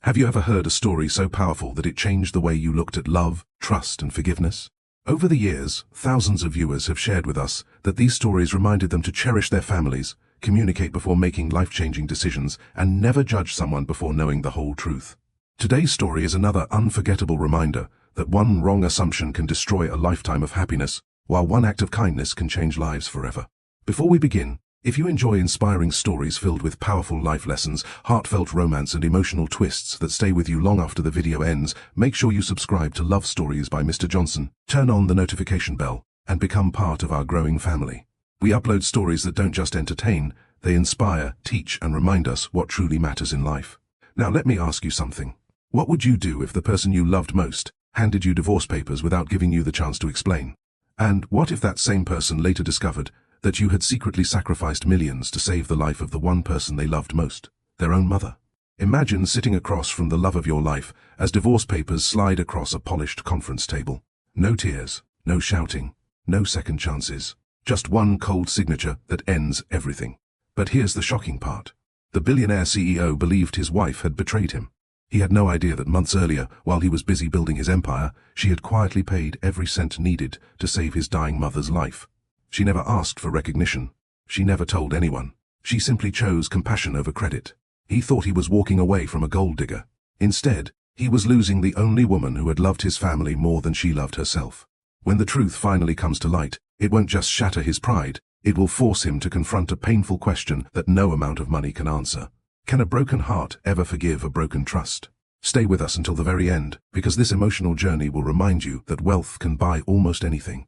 Have you ever heard a story so powerful that it changed the way you looked at love, trust, and forgiveness? Over the years, thousands of viewers have shared with us that these stories reminded them to cherish their families, communicate before making life-changing decisions, and never judge someone before knowing the whole truth. Today's story is another unforgettable reminder that one wrong assumption can destroy a lifetime of happiness, while one act of kindness can change lives forever. Before we begin, if you enjoy inspiring stories filled with powerful life lessons, heartfelt romance, and emotional twists that stay with you long after the video ends, make sure you subscribe to Love Stories by Mr. Johnson, turn on the notification bell, and become part of our growing family. We upload stories that don't just entertain, they inspire, teach, and remind us what truly matters in life. Now let me ask you something. What would you do if the person you loved most handed you divorce papers without giving you the chance to explain? And what if that same person later discovered that you had secretly sacrificed millions to save the life of the one person they loved most, their own mother? Imagine sitting across from the love of your life as divorce papers slide across a polished conference table. No tears, no shouting, no second chances, just one cold signature that ends everything. But here's the shocking part. The billionaire CEO believed his wife had betrayed him. He had no idea that months earlier, while he was busy building his empire, she had quietly paid every cent needed to save his dying mother's life. She never asked for recognition. She never told anyone. She simply chose compassion over credit. He thought he was walking away from a gold digger. Instead, he was losing the only woman who had loved his family more than she loved herself. When the truth finally comes to light, it won't just shatter his pride, it will force him to confront a painful question that no amount of money can answer. Can a broken heart ever forgive a broken trust? Stay with us until the very end, because this emotional journey will remind you that wealth can buy almost anything,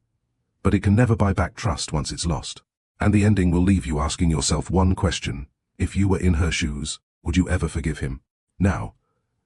but it can never buy back trust once it's lost. And the ending will leave you asking yourself one question. If you were in her shoes, would you ever forgive him? Now,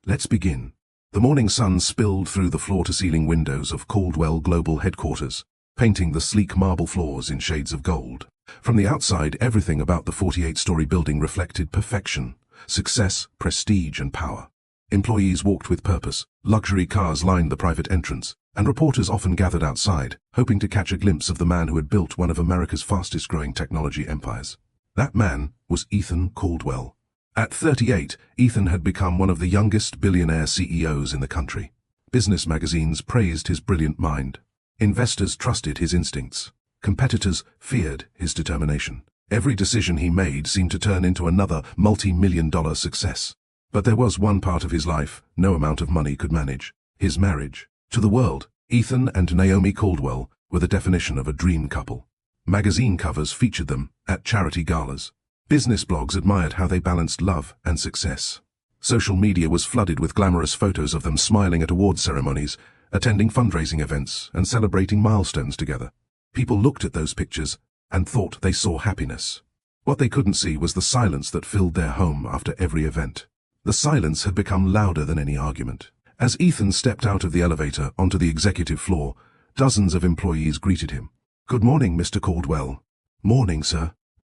let's begin. The morning sun spilled through the floor-to-ceiling windows of Caldwell Global headquarters, painting the sleek marble floors in shades of gold. From the outside, everything about the 48-story building reflected perfection, success, prestige, and power. Employees walked with purpose, luxury cars lined the private entrance, and reporters often gathered outside, hoping to catch a glimpse of the man who had built one of America's fastest-growing technology empires. That man was Ethan Caldwell. At 38, Ethan had become one of the youngest billionaire CEOs in the country. Business magazines praised his brilliant mind. Investors trusted his instincts. Competitors feared his determination. Every decision he made seemed to turn into another multi-million-dollar success. But there was one part of his life no amount of money could manage: his marriage. To the world, Ethan and Naomi Caldwell were the definition of a dream couple. Magazine covers featured them at charity galas. Business blogs admired how they balanced love and success. Social media was flooded with glamorous photos of them smiling at award ceremonies, attending fundraising events, and celebrating milestones together. People looked at those pictures and thought they saw happiness. What they couldn't see was the silence that filled their home after every event. The silence had become louder than any argument. As Ethan stepped out of the elevator onto the executive floor, dozens of employees greeted him. "Good morning, Mr. Caldwell." "Morning, sir.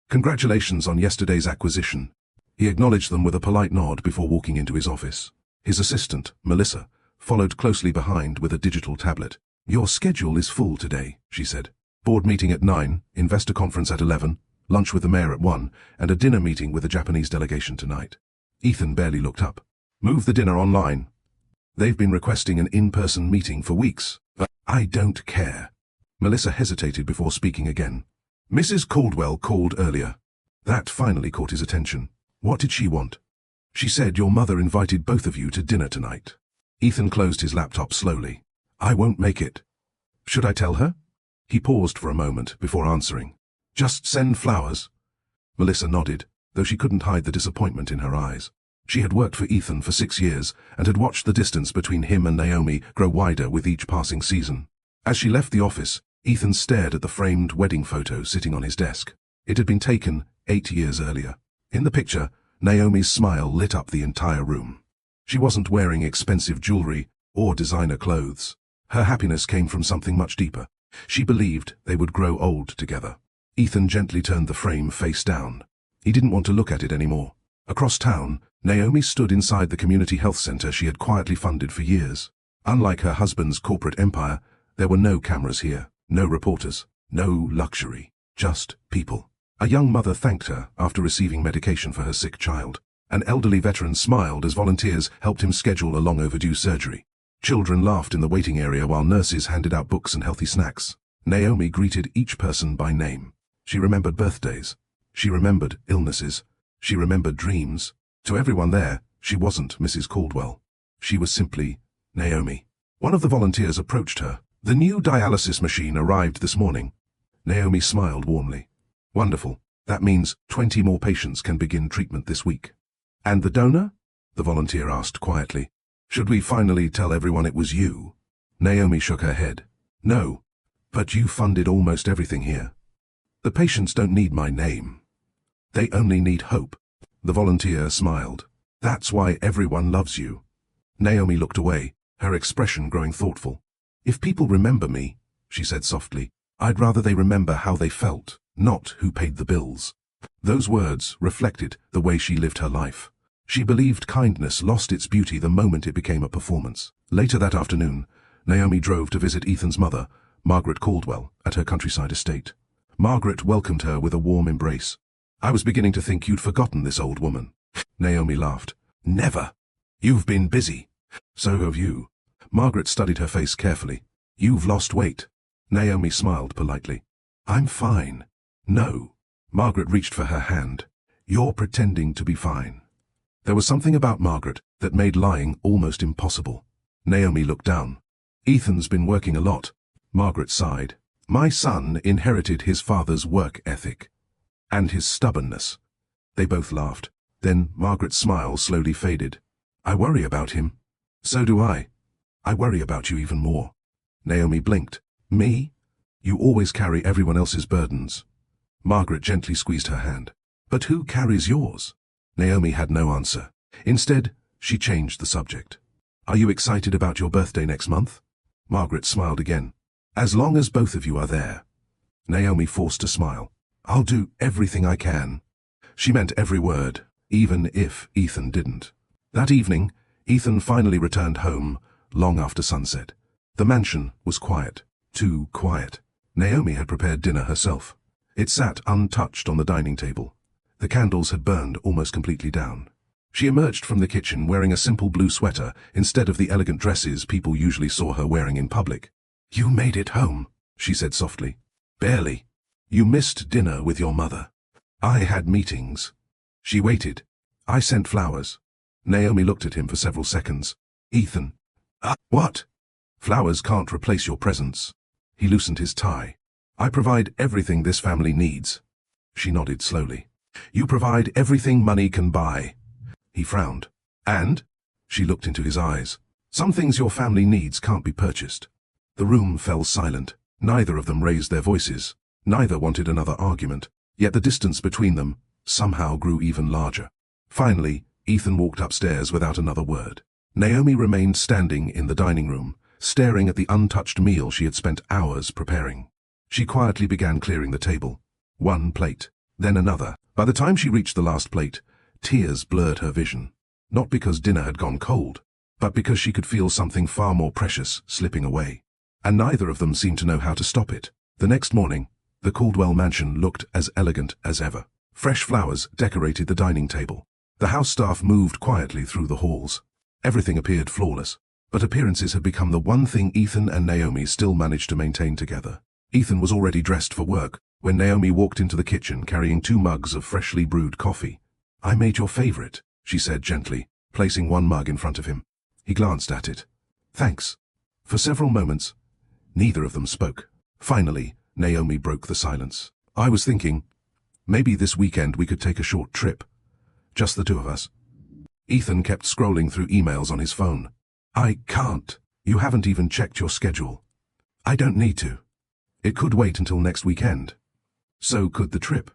Congratulations on yesterday's acquisition." He acknowledged them with a polite nod before walking into his office. His assistant, Melissa, followed closely behind with a digital tablet. "Your schedule is full today," she said. "Board meeting at 9, investor conference at 11, lunch with the mayor at 1, and a dinner meeting with a Japanese delegation tonight." Ethan barely looked up. "Move the dinner online. They've been requesting an in-person meeting for weeks." "But I don't care." Melissa hesitated before speaking again. "Mrs. Caldwell called earlier." That finally caught his attention. "What did she want?" "She said your mother invited both of you to dinner tonight." Ethan closed his laptop slowly. "I won't make it." "Should I tell her?" He paused for a moment before answering. "Just send flowers." Melissa nodded, though she couldn't hide the disappointment in her eyes. She had worked for Ethan for 6 years and had watched the distance between him and Naomi grow wider with each passing season. As she left the office, Ethan stared at the framed wedding photo sitting on his desk. It had been taken 8 years earlier. In the picture, Naomi's smile lit up the entire room. She wasn't wearing expensive jewelry or designer clothes. Her happiness came from something much deeper. She believed they would grow old together. Ethan gently turned the frame face down. He didn't want to look at it anymore. Across town, Naomi stood inside the community health center she had quietly funded for years. Unlike her husband's corporate empire, there were no cameras here, no reporters, no luxury, just people. A young mother thanked her after receiving medication for her sick child. An elderly veteran smiled as volunteers helped him schedule a long-overdue surgery. Children laughed in the waiting area while nurses handed out books and healthy snacks. Naomi greeted each person by name. She remembered birthdays. She remembered illnesses. She remembered dreams. To everyone there, she wasn't Mrs. Caldwell. She was simply Naomi. One of the volunteers approached her. "The new dialysis machine arrived this morning." Naomi smiled warmly. "Wonderful. That means 20 more patients can begin treatment this week." "And the donor?" the volunteer asked quietly. "Should we finally tell everyone it was you?" Naomi shook her head. "No, but you funded almost everything here. The patients don't need my name. They only need hope." The volunteer smiled. "That's why everyone loves you." Naomi looked away, her expression growing thoughtful. "If people remember me," she said softly, "I'd rather they remember how they felt, not who paid the bills." Those words reflected the way she lived her life. She believed kindness lost its beauty the moment it became a performance. Later that afternoon, Naomi drove to visit Ethan's mother, Margaret Caldwell, at her countryside estate. Margaret welcomed her with a warm embrace. "I was beginning to think you'd forgotten this old woman." Naomi laughed. "Never. You've been busy." "So have you." Margaret studied her face carefully. "You've lost weight." Naomi smiled politely. "I'm fine." "No." Margaret reached for her hand. "You're pretending to be fine." There was something about Margaret that made lying almost impossible. Naomi looked down. "Ethan's been working a lot." Margaret sighed. "My son inherited his father's work ethic. And his stubbornness." They both laughed. Then Margaret's smile slowly faded. "I worry about him." "So do I. I worry about you even more." Naomi blinked. "Me? You always carry everyone else's burdens." Margaret gently squeezed her hand. "But who carries yours?" Naomi had no answer. Instead, she changed the subject. "Are you excited about your birthday next month?" Margaret smiled again. "As long as both of you are there." Naomi forced a smile. "I'll do everything I can." She meant every word, even if Ethan didn't. That evening, Ethan finally returned home, long after sunset. The mansion was quiet. Too quiet. Naomi had prepared dinner herself. It sat untouched on the dining table. The candles had burned almost completely down. She emerged from the kitchen wearing a simple blue sweater instead of the elegant dresses people usually saw her wearing in public. "You made it home," she said softly. "Barely. You missed dinner with your mother." "I had meetings." She waited. "I sent flowers." Naomi looked at him for several seconds. "Ethan." What?" "Flowers can't replace your presence." He loosened his tie. "I provide everything this family needs." She nodded slowly. "You provide everything money can buy." He frowned. "And?" She looked into his eyes. "Some things your family needs can't be purchased." The room fell silent. Neither of them raised their voices. Neither wanted another argument. Yet the distance between them somehow grew even larger. Finally, Ethan walked upstairs without another word. Naomi remained standing in the dining room, staring at the untouched meal she had spent hours preparing. She quietly began clearing the table. One plate, then another. By the time she reached the last plate, tears blurred her vision. Not because dinner had gone cold, but because she could feel something far more precious slipping away. And neither of them seemed to know how to stop it. The next morning, the Caldwell mansion looked as elegant as ever. Fresh flowers decorated the dining table. The house staff moved quietly through the halls. Everything appeared flawless, but appearances had become the one thing Ethan and Naomi still managed to maintain together. Ethan was already dressed for work when Naomi walked into the kitchen carrying 2 mugs of freshly brewed coffee. "I made your favorite," she said gently, placing one mug in front of him. He glanced at it. "Thanks." For several moments, neither of them spoke. Finally, Naomi broke the silence. "I was thinking, maybe this weekend we could take a short trip. Just the two of us." Ethan kept scrolling through emails on his phone. "I can't. You haven't even checked your schedule." "I don't need to. It could wait until next weekend." So could the trip.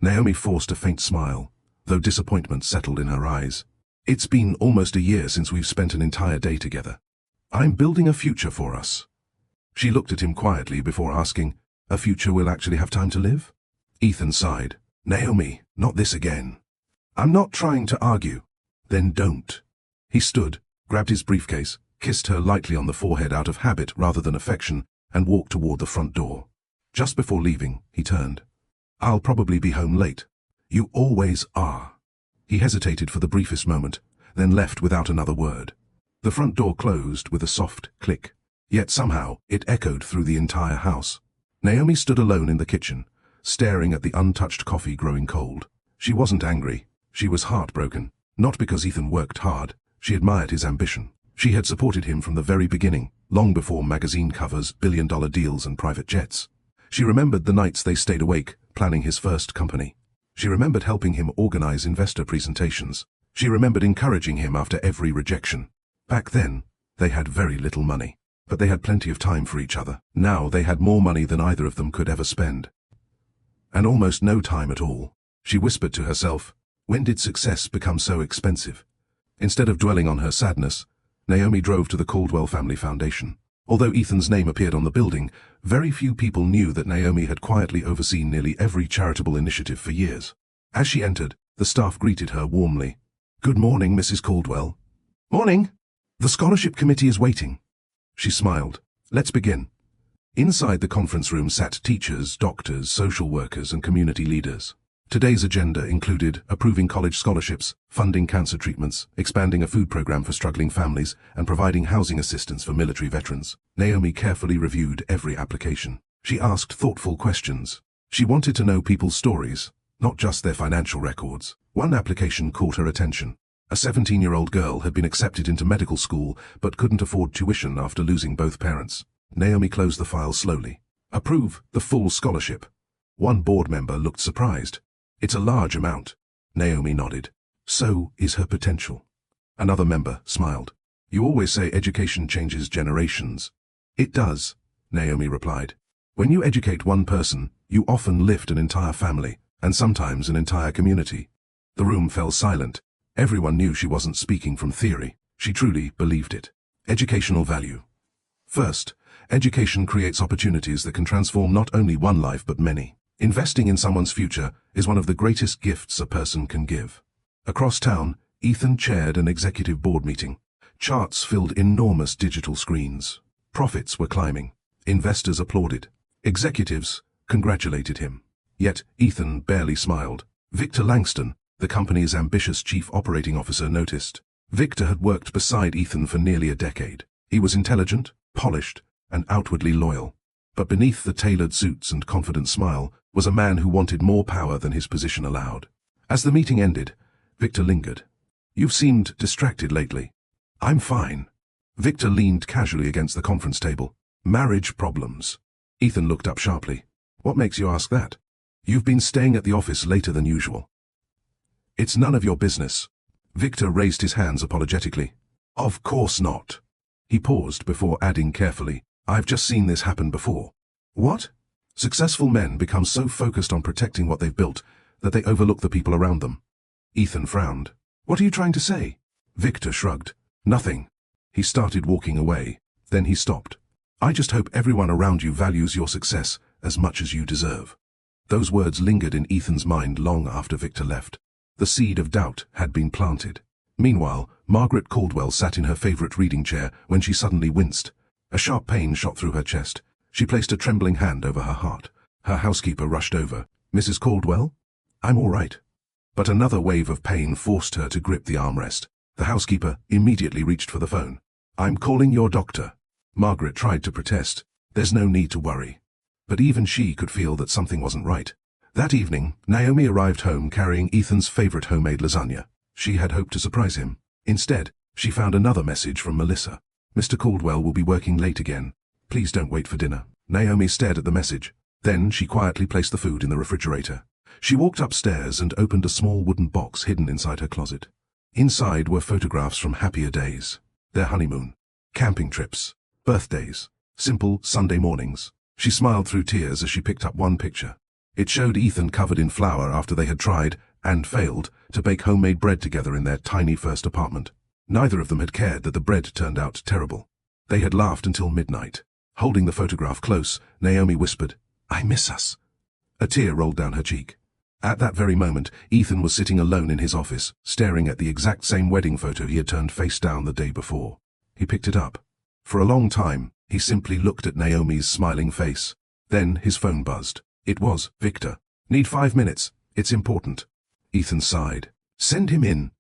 Naomi forced a faint smile, though disappointment settled in her eyes. "It's been almost a year since we've spent an entire day together. I'm building a future for us." She looked at him quietly before asking, "A future we'll actually have time to live?" Ethan sighed. "Naomi, not this again." "I'm not trying to argue." "Then don't." He stood, grabbed his briefcase, kissed her lightly on the forehead out of habit rather than affection, and walked toward the front door. Just before leaving, he turned. "I'll probably be home late." "You always are." He hesitated for the briefest moment, then left without another word. The front door closed with a soft click. Yet somehow, it echoed through the entire house. Naomi stood alone in the kitchen, staring at the untouched coffee growing cold. She wasn't angry. She was heartbroken. Not because Ethan worked hard. She admired his ambition. She had supported him from the very beginning, long before magazine covers, billion-dollar deals and private jets. She remembered the nights they stayed awake, planning his first company. She remembered helping him organize investor presentations. She remembered encouraging him after every rejection. Back then, they had very little money, but they had plenty of time for each other. Now they had more money than either of them could ever spend. And almost no time at all. She whispered to herself, when did success become so expensive? Instead of dwelling on her sadness, Naomi drove to the Caldwell Family Foundation. Although Ethan's name appeared on the building, very few people knew that Naomi had quietly overseen nearly every charitable initiative for years. As she entered, the staff greeted her warmly. "Good morning, Mrs. Caldwell." "Morning. The scholarship committee is waiting." She smiled. "Let's begin." Inside the conference room sat teachers, doctors, social workers, and community leaders. Today's agenda included approving college scholarships, funding cancer treatments, expanding a food program for struggling families, and providing housing assistance for military veterans. Naomi carefully reviewed every application. She asked thoughtful questions. She wanted to know people's stories, not just their financial records. One application caught her attention. A 17-year-old girl had been accepted into medical school but couldn't afford tuition after losing both parents. Naomi closed the file slowly. "Approve the full scholarship." One board member looked surprised. "It's a large amount." Naomi nodded. "So is her potential." Another member smiled. "You always say education changes generations." "It does," Naomi replied. "When you educate one person, you often lift an entire family, and sometimes an entire community." The room fell silent. Everyone knew she wasn't speaking from theory. She truly believed it. Educational value. First, education creates opportunities that can transform not only one life but many. Investing in someone's future is one of the greatest gifts a person can give. Across town, Ethan chaired an executive board meeting. Charts filled enormous digital screens. Profits were climbing. Investors applauded. Executives congratulated him. Yet Ethan barely smiled. Victor Langston, the company's ambitious chief operating officer, noticed. Victor had worked beside Ethan for nearly a decade. He was intelligent, polished, and outwardly loyal. But beneath the tailored suits and confident smile was a man who wanted more power than his position allowed. As the meeting ended, Victor lingered. "You've seemed distracted lately." "I'm fine." Victor leaned casually against the conference table. "Marriage problems." Ethan looked up sharply. "What makes you ask that?" "You've been staying at the office later than usual." "It's none of your business." Victor raised his hands apologetically. "Of course not." He paused before adding carefully, "I've just seen this happen before." "What?" "Successful men become so focused on protecting what they've built that they overlook the people around them." Ethan frowned. "What are you trying to say?" Victor shrugged. "Nothing." He started walking away. Then he stopped. "I just hope everyone around you values your success as much as you deserve." Those words lingered in Ethan's mind long after Victor left. The seed of doubt had been planted. Meanwhile, Margaret Caldwell sat in her favorite reading chair when she suddenly winced. A sharp pain shot through her chest. She placed a trembling hand over her heart. Her housekeeper rushed over. "Mrs. Caldwell?" "I'm all right." But another wave of pain forced her to grip the armrest. The housekeeper immediately reached for the phone. "I'm calling your doctor." Margaret tried to protest. "There's no need to worry." But even she could feel that something wasn't right. That evening, Naomi arrived home carrying Ethan's favorite homemade lasagna. She had hoped to surprise him. Instead, she found another message from Melissa. "Mr. Caldwell will be working late again. Please don't wait for dinner." Naomi stared at the message. Then she quietly placed the food in the refrigerator. She walked upstairs and opened a small wooden box hidden inside her closet. Inside were photographs from happier days. Their honeymoon, camping trips, birthdays, simple Sunday mornings. She smiled through tears as she picked up one picture. It showed Ethan covered in flour after they had tried, and failed, to bake homemade bread together in their tiny first apartment. Neither of them had cared that the bread turned out terrible. They had laughed until midnight. Holding the photograph close, Naomi whispered, "I miss us." A tear rolled down her cheek. At that very moment, Ethan was sitting alone in his office, staring at the exact same wedding photo he had turned face down the day before. He picked it up. For a long time, he simply looked at Naomi's smiling face. Then his phone buzzed. It was Victor. "Need 5 minutes. It's important." Ethan sighed. Send him in.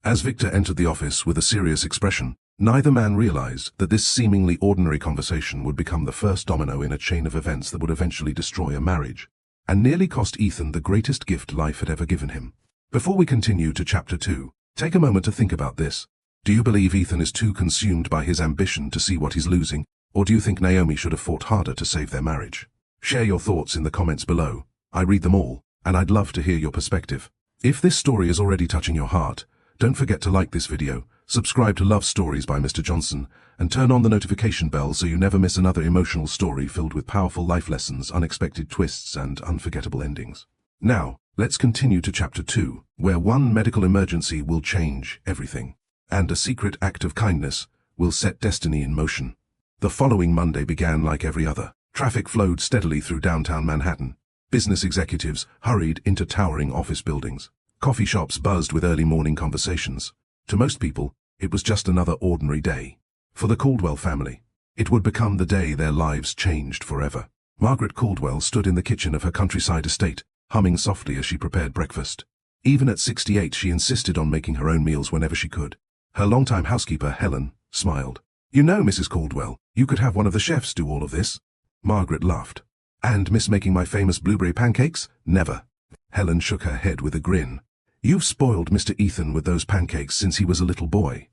As Victor entered the office with a serious expression, neither man realized that this seemingly ordinary conversation would become the first domino in a chain of events that would eventually destroy a marriage, and nearly cost Ethan the greatest gift life had ever given him. Before we continue to Chapter 2, take a moment to think about this. Do you believe Ethan is too consumed by his ambition to see what he's losing, or do you think Naomi should have fought harder to save their marriage? Share your thoughts in the comments below. I read them all, and I'd love to hear your perspective. If this story is already touching your heart, don't forget to like this video, subscribe to Love Stories by Mr. Johnson, and turn on the notification bell so you never miss another emotional story filled with powerful life lessons, unexpected twists, and unforgettable endings. Now, let's continue to Chapter 2, where one medical emergency will change everything, and a secret act of kindness will set destiny in motion. The following Monday began like every other. Traffic flowed steadily through downtown Manhattan. Business executives hurried into towering office buildings. Coffee shops buzzed with early morning conversations. To most people, it was just another ordinary day. For the Caldwell family, it would become the day their lives changed forever. Margaret Caldwell stood in the kitchen of her countryside estate, humming softly as she prepared breakfast. Even at 68, she insisted on making her own meals whenever she could. Her longtime housekeeper, Helen, smiled. "You know, Mrs. Caldwell, you could have one of the chefs do all of this." Margaret laughed. "And miss making my famous blueberry pancakes? Never." Helen shook her head with a grin. "You've spoiled Mr. Ethan with those pancakes since he was a little boy."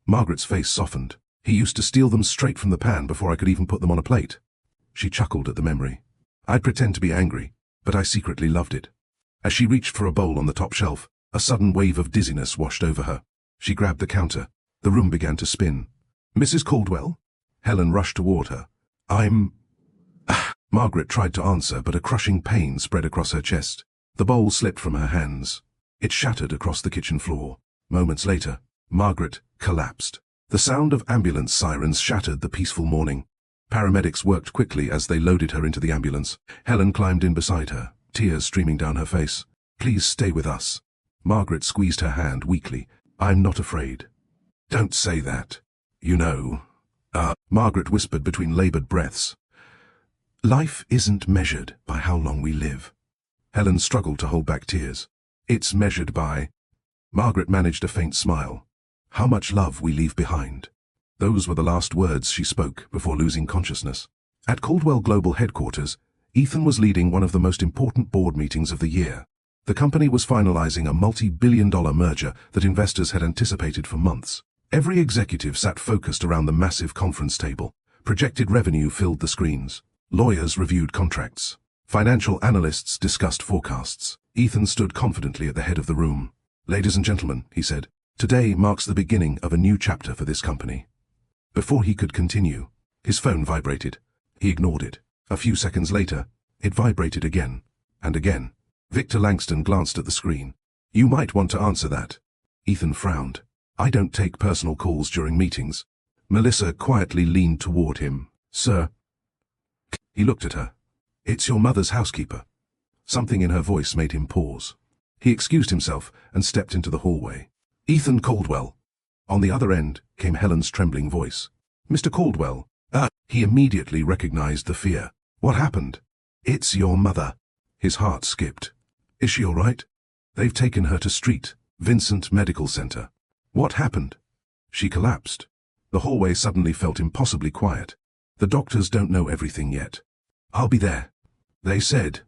Margaret's face softened. "He used to steal them straight from the pan before I could even put them on a plate." She chuckled at the memory. "I'd pretend to be angry, but I secretly loved it." As she reached for a bowl on the top shelf, a sudden wave of dizziness washed over her. She grabbed the counter. The room began to spin. "Mrs. Caldwell?" Helen rushed toward her. Margaret tried to answer, but a crushing pain spread across her chest. The bowl slipped from her hands. It shattered across the kitchen floor. Moments later, Margaret collapsed. The sound of ambulance sirens shattered the peaceful morning. Paramedics worked quickly as they loaded her into the ambulance. Helen climbed in beside her, tears streaming down her face. "Please stay with us." Margaret squeezed her hand weakly. "I'm not afraid." "Don't say that. You know." Margaret whispered between labored breaths. "Life isn't measured by how long we live." Helen struggled to hold back tears. "It's measured by—" Margaret managed a faint smile. "How much love we leave behind." Those were the last words she spoke before losing consciousness. At Caldwell Global headquarters, Ethan was leading one of the most important board meetings of the year. The company was finalizing a multi-billion-dollar merger that investors had anticipated for months. Every executive sat focused around the massive conference table. Projected revenue filled the screens. Lawyers reviewed contracts. Financial analysts discussed forecasts. Ethan stood confidently at the head of the room. "Ladies and gentlemen," he said, "today marks the beginning of a new chapter for this company." Before he could continue, his phone vibrated. He ignored it. A few seconds later, it vibrated again, and again. Victor Langston glanced at the screen. "You might want to answer that." Ethan frowned. "I don't take personal calls during meetings." Melissa quietly leaned toward him. "Sir." He looked at her. "It's your mother's housekeeper." Something in her voice made him pause. He excused himself and stepped into the hallway. "Ethan Caldwell." On the other end came Helen's trembling voice. "Mr. Caldwell." He immediately recognized the fear. "What happened?" "It's your mother." His heart skipped. "Is she all right?" "They've taken her to Street Vincent Medical Center." "What happened?" "She collapsed." The hallway suddenly felt impossibly quiet. "The doctors don't know everything yet." "I'll be there." "They said."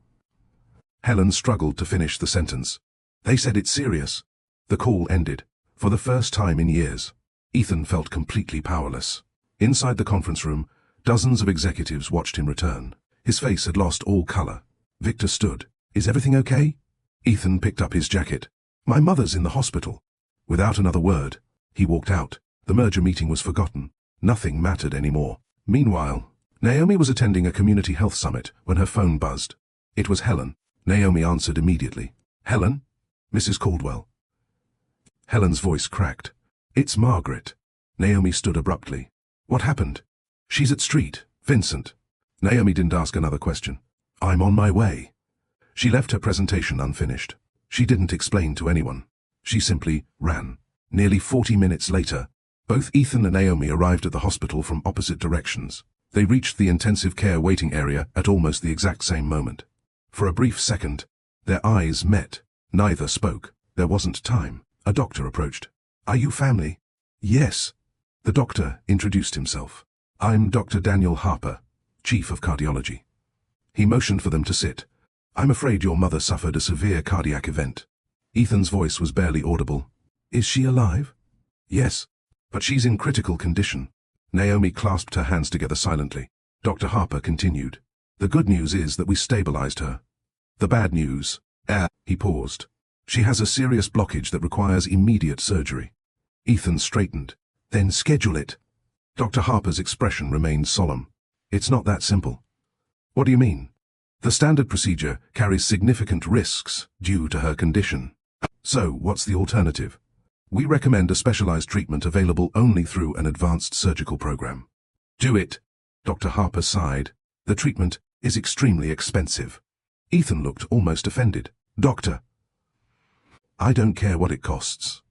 Helen struggled to finish the sentence. "They said it's serious." The call ended. For the first time in years, Ethan felt completely powerless. Inside the conference room, dozens of executives watched him return. His face had lost all color. Victor stood. "Is everything okay?" Ethan picked up his jacket. "My mother's in the hospital." Without another word, he walked out. The merger meeting was forgotten. Nothing mattered anymore. Meanwhile, Naomi was attending a community health summit when her phone buzzed. It was Helen. Naomi answered immediately. "Helen?" "Mrs. Caldwell." Helen's voice cracked. "It's Margaret." Naomi stood abruptly. "What happened?" "She's at Street Vincent." Naomi didn't ask another question. "I'm on my way." She left her presentation unfinished. She didn't explain to anyone. She simply ran. Nearly 40 minutes later, both Ethan and Naomi arrived at the hospital from opposite directions. They reached the intensive care waiting area at almost the exact same moment. For a brief second, their eyes met. Neither spoke. There wasn't time. A doctor approached. "Are you family?" "Yes." The doctor introduced himself. "I'm Dr. Daniel Harper, Chief of Cardiology." He motioned for them to sit. "I'm afraid your mother suffered a severe cardiac event." Ethan's voice was barely audible. "Is she alive?" "Yes, but she's in critical condition." Naomi clasped her hands together silently. Dr. Harper continued. "The good news is that we stabilized her. The bad news..." He paused. "She has a serious blockage that requires immediate surgery." Ethan straightened. "Then schedule it." Dr. Harper's expression remained solemn. "It's not that simple." "What do you mean?" "The standard procedure carries significant risks due to her condition." "So, what's the alternative?" "We recommend a specialized treatment available only through an advanced surgical program." "Do it." Dr. Harper sighed. "The treatment is extremely expensive." Ethan looked almost offended. "Doctor, I don't care what it costs."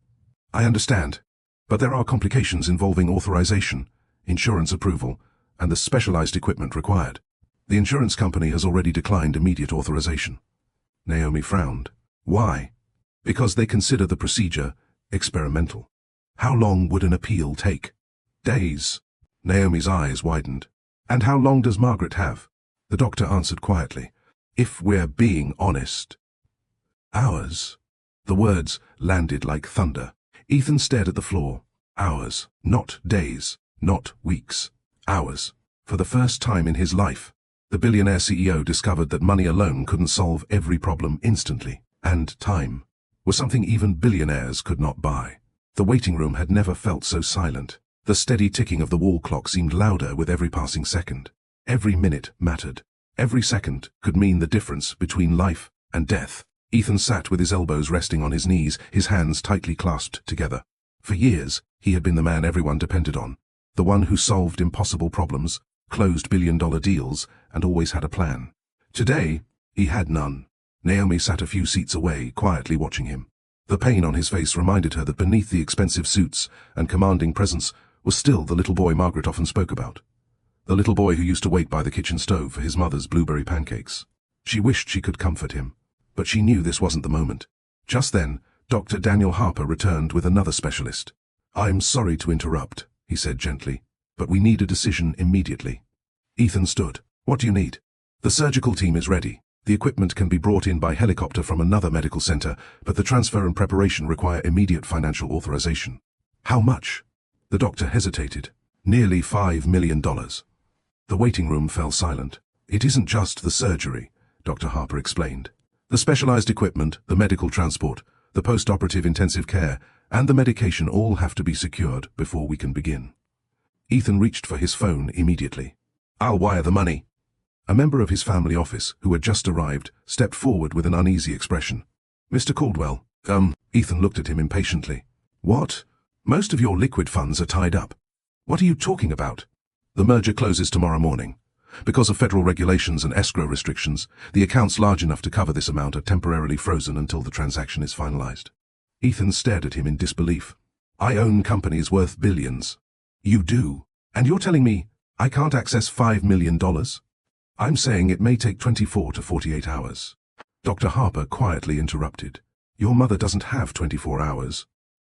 "I understand, but there are complications involving authorization, insurance approval, and the specialized equipment required. The insurance company has already declined immediate authorization." Naomi frowned. "Why?" "Because they consider the procedure experimental." "How long would an appeal take?" "Days." Naomi's eyes widened. "And how long does Margaret have?" The doctor answered quietly. "If we're being honest..." "Hours." The words landed like thunder. Ethan stared at the floor. Hours. Not days. Not weeks. Hours. For the first time in his life, the billionaire CEO discovered that money alone couldn't solve every problem instantly. And time was something even billionaires could not buy. The waiting room had never felt so silent. The steady ticking of the wall clock seemed louder with every passing second. Every minute mattered. Every second could mean the difference between life and death. Ethan sat with his elbows resting on his knees, his hands tightly clasped together. For years, he had been the man everyone depended on. The one who solved impossible problems, closed billion-dollar deals, and always had a plan. Today, he had none. Naomi sat a few seats away, quietly watching him. The pain on his face reminded her that beneath the expensive suits and commanding presence was still the little boy Margaret often spoke about. The little boy who used to wait by the kitchen stove for his mother's blueberry pancakes. She wished she could comfort him, but she knew this wasn't the moment. Just then, Dr. Daniel Harper returned with another specialist. "I'm sorry to interrupt," he said gently, "but we need a decision immediately." Ethan stood. "What do you need?" "The surgical team is ready. The equipment can be brought in by helicopter from another medical center, but the transfer and preparation require immediate financial authorization." "How much?" The doctor hesitated. "Nearly $5 million. The waiting room fell silent. "It isn't just the surgery," Dr. Harper explained. "The specialized equipment, the medical transport, the post-operative intensive care, and the medication all have to be secured before we can begin." Ethan reached for his phone immediately. "I'll wire the money." A member of his family office, who had just arrived, stepped forward with an uneasy expression. "Mr. Caldwell." Ethan looked at him impatiently. "What? Most of your liquid funds are tied up. What are you talking about?" "The merger closes tomorrow morning. Because of federal regulations and escrow restrictions, the accounts large enough to cover this amount are temporarily frozen until the transaction is finalized." Ethan stared at him in disbelief. "I own companies worth billions." "You do? And you're telling me I can't access $5 million? "I'm saying it may take 24 to 48 hours. Dr. Harper quietly interrupted. "Your mother doesn't have 24 hours.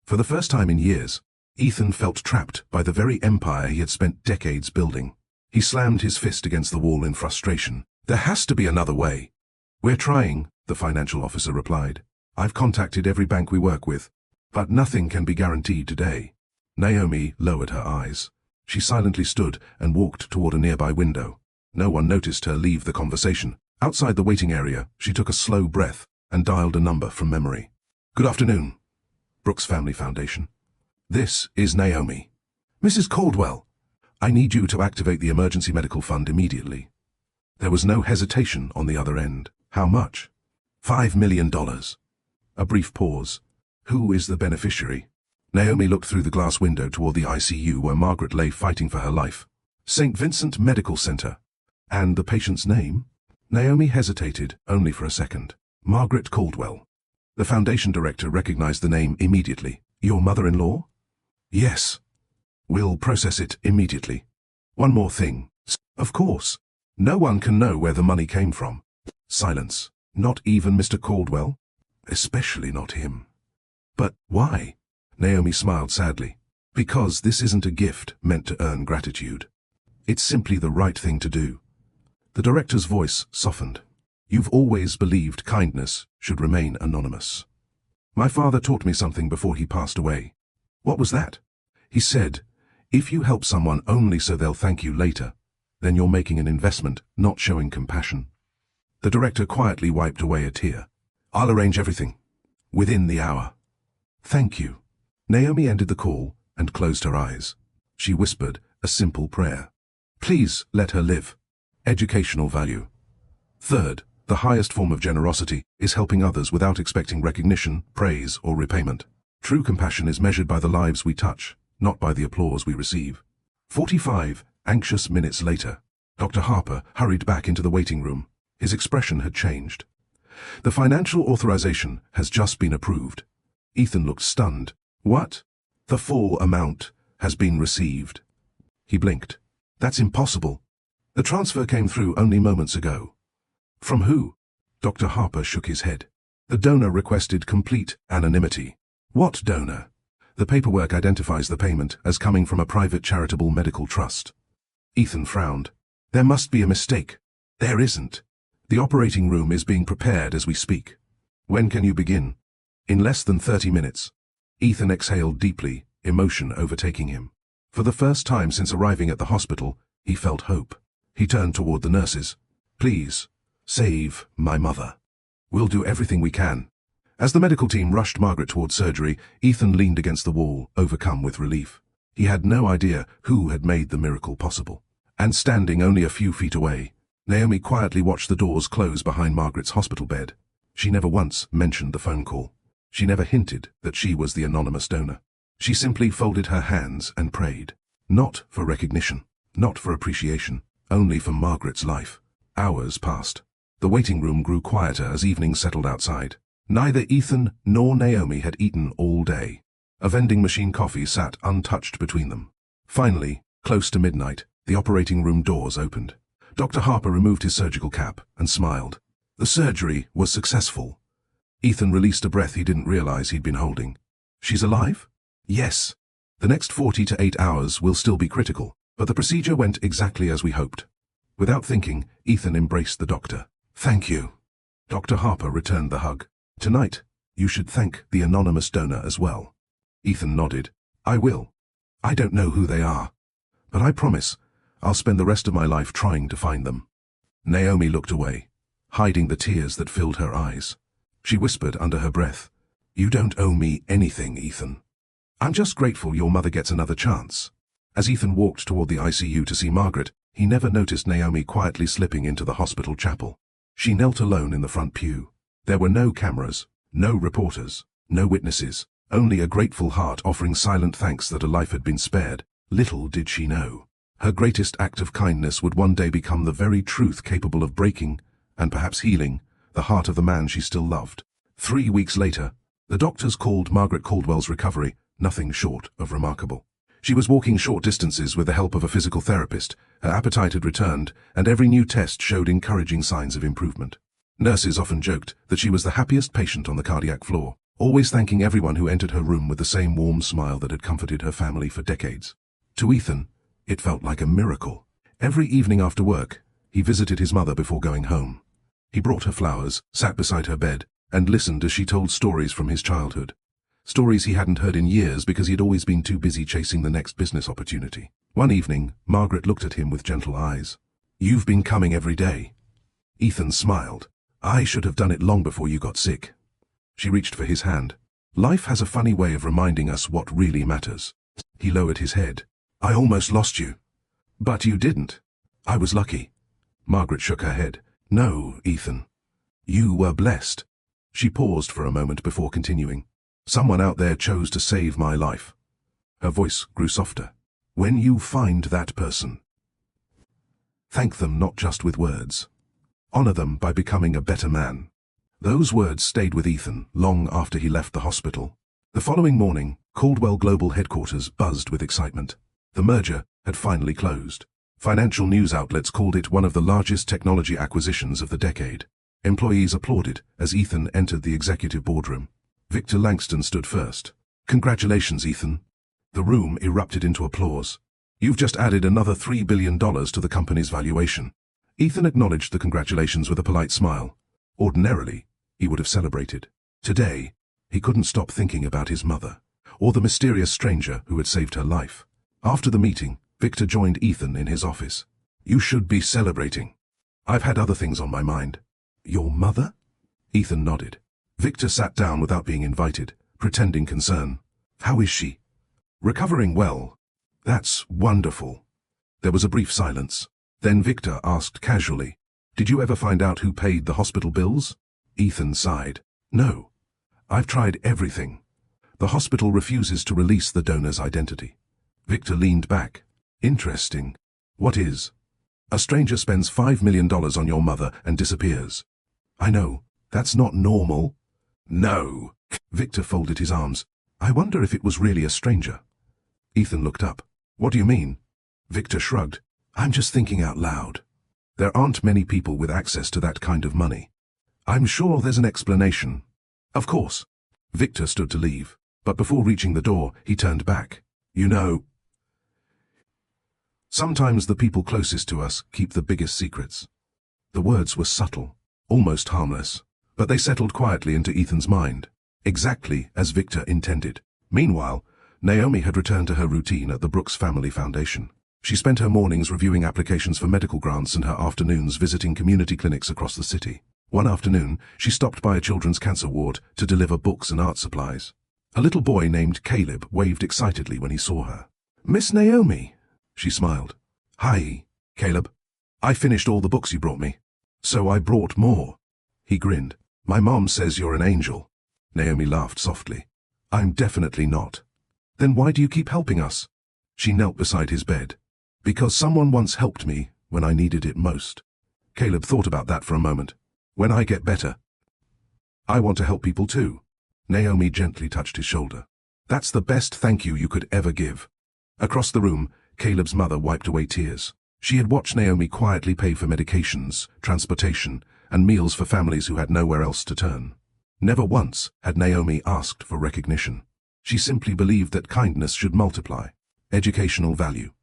For the first time in years, Ethan felt trapped by the very empire he had spent decades building. He slammed his fist against the wall in frustration. "There has to be another way." "We're trying," the financial officer replied. "I've contacted every bank we work with, but nothing can be guaranteed today." Naomi lowered her eyes. She silently stood and walked toward a nearby window. No one noticed her leave the conversation. Outside the waiting area, she took a slow breath and dialed a number from memory. "Good afternoon. Brooks Family Foundation. This is Naomi." "Mrs. Caldwell, I need you to activate the emergency medical fund immediately." There was no hesitation on the other end. "How much?" $5 million. A brief pause. "Who is the beneficiary?" Naomi looked through the glass window toward the ICU where Margaret lay fighting for her life. "St. Vincent Medical Center." "And the patient's name?" Naomi hesitated, only for a second. "Margaret Caldwell." The foundation director recognized the name immediately. "Your mother-in-law?" "Yes." "We'll process it immediately. One more thing." "Of course. No one can know where the money came from." Silence. "Not even Mr. Caldwell?" "Especially not him." But why? Naomi smiled sadly. Because this isn't a gift meant to earn gratitude. It's simply the right thing to do. The director's voice softened. You've always believed kindness should remain anonymous. My father taught me something before he passed away. What was that? He said, if you help someone only so they'll thank you later, then you're making an investment, not showing compassion. The director quietly wiped away a tear. I'll arrange everything. Within the hour. Thank you. Naomi ended the call and closed her eyes. She whispered a simple prayer. Please let her live. Educational value. Third, the highest form of generosity is helping others without expecting recognition, praise, or repayment. True compassion is measured by the lives we touch, not by the applause we receive. 45 anxious minutes later, Dr. Harper hurried back into the waiting room. His expression had changed. The financial authorization has just been approved. Ethan looked stunned. What? The full amount has been received. He blinked. That's impossible. The transfer came through only moments ago. From who? Dr. Harper shook his head. The donor requested complete anonymity. What donor? The paperwork identifies the payment as coming from a private charitable medical trust. Ethan frowned. There must be a mistake. There isn't. The operating room is being prepared as we speak. When can you begin? In less than 30 minutes. Ethan exhaled deeply, emotion overtaking him. For the first time since arriving at the hospital, he felt hope. He turned toward the nurses. Please, save my mother. We'll do everything we can. As the medical team rushed Margaret toward surgery, Ethan leaned against the wall, overcome with relief. He had no idea who had made the miracle possible. And standing only a few feet away, Naomi quietly watched the doors close behind Margaret's hospital bed. She never once mentioned the phone call. She never hinted that she was the anonymous donor. She simply folded her hands and prayed. Not for recognition, not for appreciation, only for Margaret's life. Hours passed. The waiting room grew quieter as evening settled outside. Neither Ethan nor Naomi had eaten all day. A vending machine coffee sat untouched between them. Finally, close to midnight, the operating room doors opened. Dr. Harper removed his surgical cap and smiled. The surgery was successful. Ethan released a breath he didn't realize he'd been holding. She's alive? Yes. The next 48 hours will still be critical, but the procedure went exactly as we hoped. Without thinking, Ethan embraced the doctor. Thank you. Dr. Harper returned the hug. Tonight, you should thank the anonymous donor as well. Ethan nodded. I will. I don't know who they are, but I promise I'll spend the rest of my life trying to find them. Naomi looked away, hiding the tears that filled her eyes. She whispered under her breath, You don't owe me anything, Ethan. I'm just grateful your mother gets another chance. As Ethan walked toward the ICU to see Margaret, he never noticed Naomi quietly slipping into the hospital chapel. She knelt alone in the front pew. There were no cameras, no reporters, no witnesses, only a grateful heart offering silent thanks that a life had been spared. Little did she know. Her greatest act of kindness would one day become the very truth capable of breaking, and perhaps healing, the heart of the man she still loved. 3 weeks later, the doctors called Margaret Caldwell's recovery nothing short of remarkable. She was walking short distances with the help of a physical therapist, her appetite had returned, and every new test showed encouraging signs of improvement. Nurses often joked that she was the happiest patient on the cardiac floor, always thanking everyone who entered her room with the same warm smile that had comforted her family for decades. To Ethan, it felt like a miracle. Every evening after work, he visited his mother before going home. He brought her flowers, sat beside her bed, and listened as she told stories from his childhood. Stories he hadn't heard in years because he had always been too busy chasing the next business opportunity. One evening, Margaret looked at him with gentle eyes. You've been coming every day. Ethan smiled. I should have done it long before you got sick. She reached for his hand. Life has a funny way of reminding us what really matters. He lowered his head. I almost lost you. But you didn't. I was lucky. Margaret shook her head. No, Ethan. You were blessed. She paused for a moment before continuing. Someone out there chose to save my life. Her voice grew softer. When you find that person, thank them not just with words. Honor them by becoming a better man. Those words stayed with Ethan long after he left the hospital. The following morning, Caldwell Global headquarters buzzed with excitement. The merger had finally closed. Financial news outlets called it one of the largest technology acquisitions of the decade. Employees applauded as Ethan entered the executive boardroom. Victor Langston stood first. "Congratulations, Ethan." The room erupted into applause. "You've just added another $3 billion to the company's valuation." Ethan acknowledged the congratulations with a polite smile. Ordinarily, he would have celebrated. Today, he couldn't stop thinking about his mother, or the mysterious stranger who had saved her life. After the meeting, Victor joined Ethan in his office. "You should be celebrating. I've had other things on my mind." "Your mother?" Ethan nodded. Victor sat down without being invited, pretending concern. "How is she?" "Recovering well." "That's wonderful." There was a brief silence. Then Victor asked casually, "Did you ever find out who paid the hospital bills?" Ethan sighed. "No. I've tried everything. The hospital refuses to release the donor's identity." Victor leaned back. "Interesting. What is?" "A stranger spends $5 million on your mother and disappears." "I know. That's not normal." "No." Victor folded his arms. "I wonder if it was really a stranger." Ethan looked up. "What do you mean?" Victor shrugged. "I'm just thinking out loud. There aren't many people with access to that kind of money. I'm sure there's an explanation." "Of course." Victor stood to leave, but before reaching the door, he turned back. "You know, sometimes the people closest to us keep the biggest secrets." The words were subtle, almost harmless, but they settled quietly into Ethan's mind, exactly as Victor intended. Meanwhile, Naomi had returned to her routine at the Brooks Family Foundation. She spent her mornings reviewing applications for medical grants and her afternoons visiting community clinics across the city. One afternoon, she stopped by a children's cancer ward to deliver books and art supplies. A little boy named Caleb waved excitedly when he saw her. "Miss Naomi," she smiled. "Hi, Caleb. I finished all the books you brought me. So I brought more." He grinned. "My mom says you're an angel." Naomi laughed softly. "I'm definitely not." "Then why do you keep helping us?" She knelt beside his bed. "Because someone once helped me when I needed it most." Caleb thought about that for a moment. "When I get better, I want to help people too." Naomi gently touched his shoulder. "That's the best thank you you could ever give." Across the room, Caleb's mother wiped away tears. She had watched Naomi quietly pay for medications, transportation, and meals for families who had nowhere else to turn. Never once had Naomi asked for recognition. She simply believed that kindness should multiply. Educational value.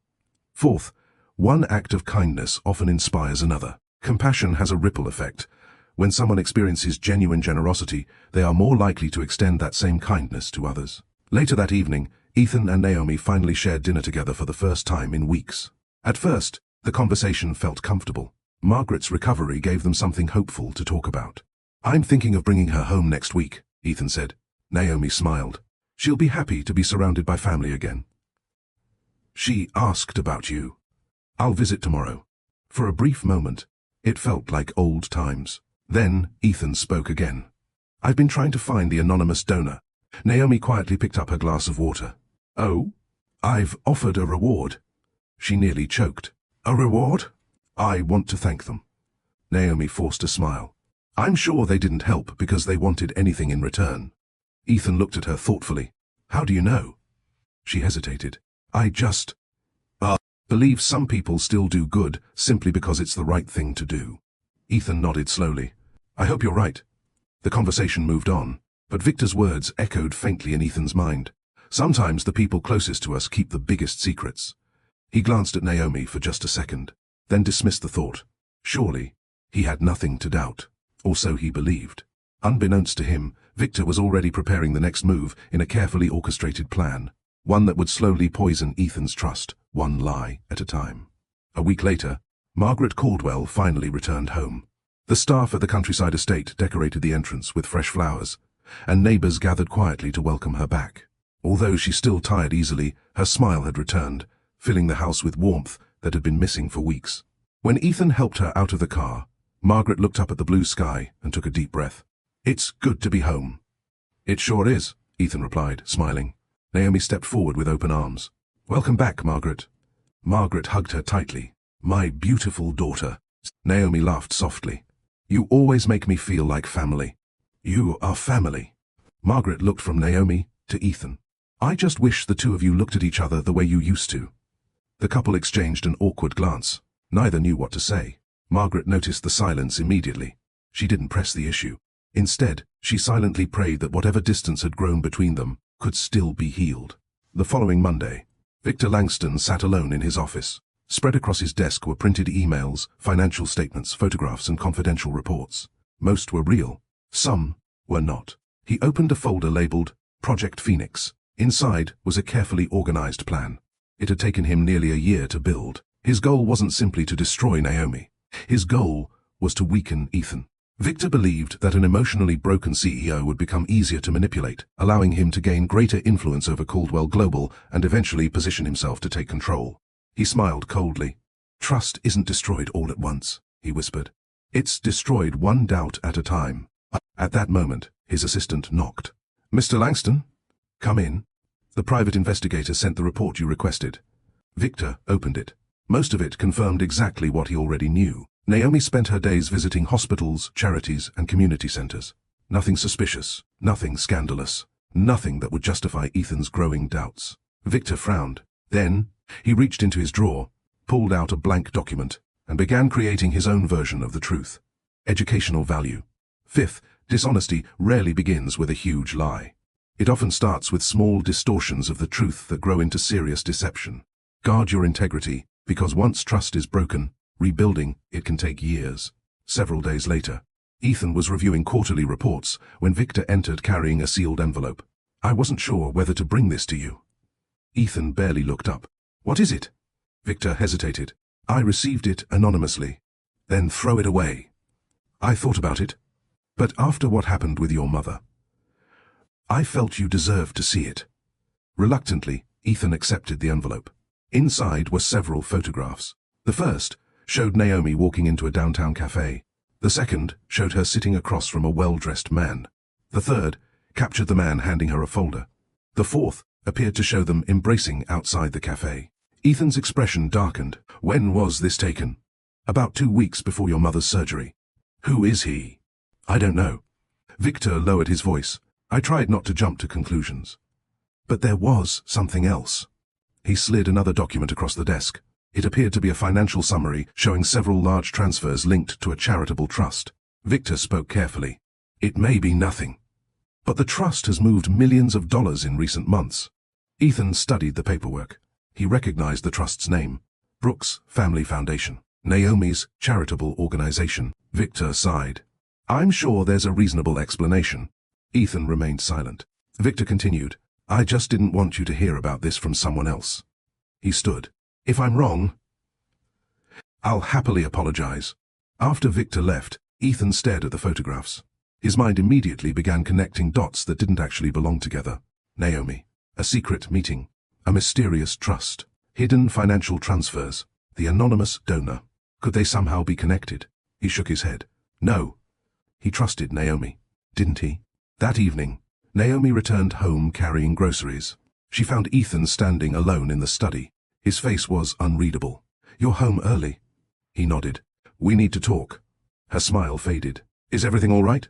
Fourth, one act of kindness often inspires another. Compassion has a ripple effect. When someone experiences genuine generosity, they are more likely to extend that same kindness to others. Later that evening, Ethan and Naomi finally shared dinner together for the first time in weeks. At first, the conversation felt comfortable. Margaret's recovery gave them something hopeful to talk about. "I'm thinking of bringing her home next week," Ethan said. Naomi smiled. "She'll be happy to be surrounded by family again." "She asked about you." "I'll visit tomorrow." For a brief moment, it felt like old times. Then Ethan spoke again. "I've been trying to find the anonymous donor." Naomi quietly picked up her glass of water. "Oh? I've offered a reward." She nearly choked. "A reward?" "I want to thank them." Naomi forced a smile. "I'm sure they didn't help because they wanted anything in return." Ethan looked at her thoughtfully. "How do you know?" She hesitated. "I just believe some people still do good simply because it's the right thing to do." Ethan nodded slowly. "I hope you're right." The conversation moved on, but Victor's words echoed faintly in Ethan's mind. Sometimes the people closest to us keep the biggest secrets. He glanced at Naomi for just a second, then dismissed the thought. Surely, he had nothing to doubt, or so he believed. Unbeknownst to him, Victor was already preparing the next move in a carefully orchestrated plan, one that would slowly poison Ethan's trust, one lie at a time. A week later, Margaret Caldwell finally returned home. The staff at the countryside estate decorated the entrance with fresh flowers, and neighbors gathered quietly to welcome her back. Although she still tired easily, her smile had returned, filling the house with warmth that had been missing for weeks. When Ethan helped her out of the car, Margaret looked up at the blue sky and took a deep breath. "It's good to be home." "It sure is," Ethan replied, smiling. Naomi stepped forward with open arms. "Welcome back, Margaret." Margaret hugged her tightly. "My beautiful daughter." Naomi laughed softly. "You always make me feel like family." "You are family." Margaret looked from Naomi to Ethan. "I just wish the two of you looked at each other the way you used to." The couple exchanged an awkward glance. Neither knew what to say. Margaret noticed the silence immediately. She didn't press the issue. Instead, she silently prayed that whatever distance had grown between them could still be healed. The following Monday, Victor Langston sat alone in his office. Spread across his desk were printed emails, financial statements, photographs, and confidential reports. Most were real. Some were not. He opened a folder labeled Project Phoenix. Inside was a carefully organized plan. It had taken him nearly a year to build. His goal wasn't simply to destroy Naomi. His goal was to weaken Ethan. Victor believed that an emotionally broken CEO would become easier to manipulate, allowing him to gain greater influence over Caldwell Global and eventually position himself to take control. He smiled coldly. "Trust isn't destroyed all at once," he whispered. "It's destroyed one doubt at a time." At that moment, his assistant knocked. "Mr. Langston? Come in." "The private investigator sent the report you requested." Victor opened it. Most of it confirmed exactly what he already knew. Naomi spent her days visiting hospitals, charities, and community centers. Nothing suspicious, nothing scandalous, nothing that would justify Ethan's growing doubts. Victor frowned. Then, he reached into his drawer, pulled out a blank document, and began creating his own version of the truth. Educational value. Fifth, dishonesty rarely begins with a huge lie. It often starts with small distortions of the truth that grow into serious deception. Guard your integrity, because once trust is broken, rebuilding it can take years. Several days later, Ethan was reviewing quarterly reports when Victor entered carrying a sealed envelope. "I wasn't sure whether to bring this to you." Ethan barely looked up. "What is it?" Victor hesitated. "I received it anonymously." "Then throw it away." "I thought about it. But after what happened with your mother, I felt you deserved to see it." Reluctantly, Ethan accepted the envelope. Inside were several photographs. The first showed Naomi walking into a downtown cafe. The second showed her sitting across from a well-dressed man. The third captured the man handing her a folder. The fourth appeared to show them embracing outside the cafe. Ethan's expression darkened. "When was this taken?" "About 2 weeks before your mother's surgery." "Who is he?" "I don't know." Victor lowered his voice. "I tried not to jump to conclusions. But there was something else." He slid another document across the desk. It appeared to be a financial summary showing several large transfers linked to a charitable trust. Victor spoke carefully. "It may be nothing, but the trust has moved millions of dollars in recent months." Ethan studied the paperwork. He recognized the trust's name. Brooks Family Foundation. Naomi's charitable organization. Victor sighed. "I'm sure there's a reasonable explanation." Ethan remained silent. Victor continued. "I just didn't want you to hear about this from someone else." He stood. "If I'm wrong, I'll happily apologize." After Victor left, Ethan stared at the photographs. His mind immediately began connecting dots that didn't actually belong together. Naomi, a secret meeting, a mysterious trust, hidden financial transfers, the anonymous donor. Could they somehow be connected? He shook his head. No. He trusted Naomi, didn't he? That evening, Naomi returned home carrying groceries. She found Ethan standing alone in the study. His face was unreadable. "You're home early." He nodded. "We need to talk." Her smile faded. "Is everything all right?"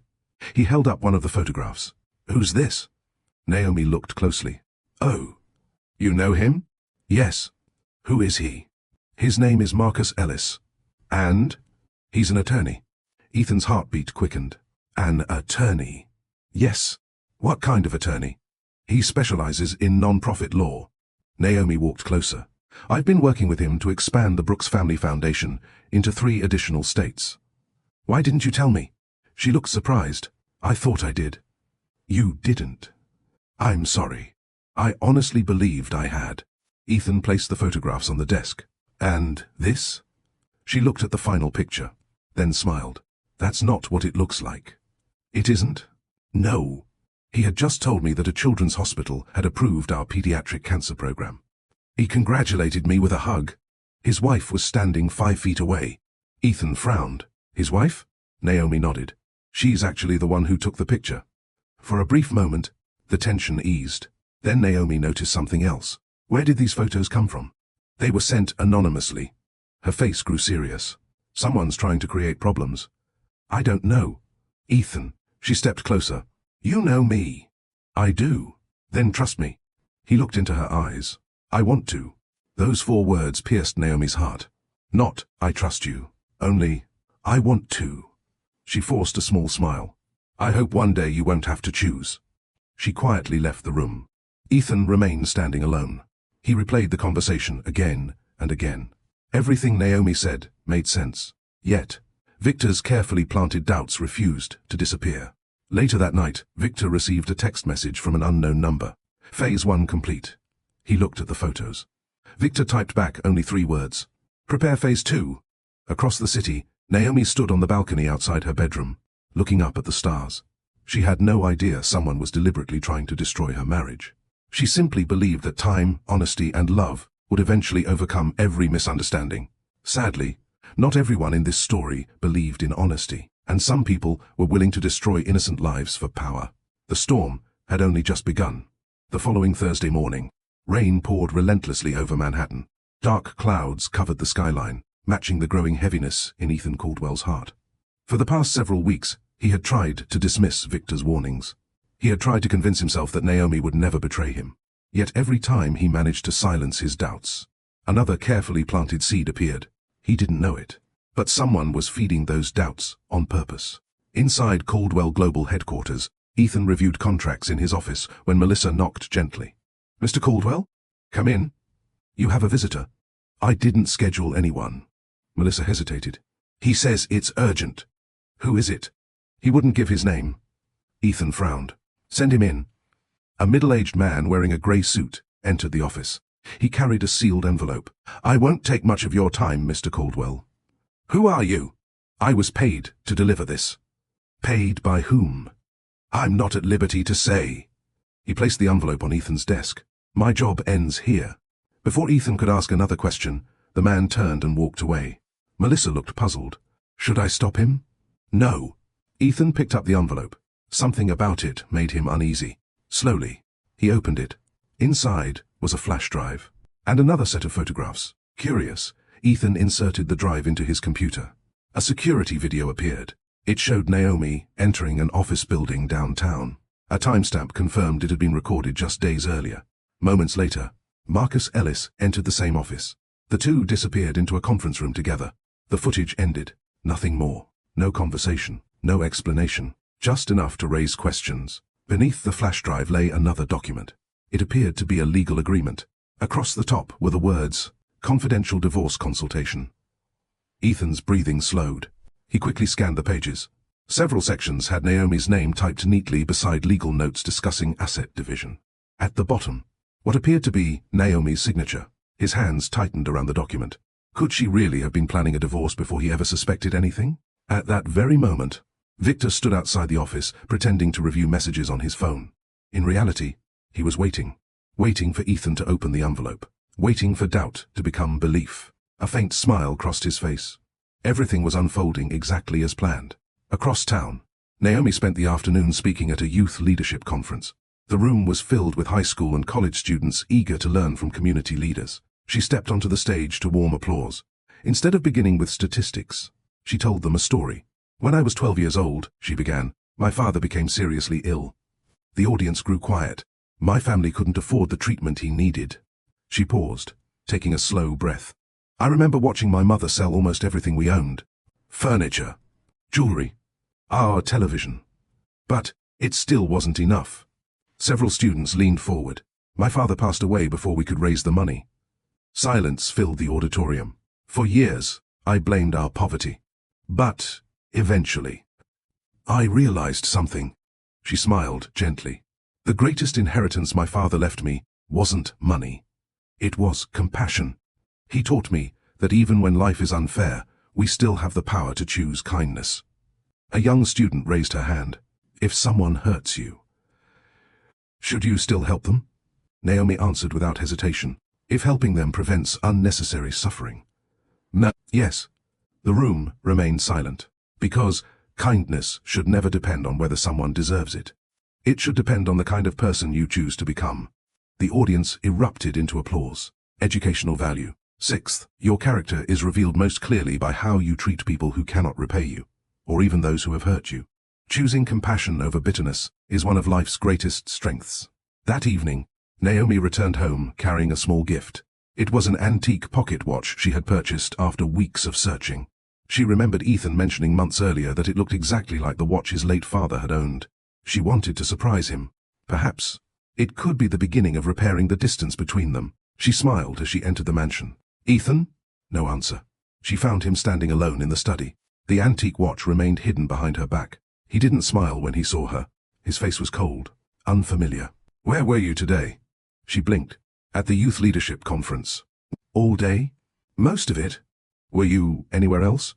He held up one of the photographs. "Who's this?" Naomi looked closely. "Oh, you know him?" "Yes." "Who is he?" "His name is Marcus Ellis." "And?" "He's an attorney." Ethan's heartbeat quickened. "An attorney?" "Yes." "What kind of attorney?" "He specializes in non-profit law." Naomi walked closer. "I've been working with him to expand the Brooks Family Foundation into 3 additional states." "Why didn't you tell me?" She looked surprised. "I thought I did." "You didn't." "I'm sorry. I honestly believed I had." Ethan placed the photographs on the desk. "And this?" She looked at the final picture, then smiled. "That's not what it looks like." "It isn't?" "No. He had just told me that a children's hospital had approved our pediatric cancer program. He congratulated me with a hug. His wife was standing 5 feet away." Ethan frowned. "His wife?" Naomi nodded. "She's actually the one who took the picture." For a brief moment, the tension eased. Then Naomi noticed something else. "Where did these photos come from?" "They were sent anonymously." Her face grew serious. "Someone's trying to create problems." "I don't know." "Ethan." She stepped closer. "You know me." "I do." "Then trust me." He looked into her eyes. "I want to." Those 4 words pierced Naomi's heart. Not, "I trust you." Only, "I want to." She forced a small smile. I hope one day you won't have to choose. She quietly left the room. Ethan remained standing alone. He replayed the conversation again and again. Everything Naomi said made sense. Yet, Victor's carefully planted doubts refused to disappear. Later that night, Victor received a text message from an unknown number. Phase 1 complete. He looked at the photos. Victor typed back only 3 words. Prepare Phase 2. Across the city, Naomi stood on the balcony outside her bedroom, looking up at the stars. She had no idea someone was deliberately trying to destroy her marriage. She simply believed that time, honesty, and love would eventually overcome every misunderstanding. Sadly, not everyone in this story believed in honesty, and some people were willing to destroy innocent lives for power. The storm had only just begun. The following Thursday morning, rain poured relentlessly over Manhattan. Dark clouds covered the skyline, matching the growing heaviness in Ethan Caldwell's heart. For the past several weeks, he had tried to dismiss Victor's warnings. He had tried to convince himself that Naomi would never betray him. Yet every time he managed to silence his doubts, another carefully planted seed appeared. He didn't know it, but someone was feeding those doubts on purpose. Inside Caldwell Global headquarters, Ethan reviewed contracts in his office when Melissa knocked gently. Mr. Caldwell? Come in. You have a visitor. I didn't schedule anyone. Melissa hesitated. He says it's urgent. Who is it? He wouldn't give his name. Ethan frowned. Send him in. A middle-aged man wearing a grey suit entered the office. He carried a sealed envelope. I won't take much of your time, Mr. Caldwell. Who are you? I was paid to deliver this. Paid by whom? I'm not at liberty to say. He placed the envelope on Ethan's desk. My job ends here. Before Ethan could ask another question, the man turned and walked away. Melissa looked puzzled. Should I stop him? No. Ethan picked up the envelope. Something about it made him uneasy. Slowly, he opened it. Inside was a flash drive and another set of photographs. Curious, Ethan inserted the drive into his computer. A security video appeared. It showed Naomi entering an office building downtown. A timestamp confirmed it had been recorded just days earlier. Moments later, Marcus Ellis entered the same office. The two disappeared into a conference room together. The footage ended. Nothing more. No conversation. No explanation. Just enough to raise questions. Beneath the flash drive lay another document. It appeared to be a legal agreement. Across the top were the words, Confidential Divorce Consultation. Ethan's breathing slowed. He quickly scanned the pages. Several sections had Naomi's name typed neatly beside legal notes discussing asset division. At the bottom, what appeared to be Naomi's signature. His hands tightened around the document. Could she really have been planning a divorce before he ever suspected anything? At that very moment, Victor stood outside the office, pretending to review messages on his phone. In reality, he was waiting. Waiting for Ethan to open the envelope. Waiting for doubt to become belief. A faint smile crossed his face. Everything was unfolding exactly as planned. Across town, Naomi spent the afternoon speaking at a youth leadership conference. The room was filled with high school and college students eager to learn from community leaders. She stepped onto the stage to warm applause. Instead of beginning with statistics, she told them a story. When I was 12 years old, she began, my father became seriously ill. The audience grew quiet. My family couldn't afford the treatment he needed. She paused, taking a slow breath. I remember watching my mother sell almost everything we owned. Furniture, jewelry, our television. But it still wasn't enough. Several students leaned forward. My father passed away before we could raise the money. Silence filled the auditorium. For years, I blamed our poverty. But eventually, I realized something. She smiled gently. The greatest inheritance my father left me wasn't money. It was compassion. He taught me that even when life is unfair, we still have the power to choose kindness. A young student raised her hand. If someone hurts you, should you still help them? Naomi answered without hesitation. If helping them prevents unnecessary suffering. No. Yes. The room remained silent. Because kindness should never depend on whether someone deserves it. It should depend on the kind of person you choose to become. The audience erupted into applause. Educational value. Sixth, your character is revealed most clearly by how you treat people who cannot repay you, or even those who have hurt you. Choosing compassion over bitterness is one of life's greatest strengths. That evening, Naomi returned home carrying a small gift. It was an antique pocket watch she had purchased after weeks of searching. She remembered Ethan mentioning months earlier that it looked exactly like the watch his late father had owned. She wanted to surprise him. Perhaps it could be the beginning of repairing the distance between them. She smiled as she entered the mansion. "Ethan?" No answer. She found him standing alone in the study. The antique watch remained hidden behind her back. He didn't smile when he saw her. His face was cold, unfamiliar. "Where were you today?" She blinked. "At the youth leadership conference." "All day?" "Most of it." "Were you anywhere else?"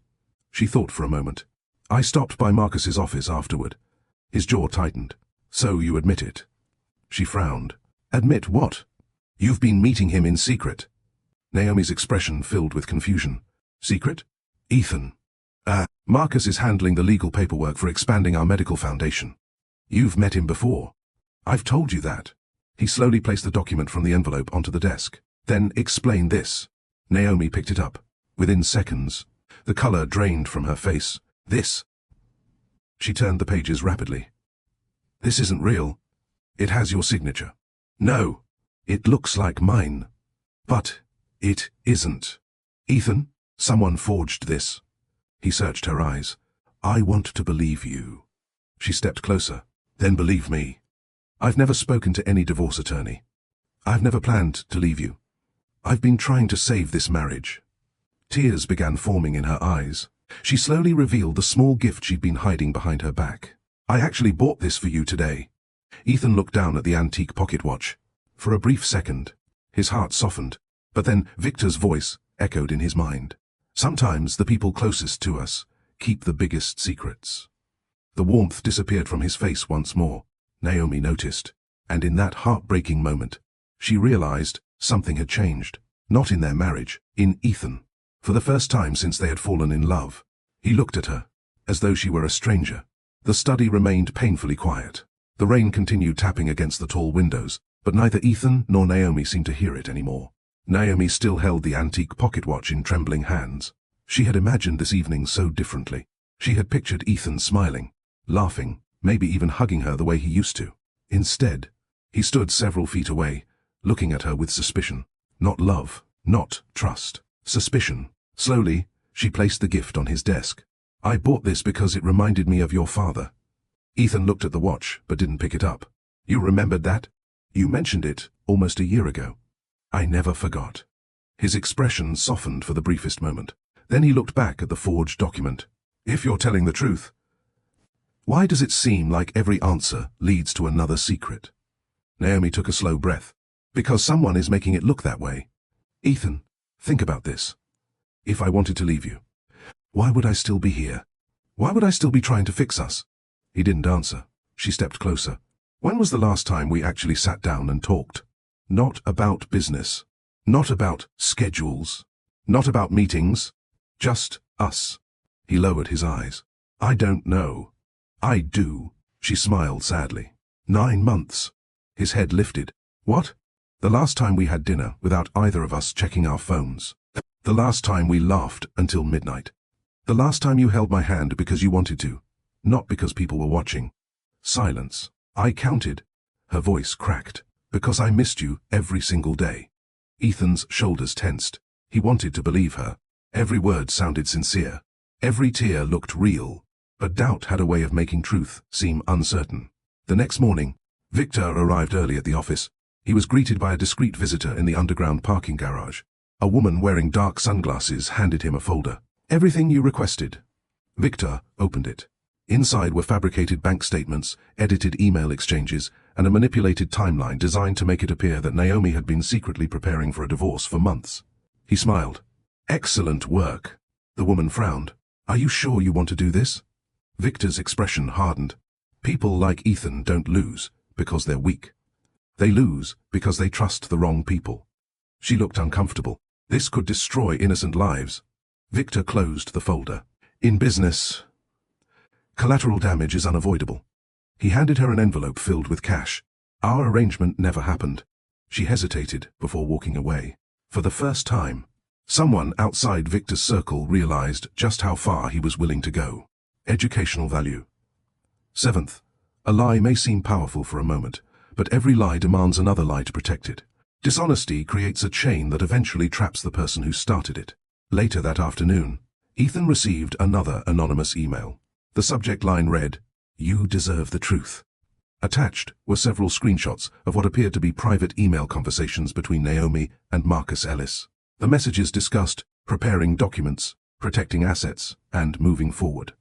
She thought for a moment. "I stopped by Marcus's office afterward." His jaw tightened. "So you admit it?" She frowned. "Admit what?" "You've been meeting him in secret." Naomi's expression filled with confusion. "Secret?" "Ethan. Marcus is handling the legal paperwork for expanding our medical foundation." "You've met him before." "I've told you that." He slowly placed the document from the envelope onto the desk. "Then explain this." Naomi picked it up. Within seconds, the color drained from her face. "This." She turned the pages rapidly. "This isn't real. It has your signature." "No. It looks like mine. But it isn't." "Ethan, someone forged this." He searched her eyes. "I want to believe you." She stepped closer. "Then believe me. I've never spoken to any divorce attorney. I've never planned to leave you. I've been trying to save this marriage." Tears began forming in her eyes. She slowly revealed the small gift she'd been hiding behind her back. "I actually bought this for you today." Ethan looked down at the antique pocket watch. For a brief second, his heart softened, but then Victor's voice echoed in his mind. "Sometimes the people closest to us keep the biggest secrets." The warmth disappeared from his face once more. Naomi noticed, and in that heartbreaking moment, she realized something had changed. Not in their marriage, in Ethan. For the first time since they had fallen in love, he looked at her, as though she were a stranger. The study remained painfully quiet. The rain continued tapping against the tall windows, but neither Ethan nor Naomi seemed to hear it anymore. Naomi still held the antique pocket watch in trembling hands. She had imagined this evening so differently. She had pictured Ethan smiling, laughing, maybe even hugging her the way he used to. Instead, he stood several feet away, looking at her with suspicion. Not love, not trust. Suspicion. Slowly, she placed the gift on his desk. "I bought this because it reminded me of your father." Ethan looked at the watch, but didn't pick it up. "You remembered that? You mentioned it almost a year ago." "I never forgot." His expression softened for the briefest moment. Then he looked back at the forged document. "If you're telling the truth, why does it seem like every answer leads to another secret?" Naomi took a slow breath. "Because someone is making it look that way." "Ethan, think about this. If I wanted to leave you, why would I still be here? Why would I still be trying to fix us?" He didn't answer. She stepped closer. "When was the last time we actually sat down and talked? Not about business. Not about schedules. Not about meetings. Just us." He lowered his eyes. "I don't know." "I do." She smiled sadly. 9 months. His head lifted. "What?" "The last time we had dinner without either of us checking our phones. The last time we laughed until midnight. The last time you held my hand because you wanted to, not because people were watching." Silence. "I counted." Her voice cracked. "Because I missed you every single day." Ethan's shoulders tensed. He wanted to believe her. Every word sounded sincere. Every tear looked real. But doubt had a way of making truth seem uncertain. The next morning, Victor arrived early at the office. He was greeted by a discreet visitor in the underground parking garage. A woman wearing dark sunglasses handed him a folder. "Everything you requested." Victor opened it. Inside were fabricated bank statements, edited email exchanges, and a manipulated timeline designed to make it appear that Naomi had been secretly preparing for a divorce for months. He smiled. "Excellent work." The woman frowned. "Are you sure you want to do this?" Victor's expression hardened. "People like Ethan don't lose because they're weak. They lose because they trust the wrong people." She looked uncomfortable. This could destroy innocent lives. Victor closed the folder. "In business, collateral damage is unavoidable." He handed her an envelope filled with cash. "Our arrangement never happened." She hesitated before walking away. For the first time, someone outside Victor's circle realized just how far he was willing to go. Educational value. 7th, a lie may seem powerful for a moment, but every lie demands another lie to protect it. Dishonesty creates a chain that eventually traps the person who started it. Later that afternoon, Ethan received another anonymous email. The subject line read, "You deserve the truth." Attached were several screenshots of what appeared to be private email conversations between Naomi and Marcus Ellis. The messages discussed preparing documents, protecting assets, and moving forward.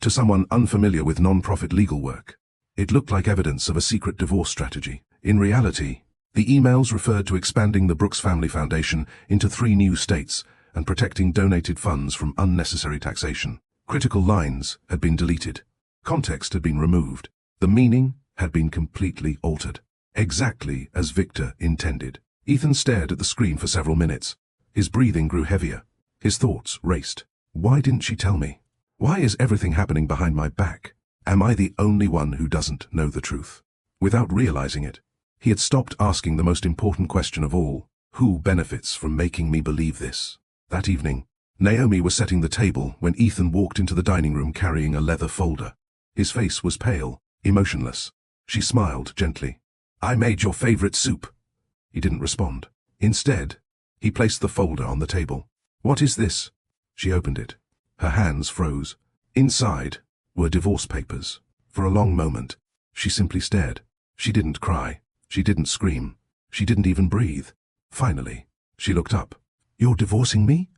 To someone unfamiliar with non-profit legal work, it looked like evidence of a secret divorce strategy. In reality, the emails referred to expanding the Brooks Family Foundation into 3 new states and protecting donated funds from unnecessary taxation. Critical lines had been deleted. Context had been removed. The meaning had been completely altered. Exactly as Victor intended. Ethan stared at the screen for several minutes. His breathing grew heavier. His thoughts raced. Why didn't she tell me? Why is everything happening behind my back? Am I the only one who doesn't know the truth? Without realizing it, he had stopped asking the most important question of all. Who benefits from making me believe this? That evening, Naomi was setting the table when Ethan walked into the dining room carrying a leather folder. His face was pale, emotionless. She smiled gently. "I made your favorite soup." He didn't respond. Instead, he placed the folder on the table. "What is this?" She opened it. Her hands froze. Inside were divorce papers. For a long moment, she simply stared. She didn't cry. She didn't scream. She didn't even breathe. Finally, she looked up. "You're divorcing me?"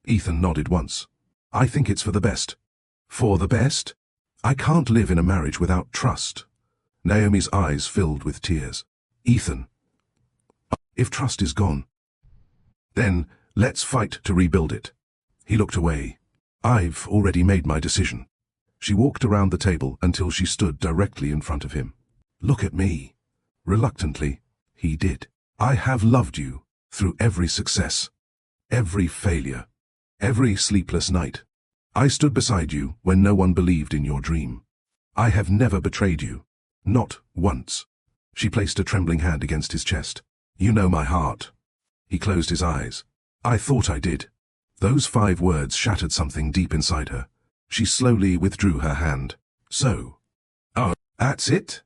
Ethan nodded once. "I think it's for the best." "For the best? I can't live in a marriage without trust." Naomi's eyes filled with tears. "Ethan, if trust is gone, then let's fight to rebuild it." He looked away. "I've already made my decision." She walked around the table until she stood directly in front of him. "Look at me." Reluctantly, he did. "I have loved you through every success, every failure, every sleepless night. I stood beside you when no one believed in your dream. I have never betrayed you. Not once." She placed a trembling hand against his chest. "You know my heart." He closed his eyes. "I thought I did." Those 5 words shattered something deep inside her. She slowly withdrew her hand. "So? Oh, that's it?"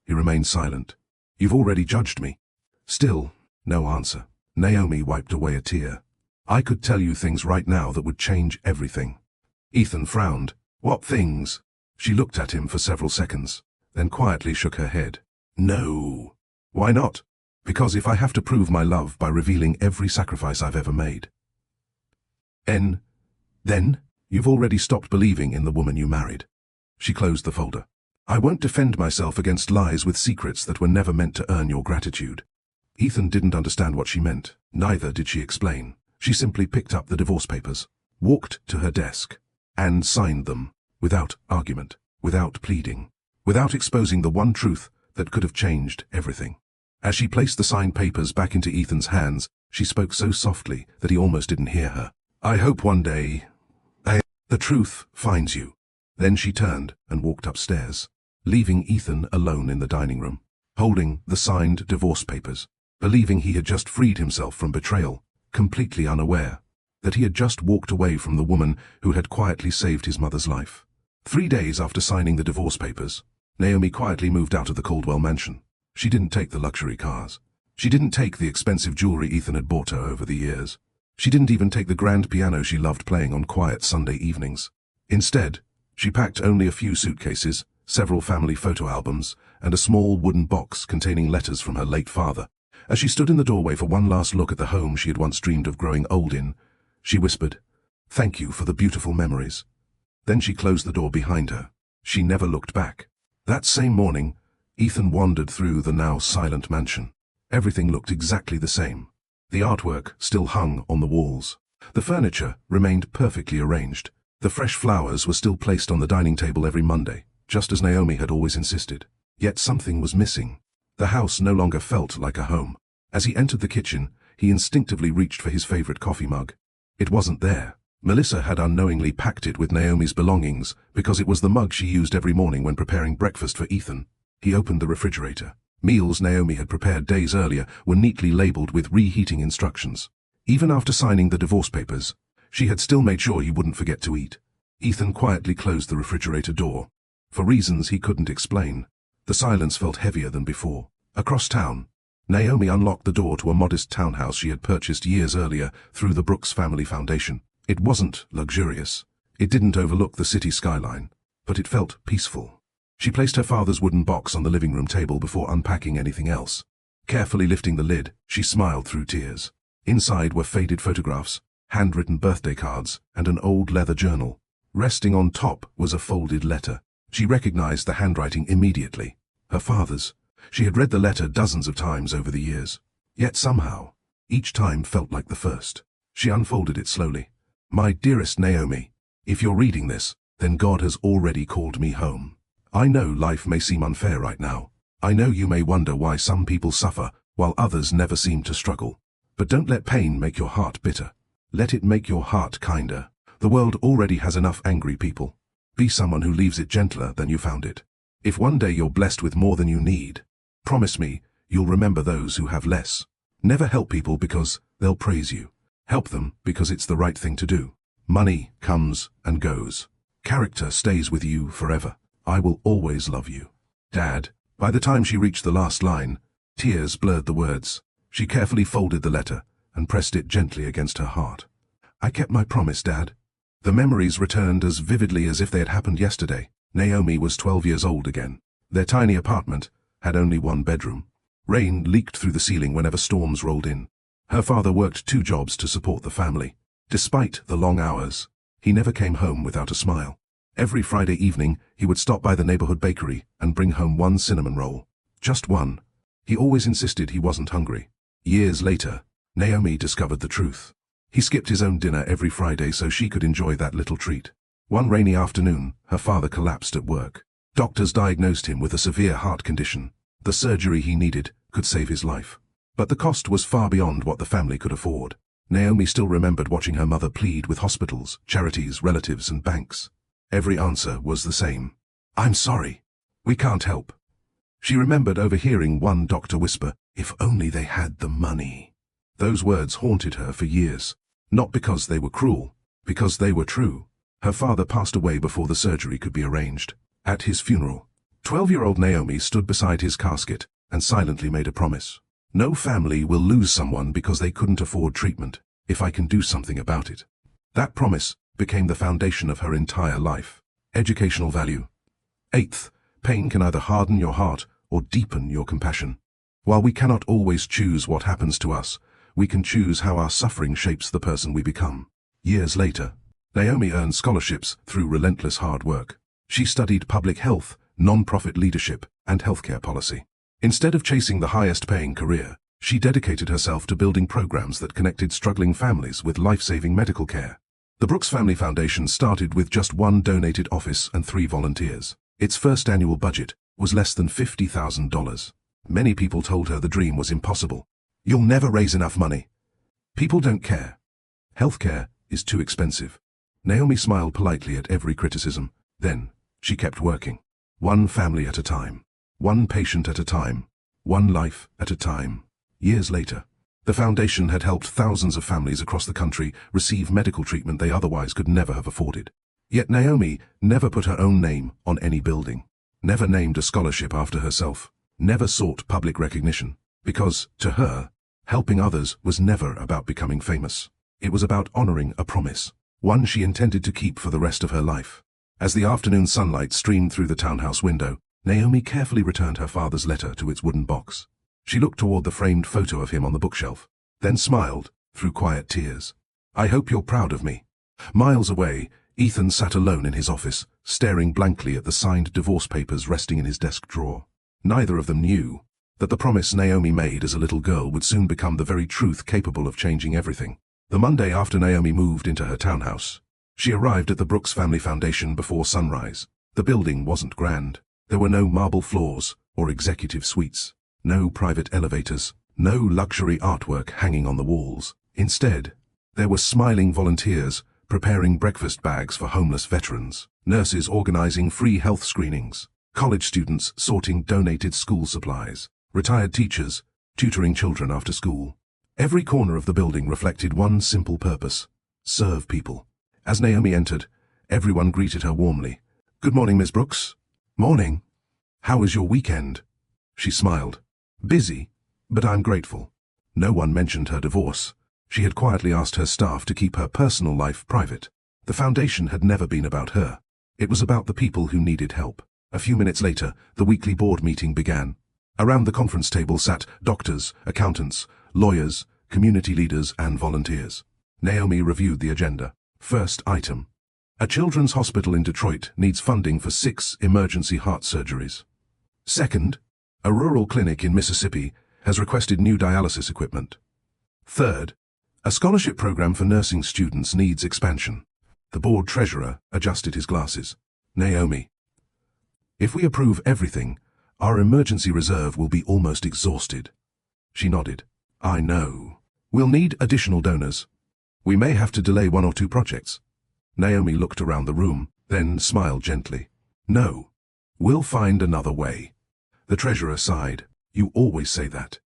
He remained silent. "You've already judged me." Still, no answer. Naomi wiped away a tear. "I could tell you things right now that would change everything." Ethan frowned. "What things?" She looked at him for several seconds, then quietly shook her head. "No." "Why not?" "Because if I have to prove my love by revealing every sacrifice I've ever made, then you've already stopped believing in the woman you married." She closed the folder. "I won't defend myself against lies with secrets that were never meant to earn your gratitude." Ethan didn't understand what she meant. Neither did she explain. She simply picked up the divorce papers, walked to her desk, and signed them, without argument, without pleading, without exposing the one truth that could have changed everything. As she placed the signed papers back into Ethan's hands, she spoke so softly that he almost didn't hear her. "I hope one day the truth finds you." Then she turned and walked upstairs, leaving Ethan alone in the dining room, holding the signed divorce papers, believing he had just freed himself from betrayal, completely unaware that he had just walked away from the woman who had quietly saved his mother's life. 3 days after signing the divorce papers, Naomi quietly moved out of the Caldwell mansion. She didn't take the luxury cars. She didn't take the expensive jewelry Ethan had bought her over the years. She didn't even take the grand piano she loved playing on quiet Sunday evenings. Instead, she packed only a few suitcases, several family photo albums, and a small wooden box containing letters from her late father. As she stood in the doorway for one last look at the home she had once dreamed of growing old in, she whispered, "Thank you for the beautiful memories." Then she closed the door behind her. She never looked back. That same morning, Ethan wandered through the now silent mansion. Everything looked exactly the same. The artwork still hung on the walls. The furniture remained perfectly arranged. The fresh flowers were still placed on the dining table every Monday, just as Naomi had always insisted. Yet something was missing. The house no longer felt like a home. As he entered the kitchen, he instinctively reached for his favorite coffee mug. It wasn't there. Melissa had unknowingly packed it with Naomi's belongings because it was the mug she used every morning when preparing breakfast for Ethan. He opened the refrigerator. Meals Naomi had prepared days earlier were neatly labeled with reheating instructions. Even after signing the divorce papers, she had still made sure he wouldn't forget to eat. Ethan quietly closed the refrigerator door. For reasons he couldn't explain, the silence felt heavier than before. Across town, Naomi unlocked the door to a modest townhouse she had purchased years earlier through the Brooks Family Foundation. It wasn't luxurious. It didn't overlook the city skyline, but it felt peaceful. She placed her father's wooden box on the living room table before unpacking anything else. Carefully lifting the lid, she smiled through tears. Inside were faded photographs, handwritten birthday cards, and an old leather journal. Resting on top was a folded letter. She recognized the handwriting immediately. Her father's. She had read the letter dozens of times over the years. Yet somehow, each time felt like the first. She unfolded it slowly. My dearest Naomi, if you're reading this, then God has already called me home. I know life may seem unfair right now. I know you may wonder why some people suffer while others never seem to struggle. But don't let pain make your heart bitter. Let it make your heart kinder. The world already has enough angry people. Be someone who leaves it gentler than you found it. If one day you're blessed with more than you need, promise me you'll remember those who have less. Never help people because they'll praise you. Help them because it's the right thing to do. Money comes and goes. Character stays with you forever. I will always love you. Dad. By the time she reached the last line, tears blurred the words. She carefully folded the letter and pressed it gently against her heart. I kept my promise, Dad. The memories returned as vividly as if they had happened yesterday. Naomi was 12 years old again. Their tiny apartment had only one bedroom. Rain leaked through the ceiling whenever storms rolled in. Her father worked 2 jobs to support the family. Despite the long hours, he never came home without a smile. Every Friday evening, he would stop by the neighborhood bakery and bring home 1 cinnamon roll. Just one. He always insisted he wasn't hungry. Years later, Naomi discovered the truth. He skipped his own dinner every Friday so she could enjoy that little treat. One rainy afternoon, her father collapsed at work. Doctors diagnosed him with a severe heart condition. The surgery he needed could save his life. But the cost was far beyond what the family could afford. Naomi still remembered watching her mother plead with hospitals, charities, relatives, and banks. Every answer was the same. I'm sorry. We can't help. She remembered overhearing one doctor whisper, if only they had the money. Those words haunted her for years. Not because they were cruel, because they were true. Her father passed away before the surgery could be arranged. At his funeral, 12-year-old Naomi stood beside his casket and silently made a promise. No family will lose someone because they couldn't afford treatment, if I can do something about it. That promise became the foundation of her entire life. Educational value. 8th, pain can either harden your heart or deepen your compassion. While we cannot always choose what happens to us, we can choose how our suffering shapes the person we become. Years later, Naomi earned scholarships through relentless hard work. She studied public health, non-profit leadership, and healthcare policy. Instead of chasing the highest-paying career, she dedicated herself to building programs that connected struggling families with life-saving medical care. The Brooks Family Foundation started with just 1 donated office and 3 volunteers. Its first annual budget was less than $50,000. Many people told her the dream was impossible. You'll never raise enough money. People don't care. Healthcare is too expensive. Naomi smiled politely at every criticism. Then, she kept working. 1 family at a time. 1 patient at a time. 1 life at a time. Years later, the foundation had helped thousands of families across the country receive medical treatment they otherwise could never have afforded. Yet Naomi never put her own name on any building. Never named a scholarship after herself. Never sought public recognition. Because, to her, helping others was never about becoming famous. It was about honoring a promise. One she intended to keep for the rest of her life. As the afternoon sunlight streamed through the townhouse window, Naomi carefully returned her father's letter to its wooden box. She looked toward the framed photo of him on the bookshelf, then smiled through quiet tears. I hope you're proud of me. Miles away, Ethan sat alone in his office, staring blankly at the signed divorce papers resting in his desk drawer. Neither of them knew that the promise Naomi made as a little girl would soon become the very truth capable of changing everything. The Monday after Naomi moved into her townhouse, she arrived at the Brooks Family Foundation before sunrise. The building wasn't grand. There were no marble floors or executive suites, no private elevators, no luxury artwork hanging on the walls. Instead, there were smiling volunteers preparing breakfast bags for homeless veterans, nurses organizing free health screenings, college students sorting donated school supplies, retired teachers tutoring children after school. Every corner of the building reflected one simple purpose: serve people. As Naomi entered, everyone greeted her warmly. Good morning, Miss Brooks. Morning. How was your weekend? She smiled. Busy, but I'm grateful. No one mentioned her divorce. She had quietly asked her staff to keep her personal life private. The foundation had never been about her. It was about the people who needed help. A few minutes later, the weekly board meeting began. Around the conference table sat doctors, accountants, lawyers, community leaders, and volunteers. Naomi reviewed the agenda. First item. A children's hospital in Detroit needs funding for 6 emergency heart surgeries. Second, a rural clinic in Mississippi has requested new dialysis equipment. Third, a scholarship program for nursing students needs expansion. The board treasurer adjusted his glasses. Naomi, if we approve everything, our emergency reserve will be almost exhausted. She nodded. I know. We'll need additional donors. We may have to delay 1 or 2 projects. Naomi looked around the room, then smiled gently. No. We'll find another way. The treasurer sighed. You always say that.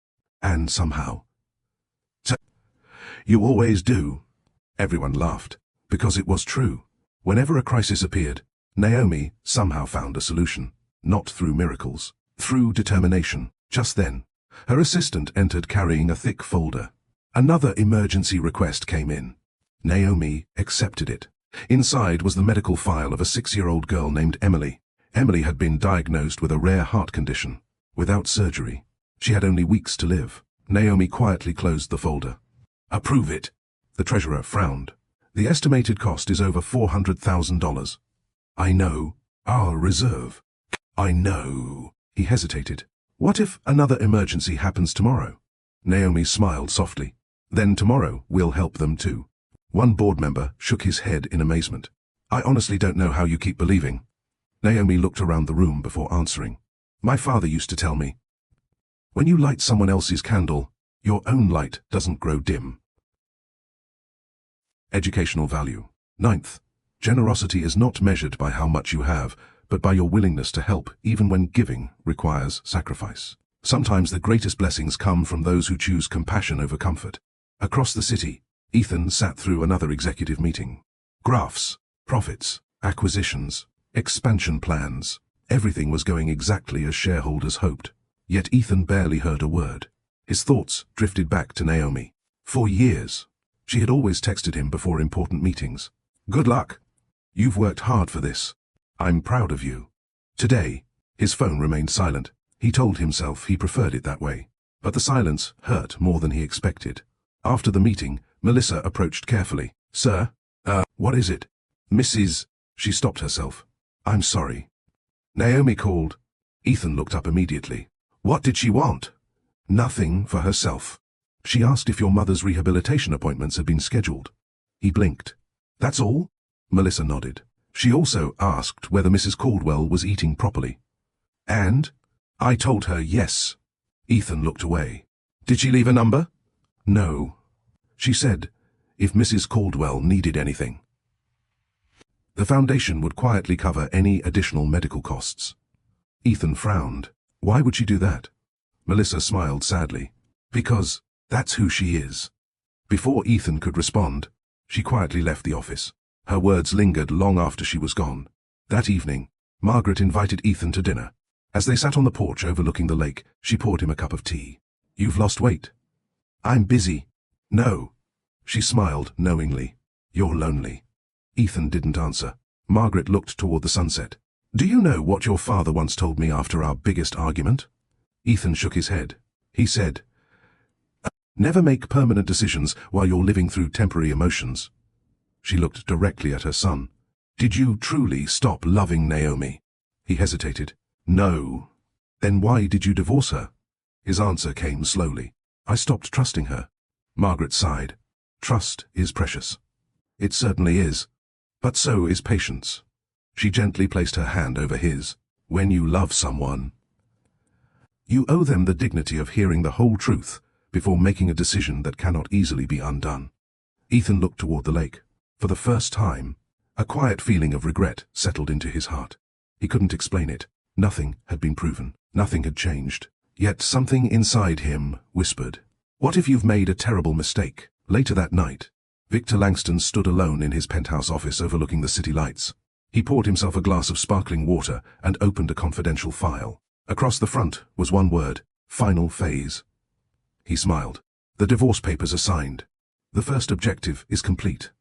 And somehow. You always do. Everyone laughed, because it was true. Whenever a crisis appeared, Naomi somehow found a solution. Not through miracles, through determination. Just then, her assistant entered carrying a thick folder. Another emergency request came in. Naomi accepted it. Inside was the medical file of a 6-year-old girl named Emily. Emily had been diagnosed with a rare heart condition. Without surgery, she had only weeks to live. Naomi quietly closed the folder. Approve it. The treasurer frowned. The estimated cost is over $400,000. I know. Our reserve. I know. He hesitated. What if another emergency happens tomorrow? Naomi smiled softly. Then tomorrow we'll help them too. One board member shook his head in amazement. I honestly don't know how you keep believing. Naomi looked around the room before answering. My father used to tell me, when you light someone else's candle, your own light doesn't grow dim. Educational value. 9th, generosity is not measured by how much you have, but by your willingness to help even when giving requires sacrifice. Sometimes the greatest blessings come from those who choose compassion over comfort. Across the city, Ethan sat through another executive meeting. Graphs, profits, acquisitions, expansion plans. Everything was going exactly as shareholders hoped. Yet Ethan barely heard a word. His thoughts drifted back to Naomi. For years, she had always texted him before important meetings. Good luck. You've worked hard for this. I'm proud of you. Today, his phone remained silent. He told himself he preferred it that way. But the silence hurt more than he expected. After the meeting, Melissa approached carefully. Sir? What is it? Mrs. She stopped herself. I'm sorry. Naomi called. Ethan looked up immediately. What did she want? Nothing for herself. She asked if your mother's rehabilitation appointments had been scheduled. He blinked. That's all? Melissa nodded. She also asked whether Mrs. Caldwell was eating properly. And? I told her yes. Ethan looked away. Did she leave a number? No. She said, if Mrs. Caldwell needed anything. The foundation would quietly cover any additional medical costs. Ethan frowned. Why would she do that? Melissa smiled sadly. Because that's who she is. Before Ethan could respond, she quietly left the office. Her words lingered long after she was gone. That evening, Margaret invited Ethan to dinner. As they sat on the porch overlooking the lake, she poured him a cup of tea. You've lost weight. I'm busy. No. She smiled knowingly. You're lonely. Ethan didn't answer. Margaret looked toward the sunset. Do you know what your father once told me after our biggest argument? Ethan shook his head. He said, never make permanent decisions while you're living through temporary emotions. She looked directly at her son. Did you truly stop loving Naomi? He hesitated. No. Then why did you divorce her? His answer came slowly. I stopped trusting her. Margaret sighed. Trust is precious. It certainly is. But so is patience. She gently placed her hand over his. When you love someone, you owe them the dignity of hearing the whole truth before making a decision that cannot easily be undone. Ethan looked toward the lake. For the first time, a quiet feeling of regret settled into his heart. He couldn't explain it. Nothing had been proven. Nothing had changed. Yet something inside him whispered, what if you've made a terrible mistake? Later that night, Victor Langston stood alone in his penthouse office overlooking the city lights. He poured himself a glass of sparkling water and opened a confidential file. Across the front was one word, final phase. He smiled. The divorce papers are signed. The first objective is complete.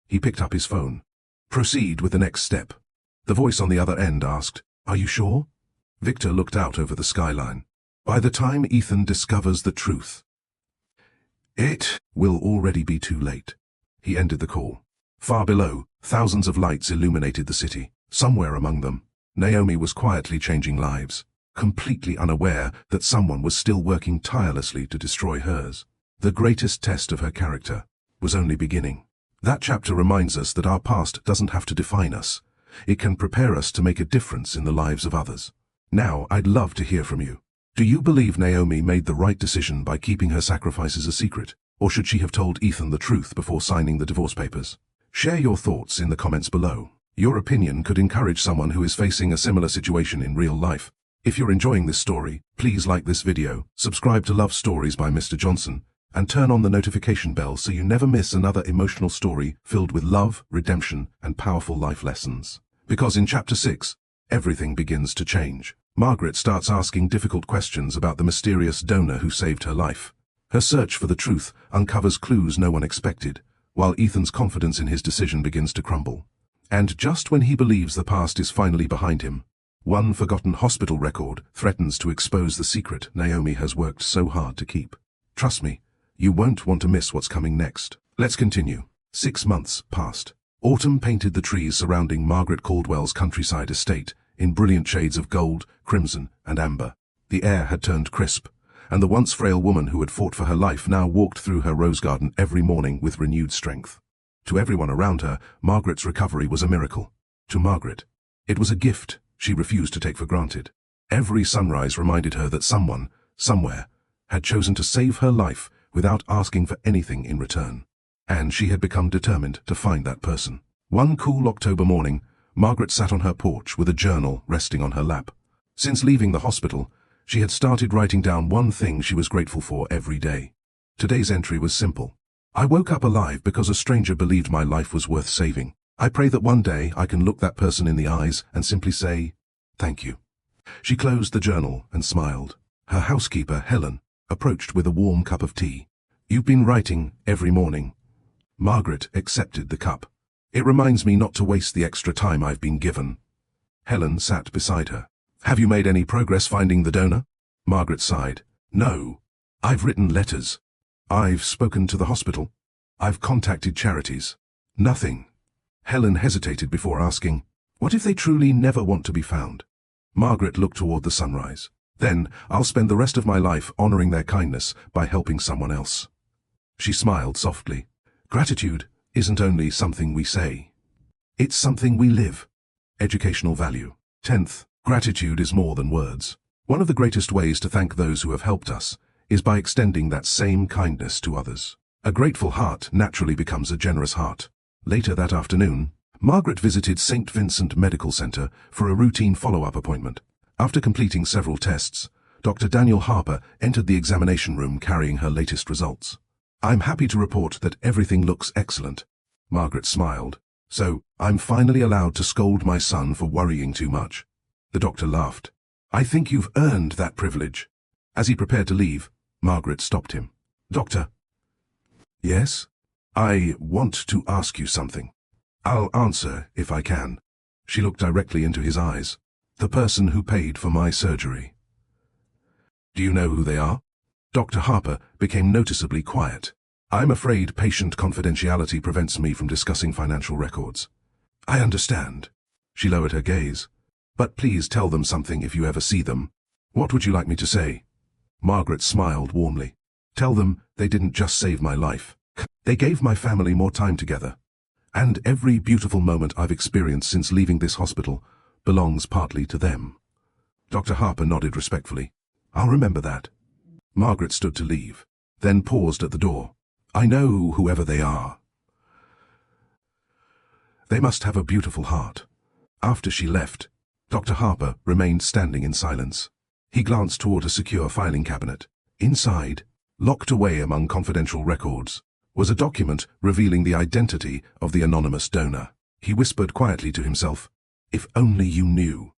He picked up his phone. Proceed with the next step. The voice on the other end asked, "Are you sure?" Victor looked out over the skyline. By the time Ethan discovers the truth, it will already be too late. He ended the call. Far below, thousands of lights illuminated the city. Somewhere among them, Naomi was quietly changing lives, completely unaware that someone was still working tirelessly to destroy hers. The greatest test of her character was only beginning. That chapter reminds us that our past doesn't have to define us. It can prepare us to make a difference in the lives of others. Now, I'd love to hear from you. Do you believe Naomi made the right decision by keeping her sacrifices a secret? Or should she have told Ethan the truth before signing the divorce papers? Share your thoughts in the comments below. Your opinion could encourage someone who is facing a similar situation in real life. If you're enjoying this story, please like this video, subscribe to Love Stories by Mr. Johnson, and turn on the notification bell so you never miss another emotional story filled with love, redemption, and powerful life lessons. Because in Chapter 6, everything begins to change. Margaret starts asking difficult questions about the mysterious donor who saved her life. Her search for the truth uncovers clues no one expected, while Ethan's confidence in his decision begins to crumble. And just when he believes the past is finally behind him, one forgotten hospital record threatens to expose the secret Naomi has worked so hard to keep. Trust me, you won't want to miss what's coming next. Let's continue. 6 months passed. Autumn painted the trees surrounding Margaret Caldwell's countryside estate in brilliant shades of gold, crimson, and amber. The air had turned crisp, and the once frail woman who had fought for her life now walked through her rose garden every morning with renewed strength. To everyone around her, Margaret's recovery was a miracle. To Margaret, it was a gift she refused to take for granted. Every sunrise reminded her that someone, somewhere, had chosen to save her life without asking for anything in return. And she had become determined to find that person. One cool October morning, Margaret sat on her porch with a journal resting on her lap. Since leaving the hospital, she had started writing down one thing she was grateful for every day. Today's entry was simple. I woke up alive because a stranger believed my life was worth saving. I pray that one day I can look that person in the eyes and simply say, thank you. She closed the journal and smiled. Her housekeeper, Helen, approached with a warm cup of tea. You've been writing every morning. Margaret accepted the cup. It reminds me not to waste the extra time I've been given. Helen sat beside her. Have you made any progress finding the donor? Margaret sighed. No. I've written letters. I've spoken to the hospital. I've contacted charities. Nothing. Helen hesitated before asking, what if they truly never want to be found? Margaret looked toward the sunrise. Then, I'll spend the rest of my life honoring their kindness by helping someone else. She smiled softly. Gratitude isn't only something we say. It's something we live. Educational value. 10th, gratitude is more than words. One of the greatest ways to thank those who have helped us is by extending that same kindness to others. A grateful heart naturally becomes a generous heart. Later that afternoon, Margaret visited St. Vincent Medical Center for a routine follow-up appointment. After completing several tests, Dr. Daniel Harper entered the examination room carrying her latest results. I'm happy to report that everything looks excellent. Margaret smiled. So, I'm finally allowed to scold my son for worrying too much. The doctor laughed. I think you've earned that privilege. As he prepared to leave, Margaret stopped him. Doctor. Yes? I want to ask you something. I'll answer if I can. She looked directly into his eyes. The person who paid for my surgery. Do you know who they are? Dr. Harper became noticeably quiet. I'm afraid patient confidentiality prevents me from discussing financial records. I understand. She lowered her gaze. But please tell them something if you ever see them. What would you like me to say? Margaret smiled warmly. Tell them they didn't just save my life. They gave my family more time together. And every beautiful moment I've experienced since leaving this hospital belongs partly to them. Dr. Harper nodded respectfully. I'll remember that. Margaret stood to leave, then paused at the door. I know whoever they are. They must have a beautiful heart. After she left, Dr. Harper remained standing in silence. He glanced toward a secure filing cabinet. Inside, locked away among confidential records, was a document revealing the identity of the anonymous donor. He whispered quietly to himself, if only you knew.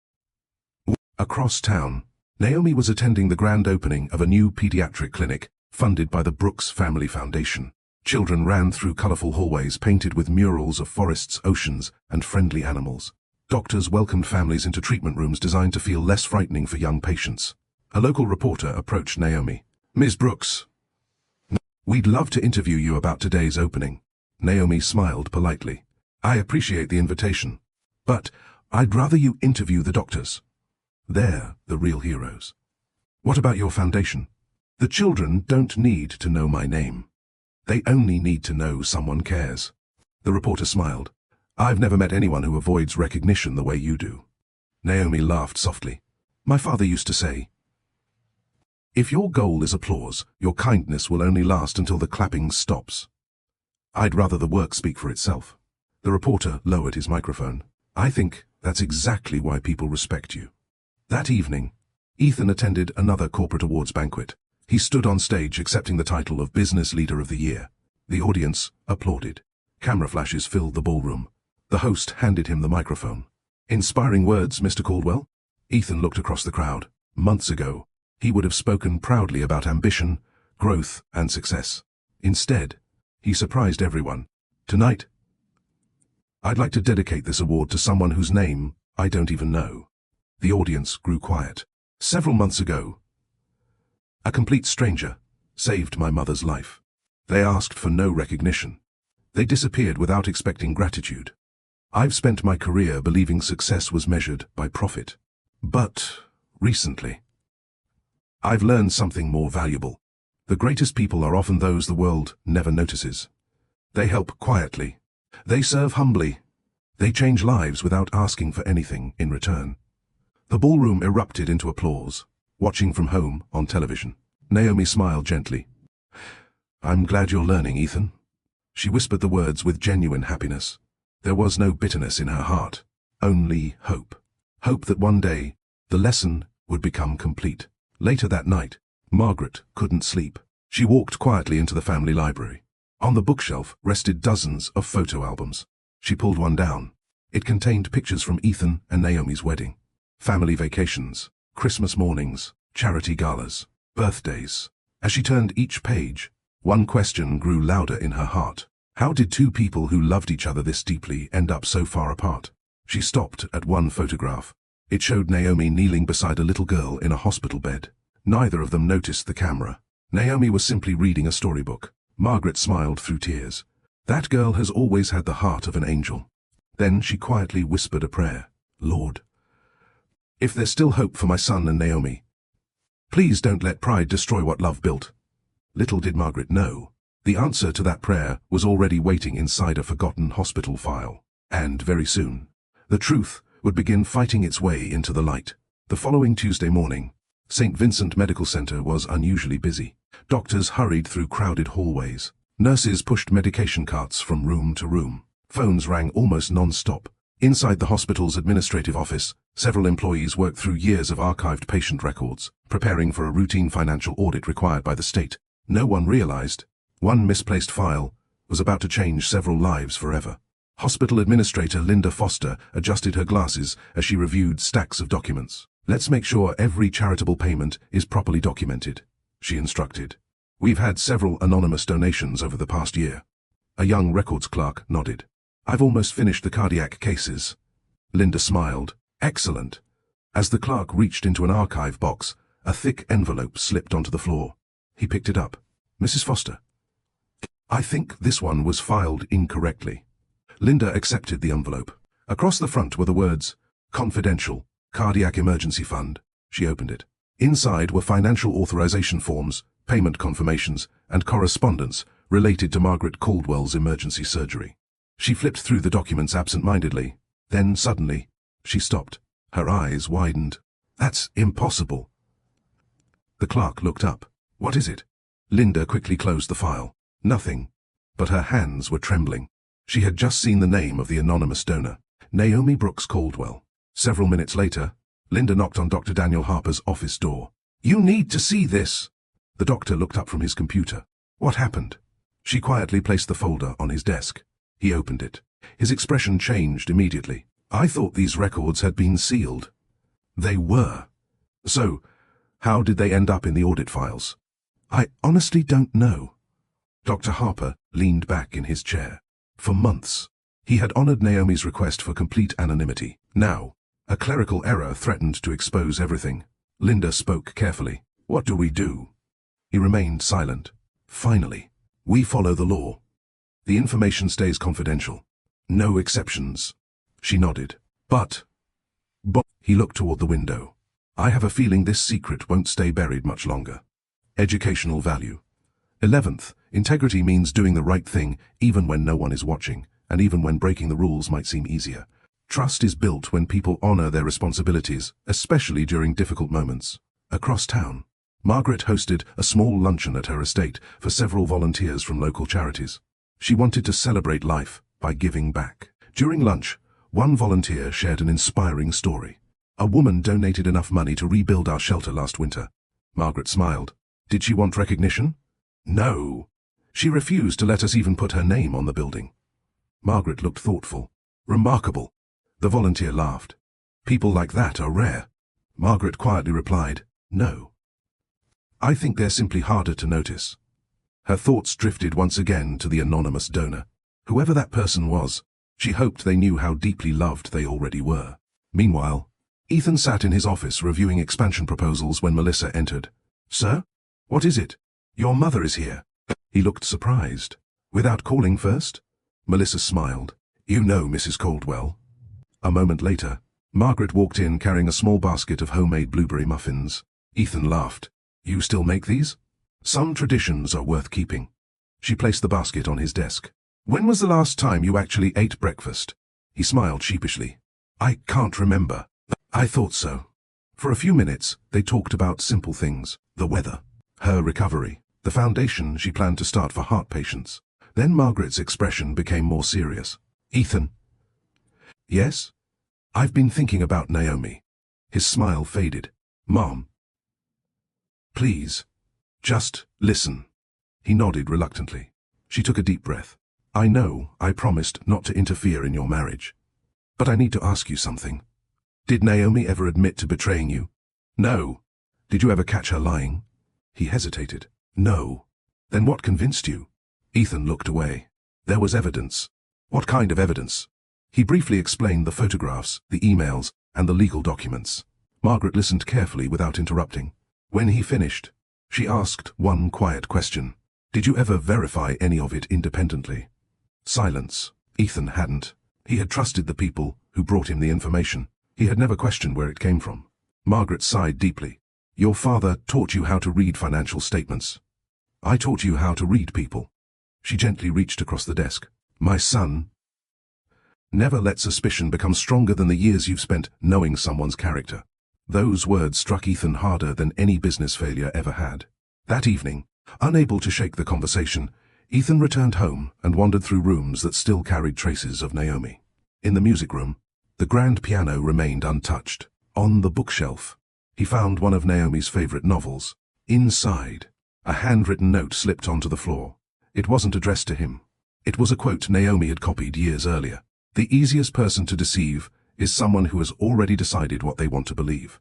Across town, Naomi was attending the grand opening of a new pediatric clinic funded by the Brooks Family Foundation. Children ran through colorful hallways painted with murals of forests, oceans, and friendly animals. Doctors welcomed families into treatment rooms designed to feel less frightening for young patients. A local reporter approached Naomi. "Ms. Brooks, we'd love to interview you about today's opening." Naomi smiled politely. "I appreciate the invitation, but I'd rather you interview the doctors. They're the real heroes." "What about your foundation?" "The children don't need to know my name. They only need to know someone cares." The reporter smiled. "I've never met anyone who avoids recognition the way you do." Naomi laughed softly. "My father used to say, if your goal is applause, your kindness will only last until the clapping stops. I'd rather the work speak for itself." The reporter lowered his microphone. "I think that's exactly why people respect you." That evening, Ethan attended another corporate awards banquet. He stood on stage accepting the title of Business Leader of the Year. The audience applauded. Camera flashes filled the ballroom. The host handed him the microphone. "Inspiring words, Mr. Caldwell?" Ethan looked across the crowd. Months ago, he would have spoken proudly about ambition, growth, and success. Instead, he surprised everyone. "Tonight, I'd like to dedicate this award to someone whose name I don't even know." The audience grew quiet. "Several months ago, a complete stranger saved my mother's life. They asked for no recognition. They disappeared without expecting gratitude. I've spent my career believing success was measured by profit. But recently, I've learned something more valuable. The greatest people are often those the world never notices. They help quietly. They serve humbly. They change lives without asking for anything in return." The ballroom erupted into applause. Watching from home on television, Naomi smiled gently. "I'm glad you're learning, Ethan." She whispered the words with genuine happiness. There was no bitterness in her heart, only hope. Hope that one day, the lesson would become complete. Later that night, Margaret couldn't sleep. She walked quietly into the family library. On the bookshelf rested dozens of photo albums. She pulled one down. It contained pictures from Ethan and Naomi's wedding, family vacations, Christmas mornings, charity galas, birthdays. As she turned each page, one question grew louder in her heart. How did two people who loved each other this deeply end up so far apart? She stopped at one photograph. It showed Naomi kneeling beside a little girl in a hospital bed. Neither of them noticed the camera. Naomi was simply reading a storybook. Margaret smiled through tears. That girl has always had the heart of an angel. Then she quietly whispered a prayer. "Lord, if there's still hope for my son and Naomi, please don't let pride destroy what love built." Little did Margaret know, the answer to that prayer was already waiting inside a forgotten hospital file. And very soon, the truth would begin fighting its way into the light. The following Tuesday morning, St. Vincent Medical Center was unusually busy. Doctors hurried through crowded hallways. Nurses pushed medication carts from room to room. Phones rang almost non-stop. Inside the hospital's administrative office, several employees worked through years of archived patient records, preparing for a routine financial audit required by the state. No one realized one misplaced file was about to change several lives forever. Hospital Administrator Linda Foster adjusted her glasses as she reviewed stacks of documents. "Let's make sure every charitable payment is properly documented," she instructed. "We've had several anonymous donations over the past year." A young records clerk nodded. "I've almost finished the cardiac cases." Linda smiled. "Excellent." As the clerk reached into an archive box, a thick envelope slipped onto the floor. He picked it up. "Mrs. Foster, I think this one was filed incorrectly." Linda accepted the envelope. Across the front were the words, "Confidential, Cardiac Emergency Fund." She opened it. Inside were financial authorization forms, payment confirmations, and correspondence related to Margaret Caldwell's emergency surgery. She flipped through the documents absent-mindedly. Then, suddenly, she stopped. Her eyes widened. "That's impossible." The clerk looked up. "What is it?" Linda quickly closed the file. Nothing. But her hands were trembling. She had just seen the name of the anonymous donor, Naomi Brooks Caldwell. Several minutes later, Linda knocked on Dr. Daniel Harper's office door. "You need to see this." The doctor looked up from his computer. "What happened?" She quietly placed the folder on his desk. He opened it. His expression changed immediately. "I thought these records had been sealed." They were. "So, how did they end up in the audit files?" "I honestly don't know." Dr. Harper leaned back in his chair. For months, he had honored Naomi's request for complete anonymity. Now, a clerical error threatened to expose everything. Linda spoke carefully. "What do we do?" He remained silent. "Finally, we follow the law. The information stays confidential. No exceptions." She nodded. But he looked toward the window. "I have a feeling this secret won't stay buried much longer." Educational value. 11th, integrity means doing the right thing even when no one is watching, and even when breaking the rules might seem easier. Trust is built when people honor their responsibilities, especially during difficult moments. Across town, Margaret hosted a small luncheon at her estate for several volunteers from local charities. She wanted to celebrate life by giving back. During lunch, one volunteer shared an inspiring story. "A woman donated enough money to rebuild our shelter last winter." Margaret smiled. "Did she want recognition?" "No. She refused to let us even put her name on the building." Margaret looked thoughtful. "Remarkable." The volunteer laughed. "People like that are rare." Margaret quietly replied, "No. I think they're simply harder to notice." Her thoughts drifted once again to the anonymous donor. Whoever that person was, she hoped they knew how deeply loved they already were. Meanwhile, Ethan sat in his office reviewing expansion proposals when Melissa entered. "Sir? What is it? Your mother is here." He looked surprised. "Without calling first?" Melissa smiled. "You know Mrs. Caldwell." A moment later, Margaret walked in carrying a small basket of homemade blueberry muffins. Ethan laughed. "You still make these?" "Some traditions are worth keeping." She placed the basket on his desk. "When was the last time you actually ate breakfast?" He smiled sheepishly. "I can't remember." "I thought so." For a few minutes, they talked about simple things. The weather, her recovery, the foundation she planned to start for heart patients. Then Margaret's expression became more serious. "Ethan." "Yes?" "I've been thinking about Naomi." His smile faded. "Mom. Please. Just listen." He nodded reluctantly. She took a deep breath. "I know I promised not to interfere in your marriage. But I need to ask you something. Did Naomi ever admit to betraying you?" "No." "Did you ever catch her lying?" He hesitated. "No." "Then what convinced you?" Ethan looked away. "There was evidence." "What kind of evidence?" He briefly explained the photographs, the emails, and the legal documents. Margaret listened carefully without interrupting. When he finished, she asked one quiet question. "Did you ever verify any of it independently?" Silence. Ethan hadn't. He had trusted the people who brought him the information. He had never questioned where it came from. Margaret sighed deeply. "Your father taught you how to read financial statements. I taught you how to read people." She gently reached across the desk. "My son, never let suspicion become stronger than the years you've spent knowing someone's character." Those words struck Ethan harder than any business failure ever had. That evening, unable to shake the conversation, Ethan returned home and wandered through rooms that still carried traces of Naomi. In the music room, the grand piano remained untouched. On the bookshelf, he found one of Naomi's favorite novels. Inside, a handwritten note slipped onto the floor. It wasn't addressed to him. It was a quote Naomi had copied years earlier. "The easiest person to deceive is someone who has already decided what they want to believe."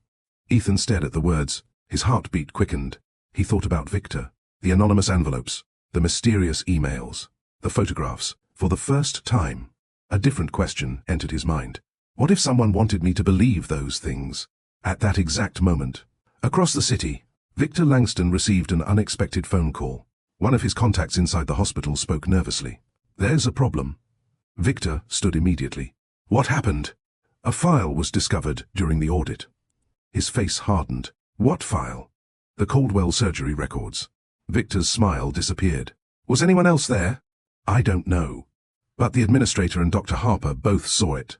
Ethan stared at the words. His heartbeat quickened. He thought about Victor, the anonymous envelopes, the mysterious emails, the photographs. For the first time, a different question entered his mind. What if someone wanted me to believe those things? At that exact moment, across the city, Victor Langston received an unexpected phone call. One of his contacts inside the hospital spoke nervously. "There's a problem." Victor stood immediately. "What happened?" "A file was discovered during the audit." His face hardened. "What file?" "The Caldwell surgery records." Victor's smile disappeared. "Was anyone else there?" "I don't know. But the administrator and Dr. Harper both saw it."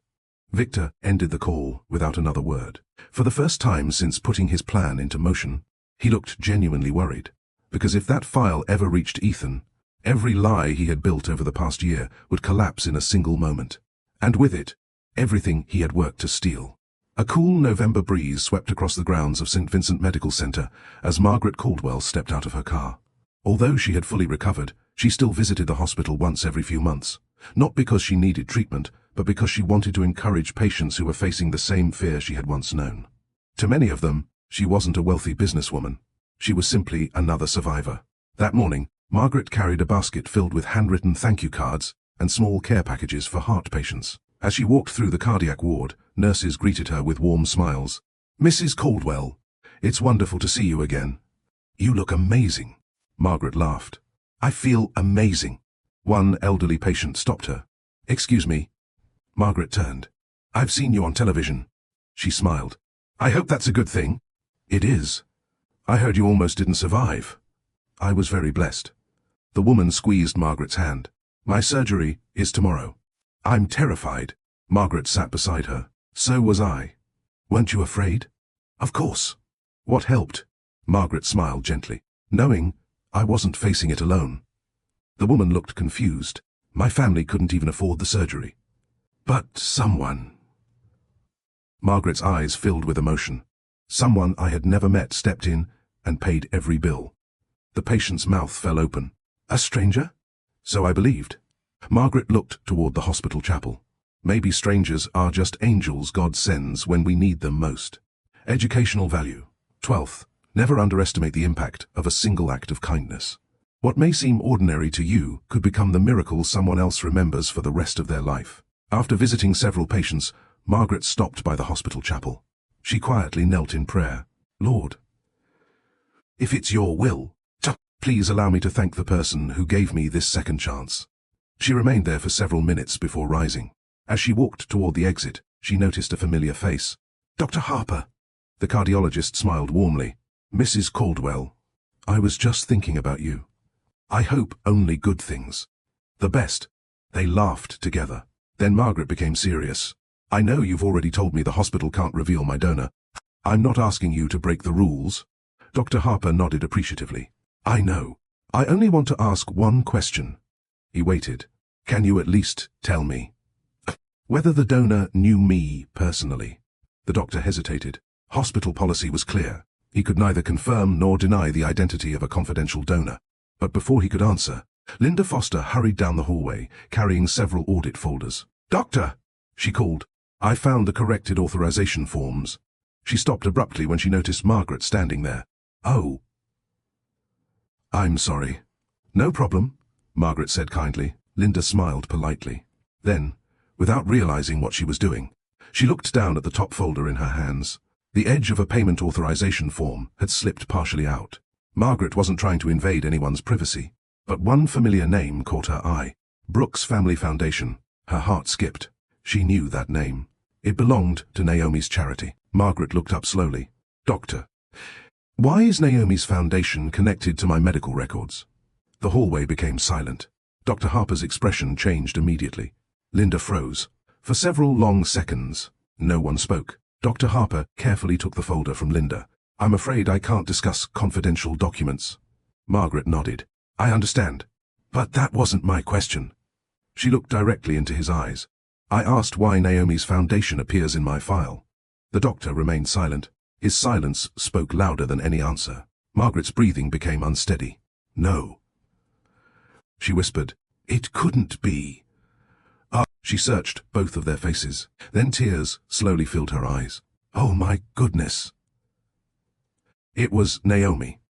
Victor ended the call without another word. For the first time since putting his plan into motion, he looked genuinely worried. Because if that file ever reached Ethan, every lie he had built over the past year would collapse in a single moment. And with it, everything he had worked to steal. A cool November breeze swept across the grounds of St. Vincent Medical Center as Margaret Caldwell stepped out of her car. Although she had fully recovered, she still visited the hospital once every few months. Not because she needed treatment, but because she wanted to encourage patients who were facing the same fear she had once known. To many of them, she wasn't a wealthy businesswoman. She was simply another survivor. That morning, Margaret carried a basket filled with handwritten thank you cards and small care packages for heart patients. As she walked through the cardiac ward, nurses greeted her with warm smiles. "Mrs. Caldwell, it's wonderful to see you again. You look amazing." Margaret laughed. "I feel amazing." One elderly patient stopped her. "Excuse me." Margaret turned. "I've seen you on television." She smiled. "I hope that's a good thing." "It is. I heard you almost didn't survive." "I was very blessed." The woman squeezed Margaret's hand. "My surgery is tomorrow." "I'm terrified." Margaret sat beside her. "So was I." "Weren't you afraid?" "Of course." "What helped?" Margaret smiled gently, knowing I wasn't facing it alone. The woman looked confused. "My family couldn't even afford the surgery." "But someone—" Margaret's eyes filled with emotion. Someone I had never met stepped in and paid every bill. The patient's mouth fell open. "A stranger?" "So I believed." Margaret looked toward the hospital chapel. Maybe strangers are just angels God sends when we need them most. Educational value. 12th, never underestimate the impact of a single act of kindness. What may seem ordinary to you could become the miracle someone else remembers for the rest of their life. After visiting several patients, Margaret stopped by the hospital chapel. She quietly knelt in prayer. "Lord, if it's your will, please allow me to thank the person who gave me this second chance." She remained there for several minutes before rising. As she walked toward the exit, she noticed a familiar face. "Dr. Harper." The cardiologist smiled warmly. "Mrs. Caldwell, I was just thinking about you. I hope only good things. The best." They laughed together. Then Margaret became serious. "I know you've already told me the hospital can't reveal my donor. I'm not asking you to break the rules." Dr. Harper nodded appreciatively. "I know. I only want to ask one question." He waited. "Can you at least tell me whether the donor knew me personally?" The doctor hesitated. Hospital policy was clear. He could neither confirm nor deny the identity of a confidential donor. But before he could answer, Linda Foster hurried down the hallway, carrying several audit folders. "Doctor!" she called. "I found the corrected authorization forms." She stopped abruptly when she noticed Margaret standing there. "Oh. I'm sorry." "No problem," Margaret said kindly. Linda smiled politely. Then, without realizing what she was doing, she looked down at the top folder in her hands. The edge of a payment authorization form had slipped partially out. Margaret wasn't trying to invade anyone's privacy, but one familiar name caught her eye. Brooks Family Foundation. Her heart skipped. She knew that name. It belonged to Naomi's charity. Margaret looked up slowly. "Doctor, why is Naomi's foundation connected to my medical records?" The hallway became silent. Dr. Harper's expression changed immediately. Linda froze. For several long seconds, no one spoke. Dr. Harper carefully took the folder from Linda. "I'm afraid I can't discuss confidential documents." Margaret nodded. "I understand. But that wasn't my question." She looked directly into his eyes. "I asked why Naomi's foundation appears in my file." The doctor remained silent. His silence spoke louder than any answer. Margaret's breathing became unsteady. "No," she whispered. "It couldn't be." She searched both of their faces. Then tears slowly filled her eyes. "Oh my goodness." It was Naomi.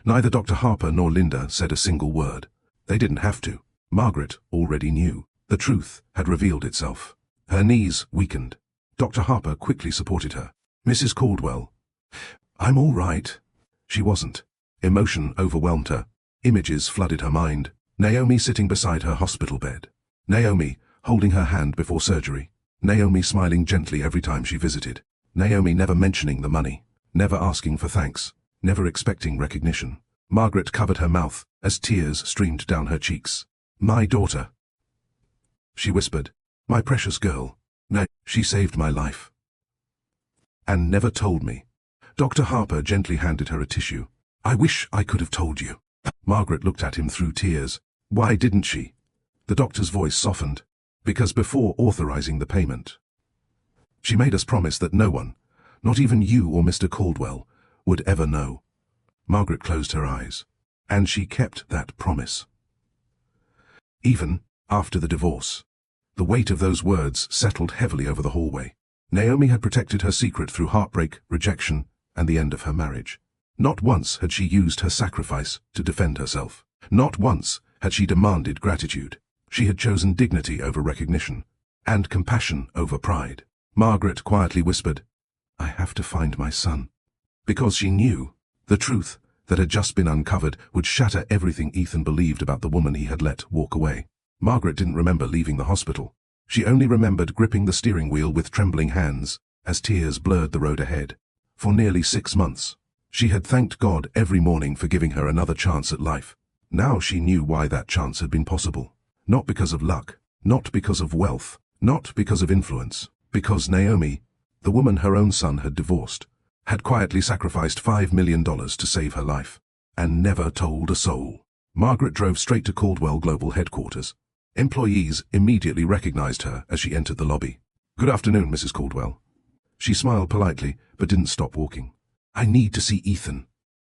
Neither Dr. Harper nor Linda said a single word. They didn't have to. Margaret already knew. The truth had revealed itself. Her knees weakened. Dr. Harper quickly supported her. "Mrs. Caldwell, I'm all right." She wasn't. Emotion overwhelmed her. Images flooded her mind. Naomi sitting beside her hospital bed. Naomi holding her hand before surgery. Naomi smiling gently every time she visited. Naomi never mentioning the money. Never asking for thanks. Never expecting recognition. Margaret covered her mouth as tears streamed down her cheeks. "My daughter," she whispered. "My precious girl. She saved my life. And never told me." Dr. Harper gently handed her a tissue. "I wish I could have told you." Margaret looked at him through tears. "Why didn't she?" The doctor's voice softened. "Because before authorizing the payment, she made us promise that no one, not even you or Mr. Caldwell, would ever know." Margaret closed her eyes. And she kept that promise. Even after the divorce. The weight of those words settled heavily over the hallway. Naomi had protected her secret through heartbreak, rejection, and the end of her marriage. Not once had she used her sacrifice to defend herself. Not once had she demanded gratitude. She had chosen dignity over recognition, and compassion over pride. Margaret quietly whispered, "I have to find my son." Because she knew the truth that had just been uncovered would shatter everything Ethan believed about the woman he had let walk away. Margaret didn't remember leaving the hospital. She only remembered gripping the steering wheel with trembling hands as tears blurred the road ahead. For nearly 6 months, she had thanked God every morning for giving her another chance at life. Now she knew why that chance had been possible. Not because of luck, not because of wealth, not because of influence, because Naomi, the woman her own son had divorced, had quietly sacrificed $5 million to save her life, and never told a soul. Margaret drove straight to Caldwell Global headquarters. Employees immediately recognized her as she entered the lobby. "Good afternoon, Mrs. Caldwell." She smiled politely, but didn't stop walking. "I need to see Ethan."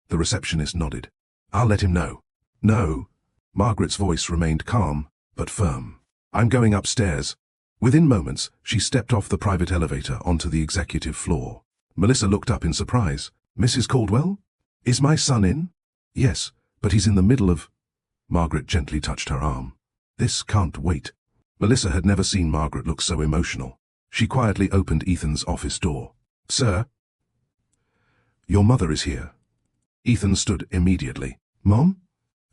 The receptionist nodded. "I'll let him know." "No." Margaret's voice remained calm, but firm. "I'm going upstairs." Within moments, she stepped off the private elevator onto the executive floor. Melissa looked up in surprise. "Mrs. Caldwell? Is my son in?" "Yes, but he's in the middle of—" Margaret gently touched her arm. "This can't wait." Melissa had never seen Margaret look so emotional. She quietly opened Ethan's office door. "Sir?" "Your mother is here." Ethan stood immediately. "Mom?"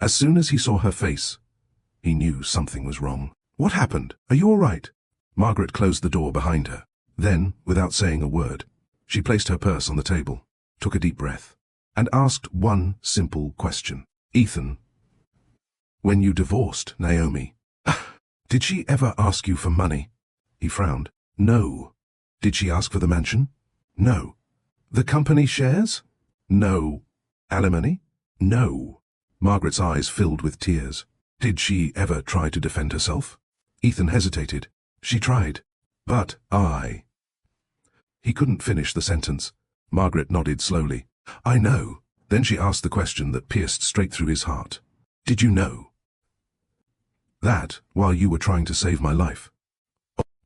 As soon as he saw her face, he knew something was wrong. "What happened? Are you all right?" Margaret closed the door behind her. Then, without saying a word, she placed her purse on the table, took a deep breath, and asked one simple question. "Ethan, when you divorced Naomi, did she ever ask you for money?" He frowned. "No." "Did she ask for the mansion?" "No." "The company shares?" "No." "Alimony?" "No." Margaret's eyes filled with tears. "Did she ever try to defend herself?" Ethan hesitated. "She tried. But I—" He couldn't finish the sentence. Margaret nodded slowly. "I know." Then she asked the question that pierced straight through his heart. "Did you know that while you were trying to save my life,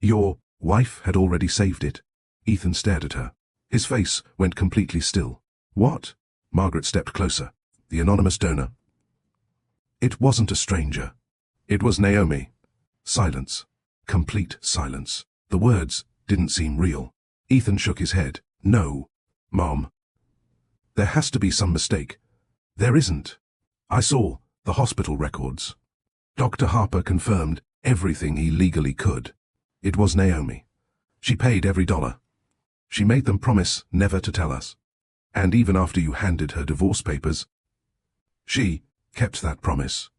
your wife had already saved it?" Ethan stared at her. His face went completely still. "What?" Margaret stepped closer. "The anonymous donor." "It wasn't a stranger. It was Naomi." Silence. Complete silence. The words didn't seem real. Ethan shook his head. "No, Mom. There has to be some mistake." "There isn't. I saw the hospital records." Dr. Harper confirmed everything he legally could. It was Naomi. She paid every dollar. She made them promise never to tell us. And even after you handed her divorce papers, she kept that promise.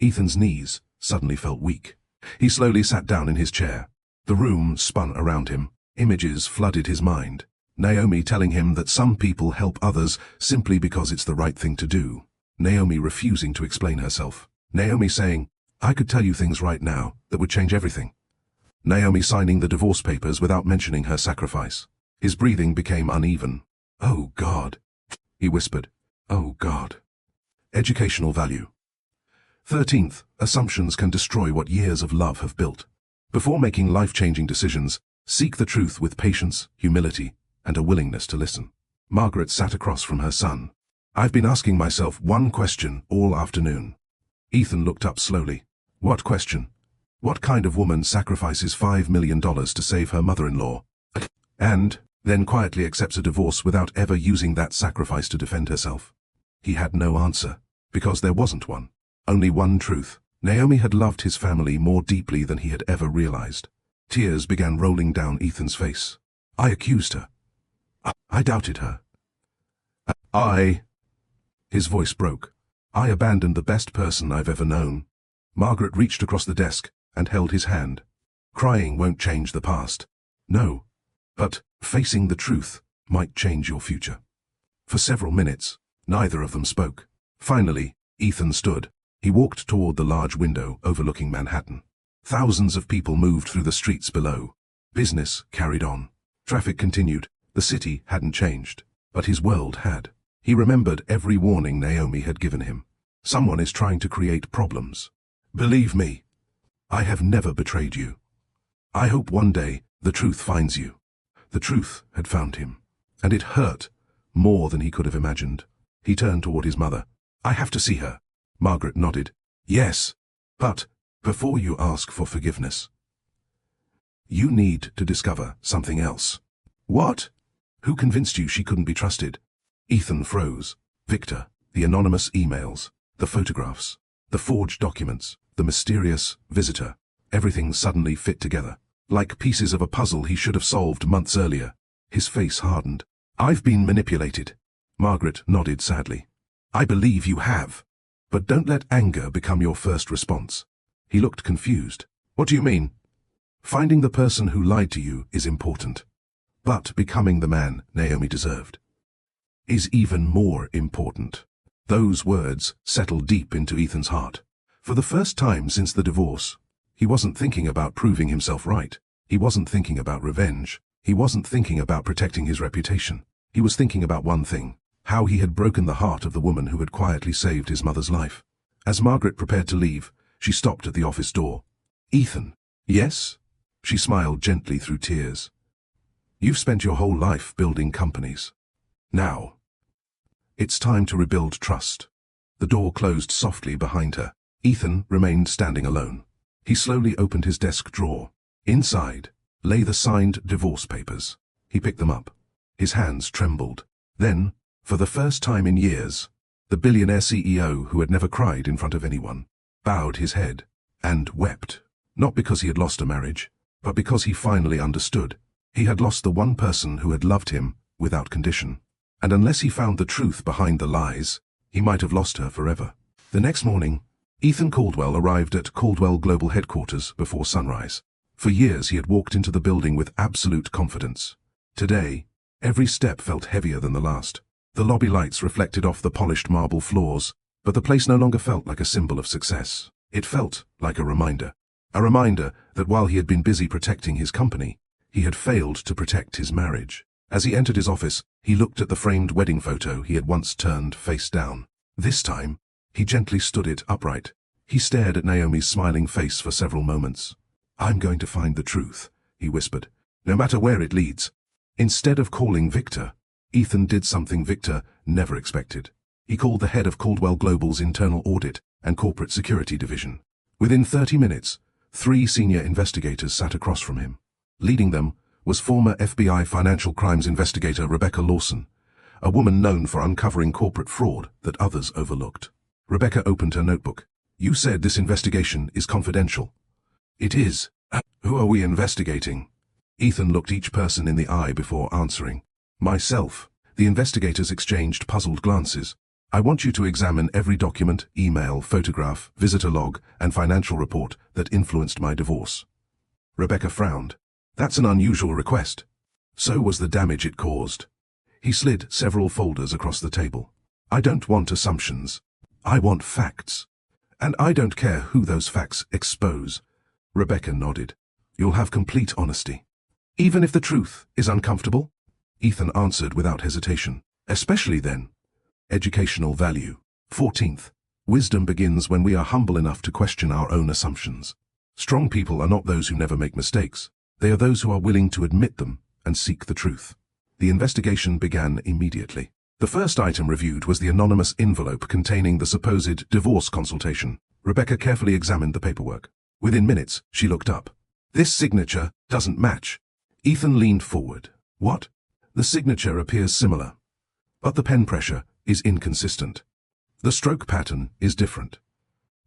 Ethan's knees suddenly felt weak. He slowly sat down in his chair. The room spun around him. Images flooded his mind. Naomi telling him that some people help others simply because it's the right thing to do. Naomi refusing to explain herself. Naomi saying, "I could tell you things right now that would change everything." Naomi signing the divorce papers without mentioning her sacrifice. His breathing became uneven. "Oh God," he whispered. "Oh God." Educational value. 13th, assumptions can destroy what years of love have built. Before making life-changing decisions, seek the truth with patience, humility, and a willingness to listen. Margaret sat across from her son. "I've been asking myself one question all afternoon." Ethan looked up slowly. "What question?" "What kind of woman sacrifices $5 million to save her mother-in-law, and then quietly accepts a divorce without ever using that sacrifice to defend herself?" He had no answer, because there wasn't one. Only one truth. Naomi had loved his family more deeply than he had ever realized. Tears began rolling down Ethan's face. "I accused her. I doubted her. His voice broke. "I abandoned the best person I've ever known." Margaret reached across the desk and held his hand. "Crying won't change the past." "No. But facing the truth might change your future." For several minutes, neither of them spoke. Finally, Ethan stood. He walked toward the large window overlooking Manhattan. Thousands of people moved through the streets below. Business carried on. Traffic continued. The city hadn't changed, but his world had. He remembered every warning Naomi had given him. "Someone is trying to create problems. Believe me, I have never betrayed you. I hope one day the truth finds you." The truth had found him, and it hurt more than he could have imagined. He turned toward his mother. "I have to see her." Margaret nodded. Yes, but before you ask for forgiveness, you need to discover something else. What? Who convinced you she couldn't be trusted? Ethan froze. Victor, the anonymous emails, the photographs, the forged documents, the mysterious visitor. Everything suddenly fit together. Like pieces of a puzzle he should have solved months earlier. His face hardened. I've been manipulated. Margaret nodded sadly. I believe you have. But don't let anger become your first response. He looked confused. What do you mean? Finding the person who lied to you is important. But becoming the man Naomi deserved is even more important. Those words settled deep into Ethan's heart. For the first time since the divorce, he wasn't thinking about proving himself right. He wasn't thinking about revenge. He wasn't thinking about protecting his reputation. He was thinking about one thing: how he had broken the heart of the woman who had quietly saved his mother's life. As Margaret prepared to leave, she stopped at the office door. Ethan. Yes? She smiled gently through tears. You've spent your whole life building companies. Now, it's time to rebuild trust. The door closed softly behind her. Ethan remained standing alone. He slowly opened his desk drawer. Inside lay the signed divorce papers. He picked them up. His hands trembled. Then, for the first time in years, the billionaire CEO, who had never cried in front of anyone, bowed his head and wept. Not because he had lost a marriage, but because he finally understood. He had lost the one person who had loved him without condition. And unless he found the truth behind the lies, he might have lost her forever. The next morning, Ethan Caldwell arrived at Caldwell Global Headquarters before sunrise. For years he had walked into the building with absolute confidence. Today, every step felt heavier than the last. The lobby lights reflected off the polished marble floors, but the place no longer felt like a symbol of success. It felt like a reminder. A reminder that while he had been busy protecting his company, he had failed to protect his marriage. As he entered his office, he looked at the framed wedding photo he had once turned face down. This time, he gently stood it upright. He stared at Naomi's smiling face for several moments. I'm going to find the truth, he whispered, no matter where it leads. Instead of calling Victor, Ethan did something Victor never expected. He called the head of Caldwell Global's Internal Audit and Corporate Security Division. Within 30 minutes, 3 senior investigators sat across from him. Leading them was former FBI financial crimes investigator Rebecca Lawson, a woman known for uncovering corporate fraud that others overlooked. Rebecca opened her notebook. You said this investigation is confidential. It is. Who are we investigating? Ethan looked each person in the eye before answering. Myself. The investigators exchanged puzzled glances. I want you to examine every document, email, photograph, visitor log, and financial report that influenced my divorce. Rebecca frowned. That's an unusual request. So was the damage it caused. He slid several folders across the table. I don't want assumptions. I want facts. And I don't care who those facts expose. Rebecca nodded. You'll have complete honesty. Even if the truth is uncomfortable? Ethan answered without hesitation. Especially then. Educational value. 14th. Wisdom begins when we are humble enough to question our own assumptions. Strong people are not those who never make mistakes. They are those who are willing to admit them and seek the truth. The investigation began immediately. The first item reviewed was the anonymous envelope containing the supposed divorce consultation. Rebecca carefully examined the paperwork. Within minutes, she looked up. This signature doesn't match. Ethan leaned forward. What? The signature appears similar, but the pen pressure is inconsistent. The stroke pattern is different.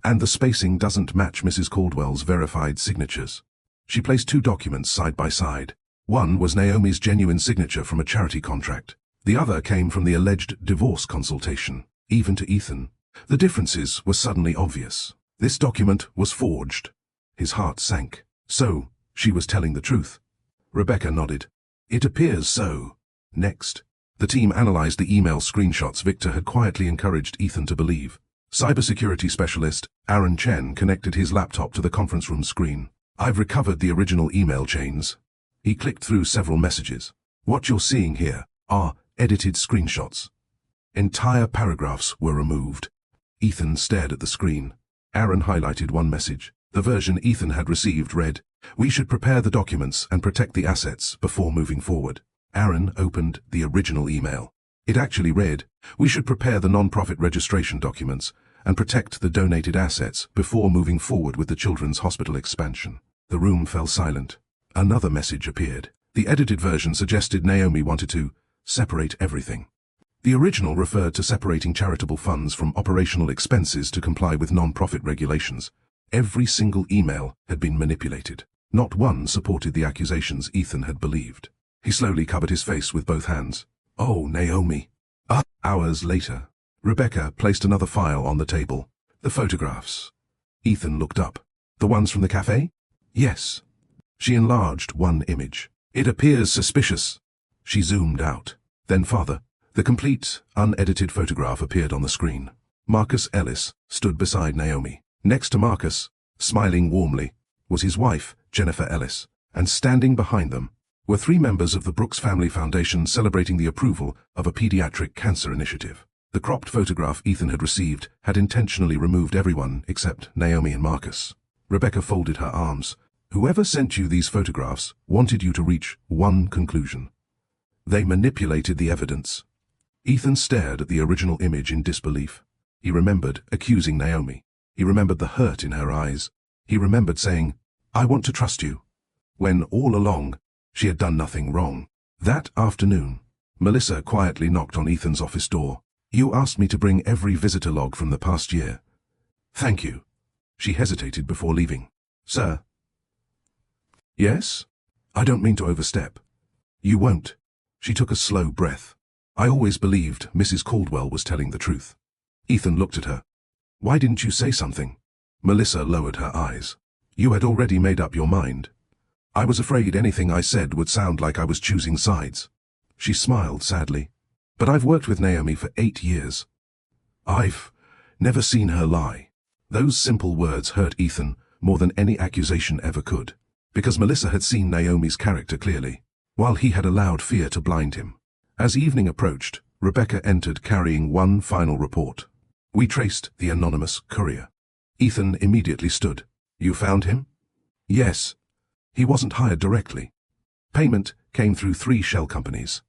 And the spacing doesn't match Mrs. Caldwell's verified signatures. She placed 2 documents side by side. One was Naomi's genuine signature from a charity contract. The other came from the alleged divorce consultation. Even to Ethan, the differences were suddenly obvious. This document was forged. His heart sank. So, she was telling the truth. Rebecca nodded. It appears so. Next, the team analyzed the email screenshots Victor had quietly encouraged Ethan to believe. Cybersecurity specialist Aaron Chen connected his laptop to the conference room screen. I've recovered the original email chains. He clicked through several messages. What you're seeing here are edited screenshots. Entire paragraphs were removed. Ethan stared at the screen. Aaron highlighted one message. The version Ethan had received read, "We should prepare the documents and protect the assets before moving forward." Aaron opened the original email. It actually read, "We should prepare the non-profit registration documents and protect the donated assets before moving forward with the children's hospital expansion. The room fell silent. Another message appeared. The edited version suggested Naomi wanted to separate everything. The original referred to separating charitable funds from operational expenses to comply with non-profit regulations. Every single email had been manipulated. Not one supported the accusations Ethan had believed. He slowly covered his face with both hands. Oh, Naomi. Hours later, Rebecca placed another file on the table. The photographs. Ethan looked up. The ones from the cafe? Yes. She enlarged one image. It appears suspicious. She zoomed out. Then farther. The complete, unedited photograph appeared on the screen. Marcus Ellis stood beside Naomi. Next to Marcus, smiling warmly, was his wife, Jennifer Ellis, and standing behind them were 3 members of the Brooks Family Foundation celebrating the approval of a pediatric cancer initiative. The cropped photograph Ethan had received had intentionally removed everyone except Naomi and Marcus. Rebecca folded her arms. Whoever sent you these photographs wanted you to reach one conclusion. They manipulated the evidence. Ethan stared at the original image in disbelief. He remembered accusing Naomi. He remembered the hurt in her eyes. He remembered saying, "I want to trust you," when all along she had done nothing wrong. That afternoon, Melissa quietly knocked on Ethan's office door. "You asked me to bring every visitor log from the past year." "Thank you." She hesitated before leaving. "Sir?" "Yes? I don't mean to overstep." "You won't." She took a slow breath. "I always believed Mrs. Caldwell was telling the truth." Ethan looked at her. "Why didn't you say something?" Melissa lowered her eyes. "You had already made up your mind." "I was afraid anything I said would sound like I was choosing sides." She smiled sadly. "But I've worked with Naomi for 8 years. I've never seen her lie." Those simple words hurt Ethan more than any accusation ever could, because Melissa had seen Naomi's character clearly, while he had allowed fear to blind him. As evening approached, Rebecca entered carrying one final report. "We traced the anonymous courier." Ethan immediately stood. "You found him?" "Yes. He wasn't hired directly. Payment came through 3 shell companies."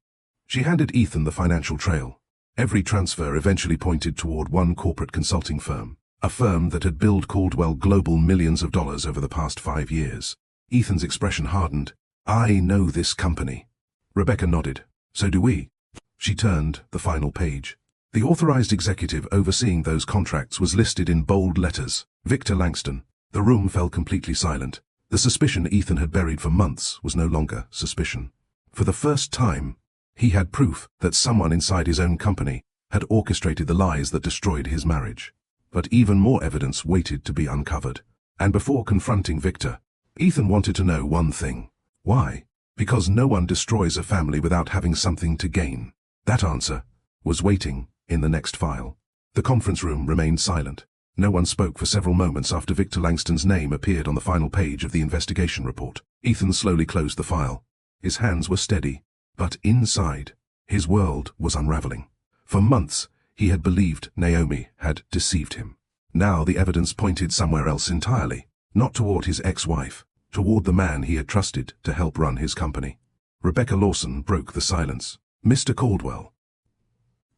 She handed Ethan the financial trail. Every transfer eventually pointed toward one corporate consulting firm, a firm that had billed Caldwell Global millions of dollars over the past 5 years. Ethan's expression hardened. "I know this company." Rebecca nodded. "So do we." She turned the final page. The authorized executive overseeing those contracts was listed in bold letters. Victor Langston. The room fell completely silent. The suspicion Ethan had buried for months was no longer suspicion. For the first time, he had proof that someone inside his own company had orchestrated the lies that destroyed his marriage. But even more evidence waited to be uncovered. And before confronting Victor, Ethan wanted to know one thing. Why? Because no one destroys a family without having something to gain. That answer was waiting in the next file. The conference room remained silent. No one spoke for several moments after Victor Langston's name appeared on the final page of the investigation report. Ethan slowly closed the file. His hands were steady, but inside, his world was unraveling. For months, he had believed Naomi had deceived him. Now the evidence pointed somewhere else entirely, not toward his ex-wife, toward the man he had trusted to help run his company. Rebecca Lawson broke the silence. "Mr. Caldwell."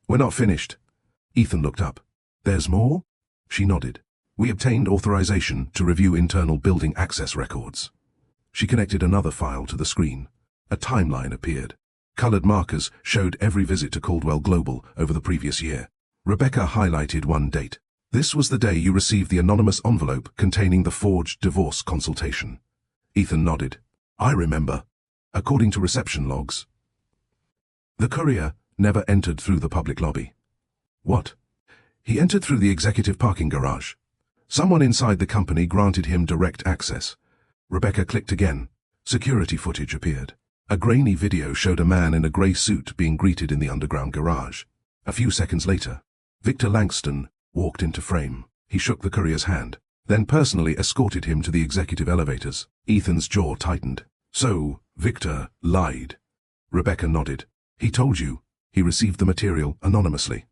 "We're not finished." Ethan looked up. "There's more?" She nodded. "We obtained authorization to review internal building access records." She connected another file to the screen. A timeline appeared. Colored markers showed every visit to Caldwell Global over the previous year. Rebecca highlighted one date. "This was the day you received the anonymous envelope containing the forged divorce consultation." Ethan nodded. "I remember. According to reception logs, the courier never entered through the public lobby." "What?" "He entered through the executive parking garage. Someone inside the company granted him direct access." Rebecca clicked again. Security footage appeared. A grainy video showed a man in a grey suit being greeted in the underground garage. A few seconds later, Victor Langston walked into frame. He shook the courier's hand, then personally escorted him to the executive elevators. Ethan's jaw tightened. "So, Victor lied." Rebecca nodded. "He told you he received the material anonymously.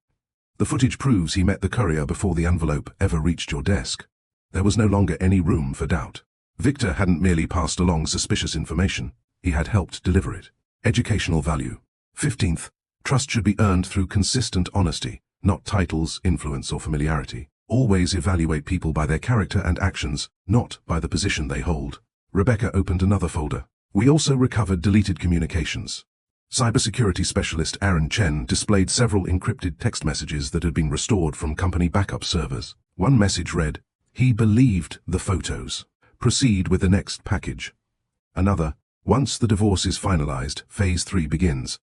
The footage proves he met the courier before the envelope ever reached your desk." There was no longer any room for doubt. Victor hadn't merely passed along suspicious information, he had helped deliver it. Educational value. 15th, trust should be earned through consistent honesty, not titles, influence, or familiarity. Always evaluate people by their character and actions, not by the position they hold. Rebecca opened another folder. We also recovered deleted communications. Cybersecurity specialist Aaron Chen displayed several encrypted text messages that had been restored from company backup servers. One message read, "He believed the photos. Proceed with the next package." Another, "Once the divorce is finalized, phase 3 begins."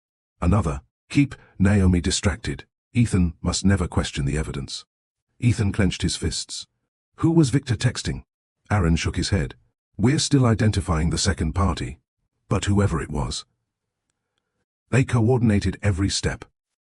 Another, "Keep Naomi distracted. Ethan must never question the evidence." Ethan clenched his fists. Who was Victor texting? Aaron shook his head. We're still identifying the second party. But whoever it was. They coordinated every step.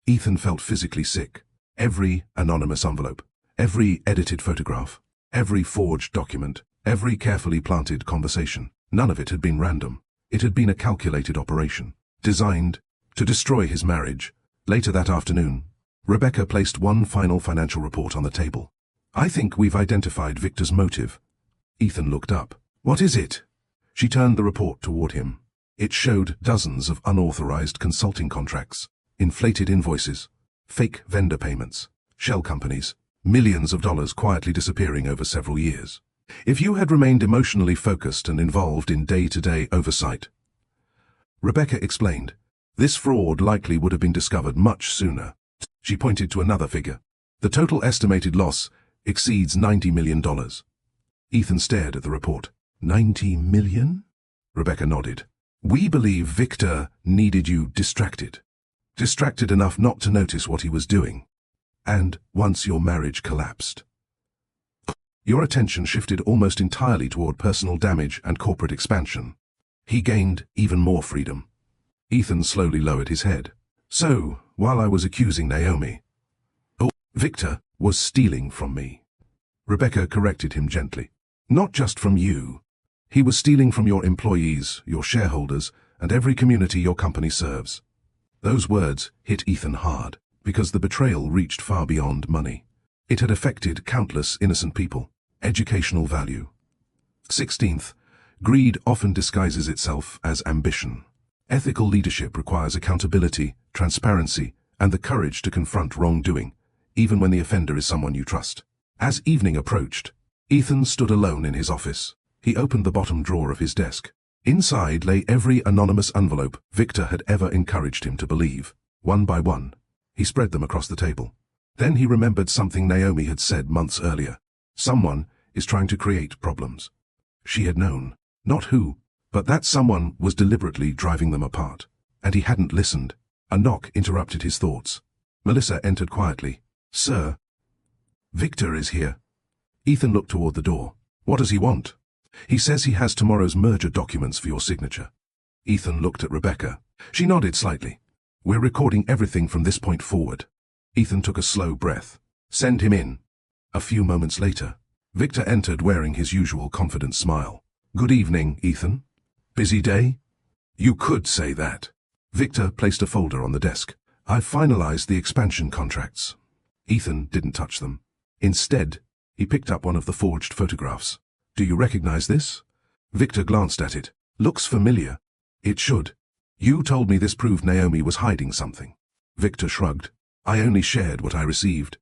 Ethan felt physically sick. Every anonymous envelope, every edited photograph, every forged document, every carefully planted conversation. None of it had been random. It had been a calculated operation, designed to destroy his marriage. Later that afternoon, Rebecca placed one final financial report on the table. I think we've identified Victor's motive. Ethan looked up. What is it? She turned the report toward him. It showed dozens of unauthorized consulting contracts, inflated invoices, fake vendor payments, shell companies, millions of dollars quietly disappearing over several years. If you had remained emotionally focused and involved in day-to-day oversight, Rebecca explained, this fraud likely would have been discovered much sooner. She pointed to another figure. The total estimated loss exceeds $90 million. Ethan stared at the report. 90 million? Rebecca nodded. We believe Victor needed you distracted. Distracted enough not to notice what he was doing. And once your marriage collapsed, your attention shifted almost entirely toward personal damage and corporate expansion. He gained even more freedom. Ethan slowly lowered his head. So, while I was accusing Naomi, Victor was stealing from me. Rebecca corrected him gently. Not just from you. He was stealing from your employees, your shareholders, and every community your company serves. Those words hit Ethan hard, because the betrayal reached far beyond money. It had affected countless innocent people. Educational value. 16th, greed often disguises itself as ambition. Ethical leadership requires accountability, transparency, and the courage to confront wrongdoing, even when the offender is someone you trust. As evening approached, Ethan stood alone in his office. He opened the bottom drawer of his desk. Inside lay every anonymous envelope Victor had ever encouraged him to believe. One by one, he spread them across the table. Then he remembered something Naomi had said months earlier. Someone is trying to create problems. She had known, not who, but that someone was deliberately driving them apart. And he hadn't listened. A knock interrupted his thoughts. Melissa entered quietly. Sir, Victor is here. Ethan looked toward the door. What does he want? He says he has tomorrow's merger documents for your signature. Ethan looked at Rebecca. She nodded slightly. We're recording everything from this point forward. Ethan took a slow breath. Send him in. A few moments later, Victor entered wearing his usual confident smile. Good evening, Ethan. Busy day? You could say that. Victor placed a folder on the desk. I've finalized the expansion contracts. Ethan didn't touch them. Instead, he picked up one of the forged photographs. Do you recognize this? Victor glanced at it. Looks familiar. It should. You told me this proved Naomi was hiding something. Victor shrugged. I only shared what I received.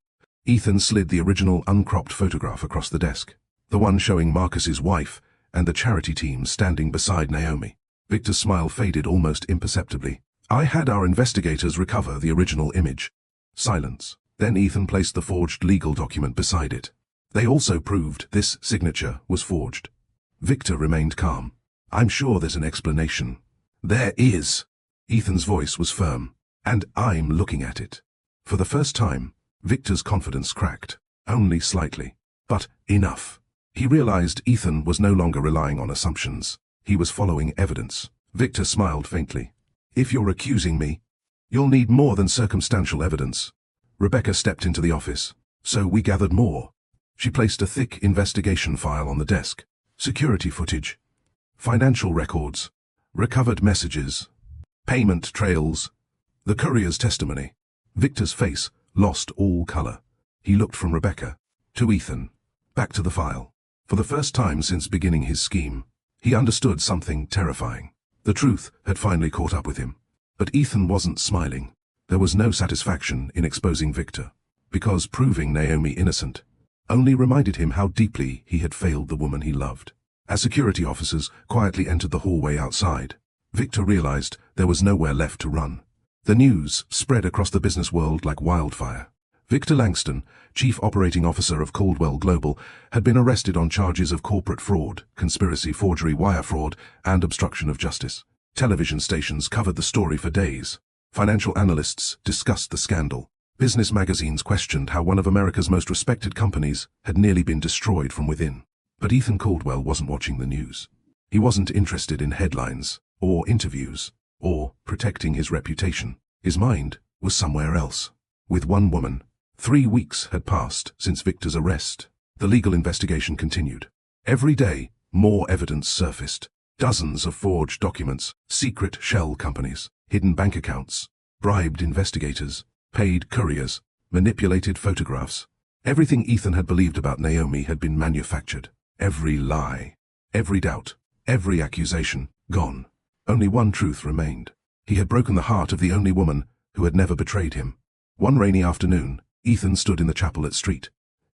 Ethan slid the original uncropped photograph across the desk. The one showing Marcus's wife and the charity team standing beside Naomi. Victor's smile faded almost imperceptibly. I had our investigators recover the original image. Silence. Then Ethan placed the forged legal document beside it. They also proved this signature was forged. Victor remained calm. I'm sure there's an explanation. There is. Ethan's voice was firm. And I'm looking at it. For the first time, Victor's confidence cracked. Only slightly. But enough. He realized Ethan was no longer relying on assumptions. He was following evidence. Victor smiled faintly. If you're accusing me, you'll need more than circumstantial evidence. Rebecca stepped into the office. So we gathered more. She placed a thick investigation file on the desk. Security footage, financial records, recovered messages, payment trails, the courier's testimony. Victor's face lost all color. He looked from Rebecca to Ethan, back to the file. For the first time since beginning his scheme, he understood something terrifying. The truth had finally caught up with him. But Ethan wasn't smiling. There was no satisfaction in exposing Victor, because proving Naomi innocent only reminded him how deeply he had failed the woman he loved. As security officers quietly entered the hallway outside, Victor realized there was nowhere left to run. The news spread across the business world like wildfire. Victor Langston, Chief Operating Officer of Caldwell Global, had been arrested on charges of corporate fraud, conspiracy, forgery, wire fraud, and obstruction of justice. Television stations covered the story for days. Financial analysts discussed the scandal. Business magazines questioned how one of America's most respected companies had nearly been destroyed from within. But Ethan Caldwell wasn't watching the news. He wasn't interested in headlines, or interviews, or protecting his reputation. His mind was somewhere else. With one woman. 3 weeks had passed since Victor's arrest. The legal investigation continued. Every day, more evidence surfaced. Dozens of forged documents, secret shell companies, hidden bank accounts, bribed investigators, paid couriers, manipulated photographs. Everything Ethan had believed about Naomi had been manufactured. Every lie, every doubt, every accusation, gone. Only one truth remained. He had broken the heart of the only woman who had never betrayed him. One rainy afternoon, Ethan stood in the chapel at St.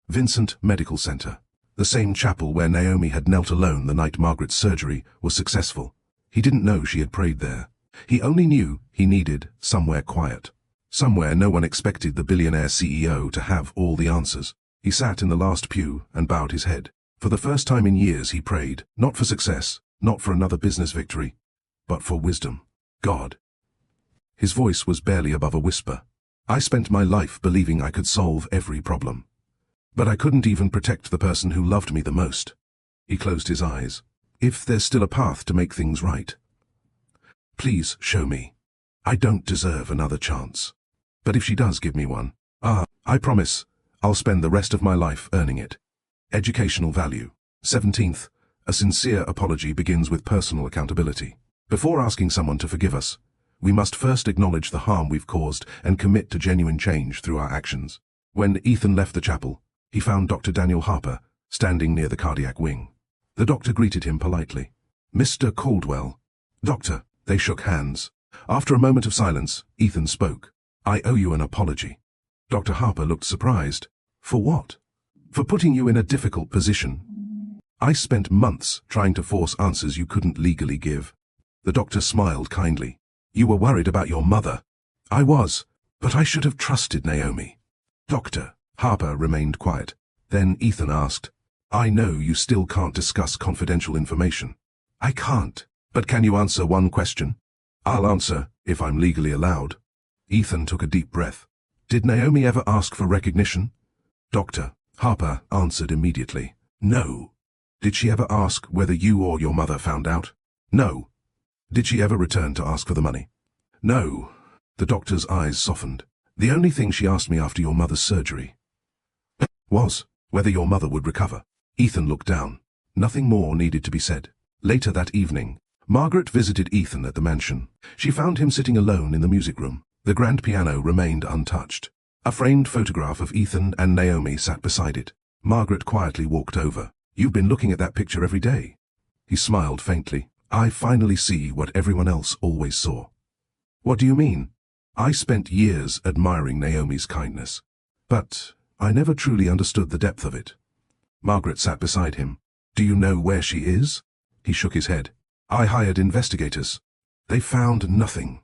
Vincent Medical Center, the same chapel where Naomi had knelt alone the night Margaret's surgery was successful. He didn't know she had prayed there. He only knew he needed somewhere quiet. Somewhere no one expected the billionaire CEO to have all the answers. He sat in the last pew and bowed his head. For the first time in years he prayed, not for success, not for another business victory, but for wisdom. God. His voice was barely above a whisper. I spent my life believing I could solve every problem. But I couldn't even protect the person who loved me the most. He closed his eyes. If there's still a path to make things right, please show me. I don't deserve another chance. But if she does give me one, I promise I'll spend the rest of my life earning it. Educational value. 17th, a sincere apology begins with personal accountability. Before asking someone to forgive us, we must first acknowledge the harm we've caused and commit to genuine change through our actions. When Ethan left the chapel, he found Dr. Daniel Harper standing near the cardiac wing. The doctor greeted him politely. Mr. Caldwell. Doctor. They shook hands. After a moment of silence, Ethan spoke. I owe you an apology. Dr. Harper looked surprised. For what? For putting you in a difficult position. I spent months trying to force answers you couldn't legally give. The doctor smiled kindly. You were worried about your mother. I was, but I should have trusted Naomi. Doctor. Harper remained quiet. Then Ethan asked, I know you still can't discuss confidential information. I can't. But can you answer one question? I'll answer, if I'm legally allowed. Ethan took a deep breath. Did Naomi ever ask for recognition? Doctor. Harper answered immediately. No. Did she ever ask whether you or your mother found out? No. Did she ever return to ask for the money? No. The doctor's eyes softened. The only thing she asked me after your mother's surgery was whether your mother would recover. Ethan looked down. Nothing more needed to be said. Later that evening, Margaret visited Ethan at the mansion. She found him sitting alone in the music room. The grand piano remained untouched. A framed photograph of Ethan and Naomi sat beside it. Margaret quietly walked over. You've been looking at that picture every day. He smiled faintly. I finally see what everyone else always saw. What do you mean? I spent years admiring Naomi's kindness, but I never truly understood the depth of it. Margaret sat beside him. Do you know where she is? He shook his head. I hired investigators. They found nothing.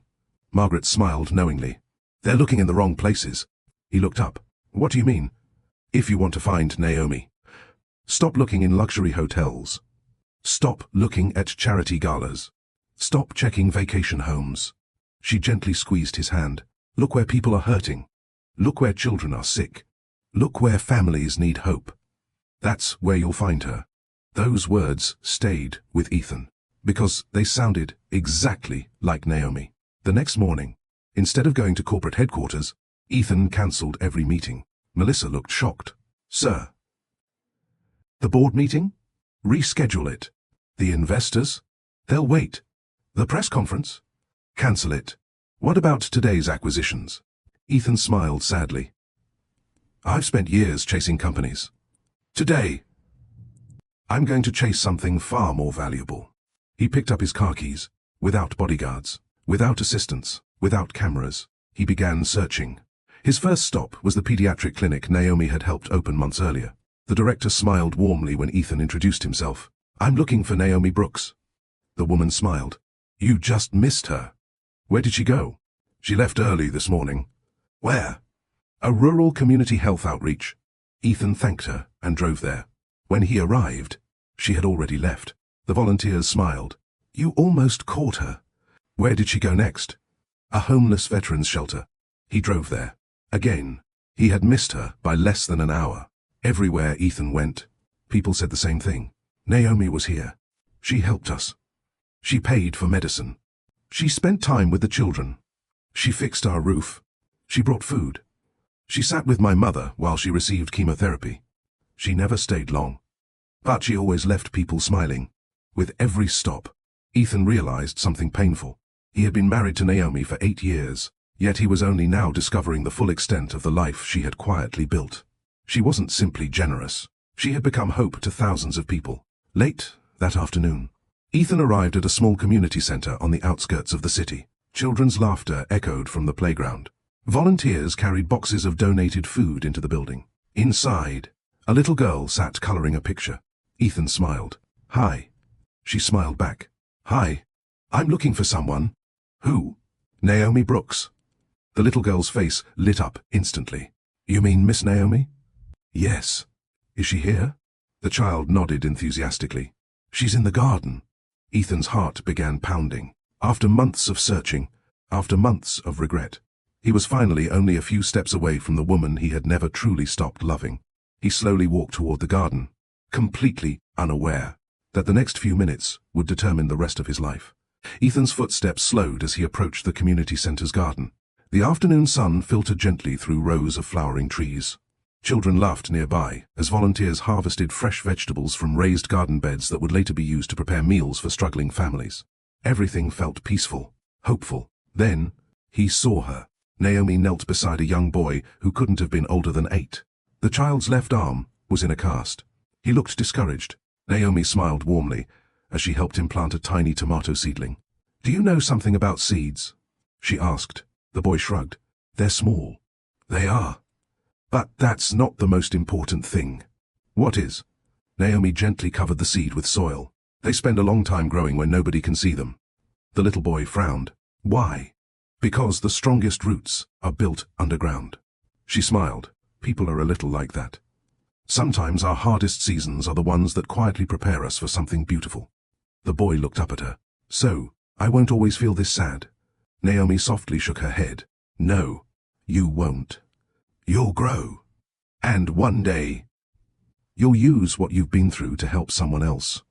Margaret smiled knowingly. They're looking in the wrong places. He looked up. What do you mean? If you want to find Naomi, stop looking in luxury hotels. Stop looking at charity galas. Stop checking vacation homes. She gently squeezed his hand. Look where people are hurting. Look where children are sick. Look where families need hope. That's where you'll find her. Those words stayed with Ethan, because they sounded exactly like Naomi. The next morning, instead of going to corporate headquarters, Ethan cancelled every meeting. Melissa looked shocked. Sir. The board meeting? Reschedule it. The investors? They'll wait. The press conference? Cancel it. What about today's acquisitions? Ethan smiled sadly. I've spent years chasing companies. Today, I'm going to chase something far more valuable. He picked up his car keys. Without bodyguards, without assistants, without cameras, he began searching. His first stop was the pediatric clinic Naomi had helped open months earlier. The director smiled warmly when Ethan introduced himself. "I'm looking for Naomi Brooks." The woman smiled. "You just missed her. Where did she go?" "She left early this morning." "Where?" "A rural community health outreach." Ethan thanked her and drove there. When he arrived, she had already left. The volunteers smiled. "You almost caught her." "Where did she go next?" "A homeless veterans shelter." He drove there. Again, he had missed her by less than an hour. Everywhere Ethan went, people said the same thing. "Naomi was here. She helped us. She paid for medicine. She spent time with the children. She fixed our roof. She brought food. She sat with my mother while she received chemotherapy. She never stayed long. But she always left people smiling." With every stop, Ethan realized something painful. He had been married to Naomi for 8 years, yet he was only now discovering the full extent of the life she had quietly built. She wasn't simply generous. She had become hope to thousands of people. Late that afternoon, Ethan arrived at a small community center on the outskirts of the city. Children's laughter echoed from the playground. Volunteers carried boxes of donated food into the building. Inside, a little girl sat coloring a picture. Ethan smiled. "Hi." She smiled back. "Hi. I'm looking for someone." "Who?" "Naomi Brooks." The little girl's face lit up instantly. "You mean Miss Naomi?" "Yes." "Is she here?" The child nodded enthusiastically. "She's in the garden." Ethan's heart began pounding. After months of searching, after months of regret, he was finally only a few steps away from the woman he had never truly stopped loving. He slowly walked toward the garden, completely unaware that the next few minutes would determine the rest of his life. Ethan's footsteps slowed as he approached the community center's garden. The afternoon sun filtered gently through rows of flowering trees. Children laughed nearby as volunteers harvested fresh vegetables from raised garden beds that would later be used to prepare meals for struggling families. Everything felt peaceful, hopeful. Then, he saw her. Naomi knelt beside a young boy who couldn't have been older than 8. The child's left arm was in a cast. He looked discouraged. Naomi smiled warmly as she helped him plant a tiny tomato seedling. "Do you know something about seeds?" she asked. The boy shrugged. "They're small." "They are. But that's not the most important thing." "What is?" Naomi gently covered the seed with soil. "They spend a long time growing when nobody can see them." The little boy frowned. "Why?" "Because the strongest roots are built underground." She smiled. "People are a little like that. Sometimes our hardest seasons are the ones that quietly prepare us for something beautiful." The boy looked up at her. "So, I won't always feel this sad?" Naomi softly shook her head. "No, you won't. You'll grow. And one day, you'll use what you've been through to help someone else."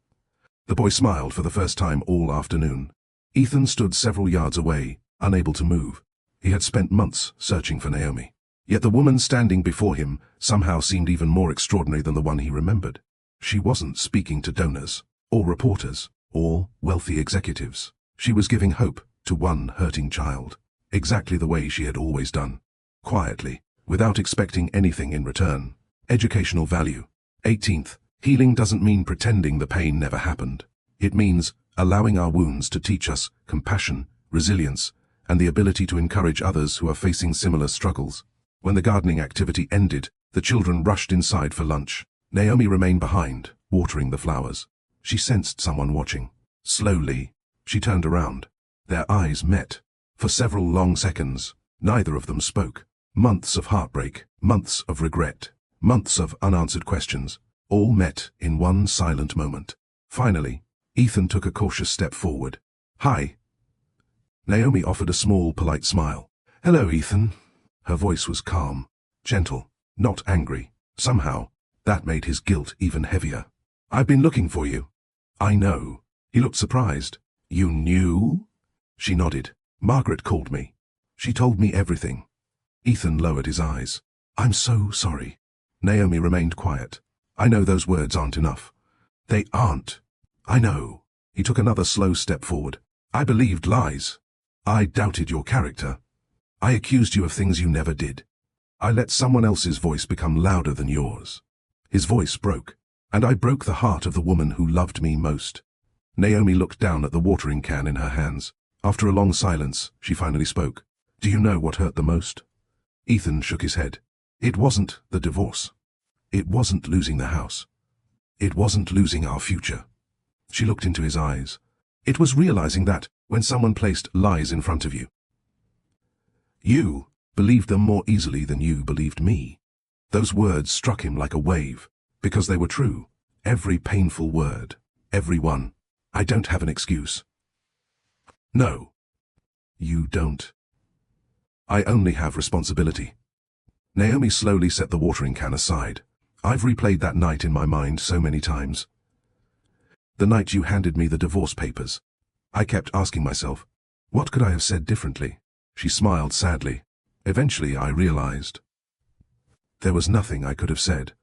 The boy smiled for the first time all afternoon. Ethan stood several yards away, unable to move. He had spent months searching for Naomi. Yet the woman standing before him somehow seemed even more extraordinary than the one he remembered. She wasn't speaking to donors, or reporters, or wealthy executives. She was giving hope to one hurting child, exactly the way she had always done. Quietly, without expecting anything in return. Educational value. 18th. Healing doesn't mean pretending the pain never happened. It means allowing our wounds to teach us compassion, resilience, and the ability to encourage others who are facing similar struggles. When the gardening activity ended, the children rushed inside for lunch. Naomi remained behind, watering the flowers. She sensed someone watching. Slowly, she turned around. Their eyes met. For several long seconds, neither of them spoke. Months of heartbreak, months of regret, months of unanswered questions, all met in one silent moment. Finally, Ethan took a cautious step forward. "Hi." Naomi offered a small, polite smile. "Hello, Ethan." Her voice was calm, gentle, not angry. Somehow, that made his guilt even heavier. "I've been looking for you." "I know." He looked surprised. "You knew?" She nodded. "Margaret called me. She told me everything." Ethan lowered his eyes. "I'm so sorry." Naomi remained quiet. "I know those words aren't enough." "They aren't." "I know." He took another slow step forward. "I believed lies. I doubted your character. I accused you of things you never did. I let someone else's voice become louder than yours." His voice broke, and I broke the heart of the woman who loved me most. Naomi looked down at the watering can in her hands. After a long silence, she finally spoke. "Do you know what hurt the most?" Ethan shook his head. "It wasn't the divorce. It wasn't losing the house. It wasn't losing our future. She looked into his eyes. It was realizing that, when someone placed lies in front of you, you believed them more easily than you believed me. Those words struck him like a wave, because they were true. Every painful word. Every one. I don't have an excuse. No. You don't. I only have responsibility. Naomi slowly set the watering can aside. I've replayed that night in my mind so many times. The night you handed me the divorce papers. I kept asking myself, what could I have said differently? She smiled sadly. Eventually I realized. There was nothing I could have said.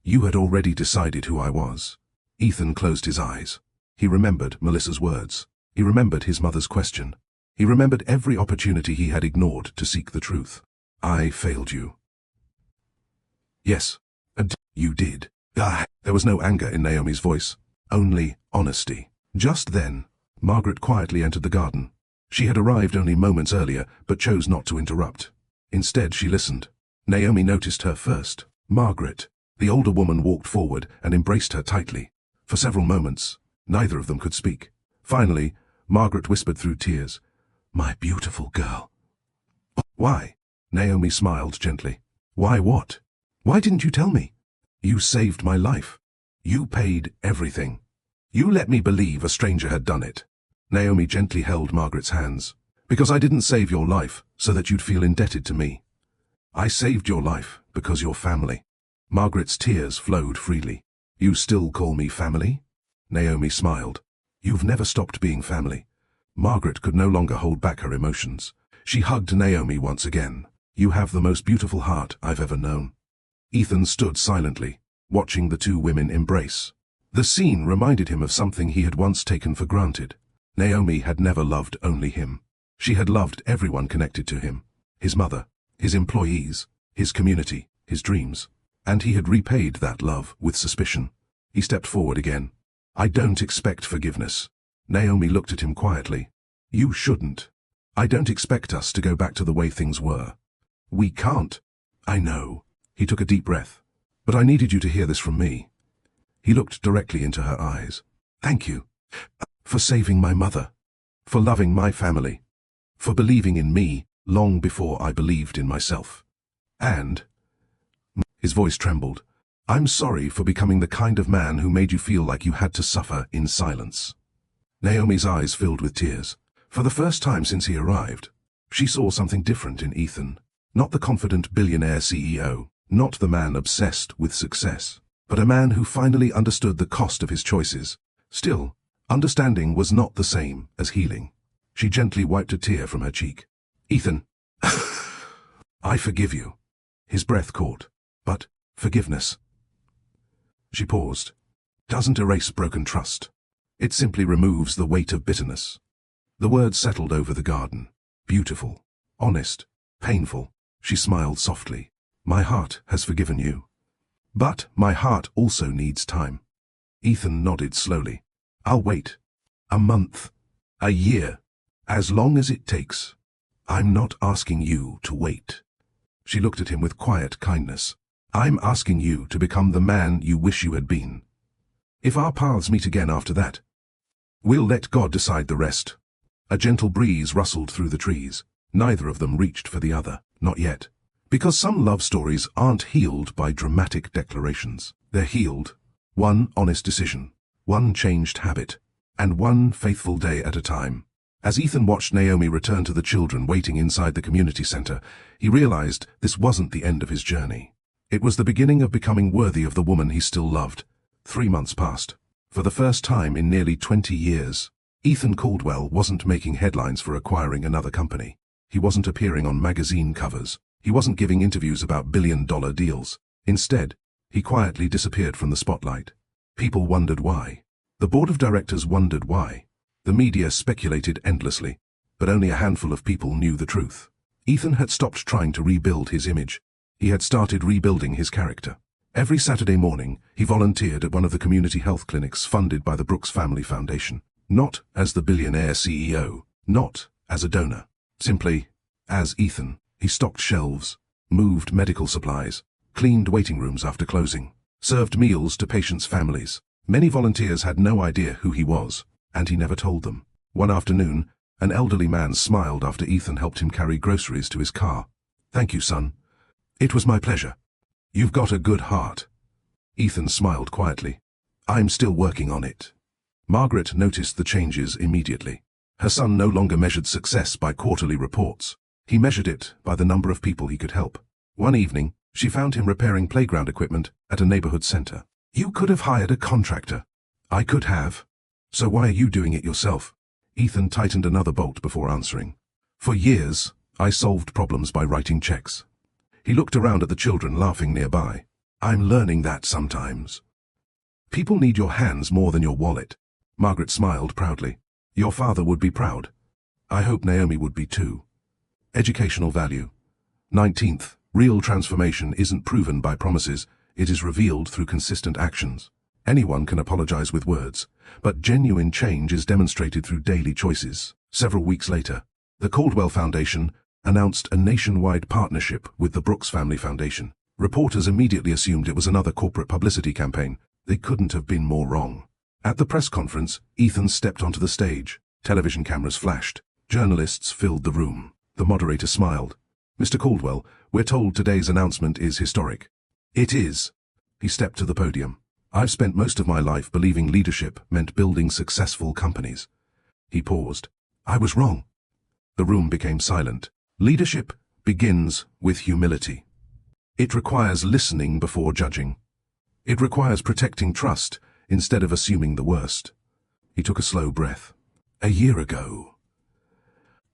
You had already decided who I was. Ethan closed his eyes. He remembered Melissa's words. He remembered his mother's question. He remembered every opportunity he had ignored to seek the truth. I failed you. Yes, and you did. There was no anger in Naomi's voice, only honesty. Just then, Margaret quietly entered the garden. She had arrived only moments earlier, but chose not to interrupt. Instead, she listened. Naomi noticed her first. Margaret, the older woman, walked forward and embraced her tightly. For several moments, neither of them could speak. Finally, Margaret whispered through tears, "My beautiful girl." "Why?" Naomi smiled gently. "Why what? Why didn't you tell me? You saved my life. You paid everything. You let me believe a stranger had done it." Naomi gently held Margaret's hands. "Because I didn't save your life so that you'd feel indebted to me. I saved your life because you're family." Margaret's tears flowed freely. "You still call me family?" Naomi smiled. "You've never stopped being family." Margaret could no longer hold back her emotions. She hugged Naomi once again. "You have the most beautiful heart I've ever known." Ethan stood silently, watching the two women embrace. The scene reminded him of something he had once taken for granted. Naomi had never loved only him. She had loved everyone connected to him. His mother, his employees, his community, his dreams. And he had repaid that love with suspicion. He stepped forward again. "I don't expect forgiveness." Naomi looked at him quietly. "You shouldn't. I don't expect us to go back to the way things were. We can't." "I know." He took a deep breath. "But I needed you to hear this from me." He looked directly into her eyes. "Thank you. For saving my mother. For loving my family. For believing in me long before I believed in myself. And..." His voice trembled. "I'm sorry for becoming the kind of man who made you feel like you had to suffer in silence." Naomi's eyes filled with tears. For the first time since he arrived, she saw something different in Ethan. Not the confident billionaire CEO, not the man obsessed with success, but a man who finally understood the cost of his choices. Still, understanding was not the same as healing. She gently wiped a tear from her cheek. "Ethan, I forgive you." His breath caught. "But forgiveness," she paused, "doesn't erase broken trust. It simply removes the weight of bitterness." The words settled over the garden. Beautiful, honest, painful. She smiled softly. "My heart has forgiven you. But my heart also needs time." Ethan nodded slowly. "I'll wait. A month. A year. As long as it takes. I'm not asking you to wait." She looked at him with quiet kindness. "I'm asking you to become the man you wish you had been. If our paths meet again after that, we'll let God decide the rest." A gentle breeze rustled through the trees. Neither of them reached for the other, not yet. Because some love stories aren't healed by dramatic declarations. They're healed, one honest decision, one changed habit, and one faithful day at a time. As Ethan watched Naomi return to the children waiting inside the community center, he realized this wasn't the end of his journey. It was the beginning of becoming worthy of the woman he still loved. 3 months passed. For the first time in nearly 20 years, Ethan Caldwell wasn't making headlines for acquiring another company. He wasn't appearing on magazine covers. He wasn't giving interviews about billion-dollar deals. Instead, he quietly disappeared from the spotlight. People wondered why. The board of directors wondered why. The media speculated endlessly, but only a handful of people knew the truth. Ethan had stopped trying to rebuild his image. He had started rebuilding his character. Every Saturday morning, he volunteered at one of the community health clinics funded by the Brooks Family Foundation. Not as the billionaire CEO, not as a donor. Simply, as Ethan. He stocked shelves, moved medical supplies, cleaned waiting rooms after closing, served meals to patients' families. Many volunteers had no idea who he was, and he never told them. One afternoon, an elderly man smiled after Ethan helped him carry groceries to his car. "Thank you, son. It was my pleasure. You've got a good heart." Ethan smiled quietly. "I'm still working on it." Margaret noticed the changes immediately. Her son no longer measured success by quarterly reports. He measured it by the number of people he could help. One evening, she found him repairing playground equipment at a neighborhood center. "You could have hired a contractor." "I could have. So why are you doing it yourself?" Ethan tightened another bolt before answering. "For years, I solved problems by writing checks." He looked around at the children laughing nearby. "I'm learning that sometimes. People need your hands more than your wallet." Margaret smiled proudly. "Your father would be proud. I hope Naomi would be too." Educational value. 19th, real transformation isn't proven by promises, it is revealed through consistent actions. Anyone can apologize with words, but genuine change is demonstrated through daily choices. Several weeks later, the Caldwell Foundation announced a nationwide partnership with the Brooks Family Foundation. Reporters immediately assumed it was another corporate publicity campaign. They couldn't have been more wrong. At the press conference, Ethan stepped onto the stage. Television cameras flashed. Journalists filled the room. The moderator smiled. "Mr. Caldwell, we're told today's announcement is historic." "It is." He stepped to the podium. "I've spent most of my life believing leadership meant building successful companies." He paused. "I was wrong." The room became silent. Leadership begins with humility. It requires listening before judging. It requires protecting trust instead of assuming the worst. He took a slow breath. "A year ago,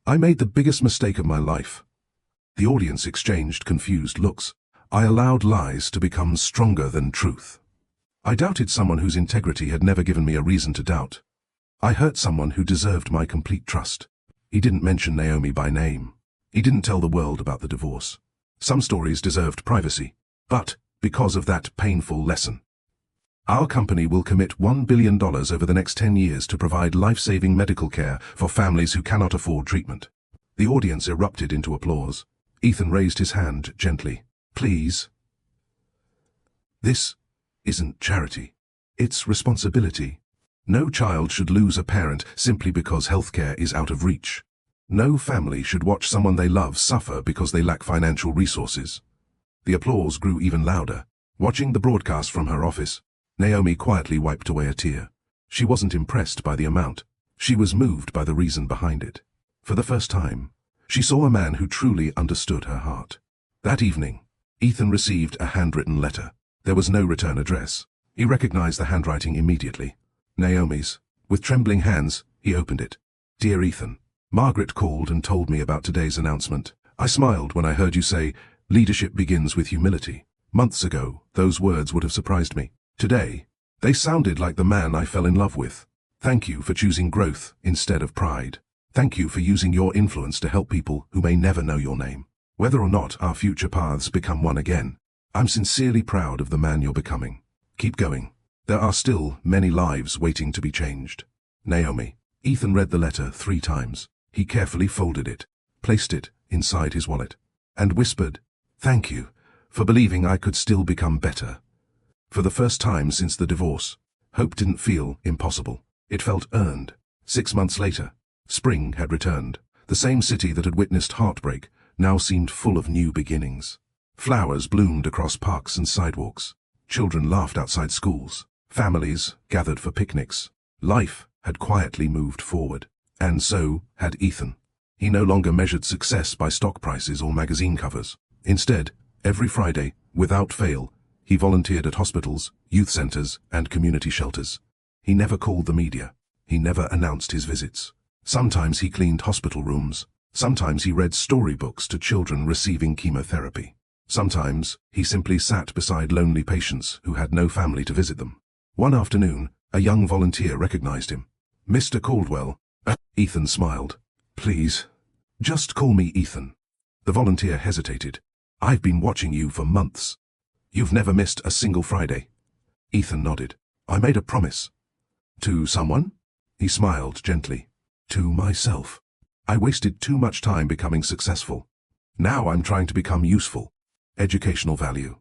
I made the biggest mistake of my life." The audience exchanged confused looks. "I allowed lies to become stronger than truth. I doubted someone whose integrity had never given me a reason to doubt. I hurt someone who deserved my complete trust." He didn't mention Naomi by name. He didn't tell the world about the divorce. Some stories deserved privacy, but because of that painful lesson. "Our company will commit $1 billion over the next 10 years to provide life-saving medical care for families who cannot afford treatment." The audience erupted into applause. Ethan raised his hand gently. "Please. This isn't charity. It's responsibility. No child should lose a parent simply because healthcare is out of reach. No family should watch someone they love suffer because they lack financial resources." The applause grew even louder. Watching the broadcast from her office, Naomi quietly wiped away a tear. She wasn't impressed by the amount. She was moved by the reason behind it. For the first time, she saw a man who truly understood her heart. That evening, Ethan received a handwritten letter. There was no return address. He recognized the handwriting immediately. Naomi's. With trembling hands, he opened it. "Dear Ethan, Margaret called and told me about today's announcement. I smiled when I heard you say, 'Leadership begins with humility.' Months ago, those words would have surprised me. Today, they sounded like the man I fell in love with. Thank you for choosing growth instead of pride. Thank you for using your influence to help people who may never know your name. Whether or not our future paths become one again, I'm sincerely proud of the man you're becoming. Keep going. There are still many lives waiting to be changed. Naomi." Ethan read the letter 3 times. He carefully folded it, placed it inside his wallet, and whispered, "Thank you for believing I could still become better." For the first time since the divorce, hope didn't feel impossible. It felt earned. 6 months later, spring had returned. The same city that had witnessed heartbreak now seemed full of new beginnings. Flowers bloomed across parks and sidewalks. Children laughed outside schools. Families gathered for picnics. Life had quietly moved forward. And so had Ethan. He no longer measured success by stock prices or magazine covers. Instead, every Friday, without fail, he volunteered at hospitals, youth centers, and community shelters. He never called the media. He never announced his visits. Sometimes he cleaned hospital rooms. Sometimes he read storybooks to children receiving chemotherapy. Sometimes he simply sat beside lonely patients who had no family to visit them. One afternoon, a young volunteer recognized him. "Mr. Caldwell." Ethan smiled. "Please, just call me Ethan." The volunteer hesitated. "I've been watching you for months. You've never missed a single Friday." Ethan nodded. "I made a promise." "To someone?" He smiled gently. "To myself. I wasted too much time becoming successful. Now I'm trying to become useful." Educational value.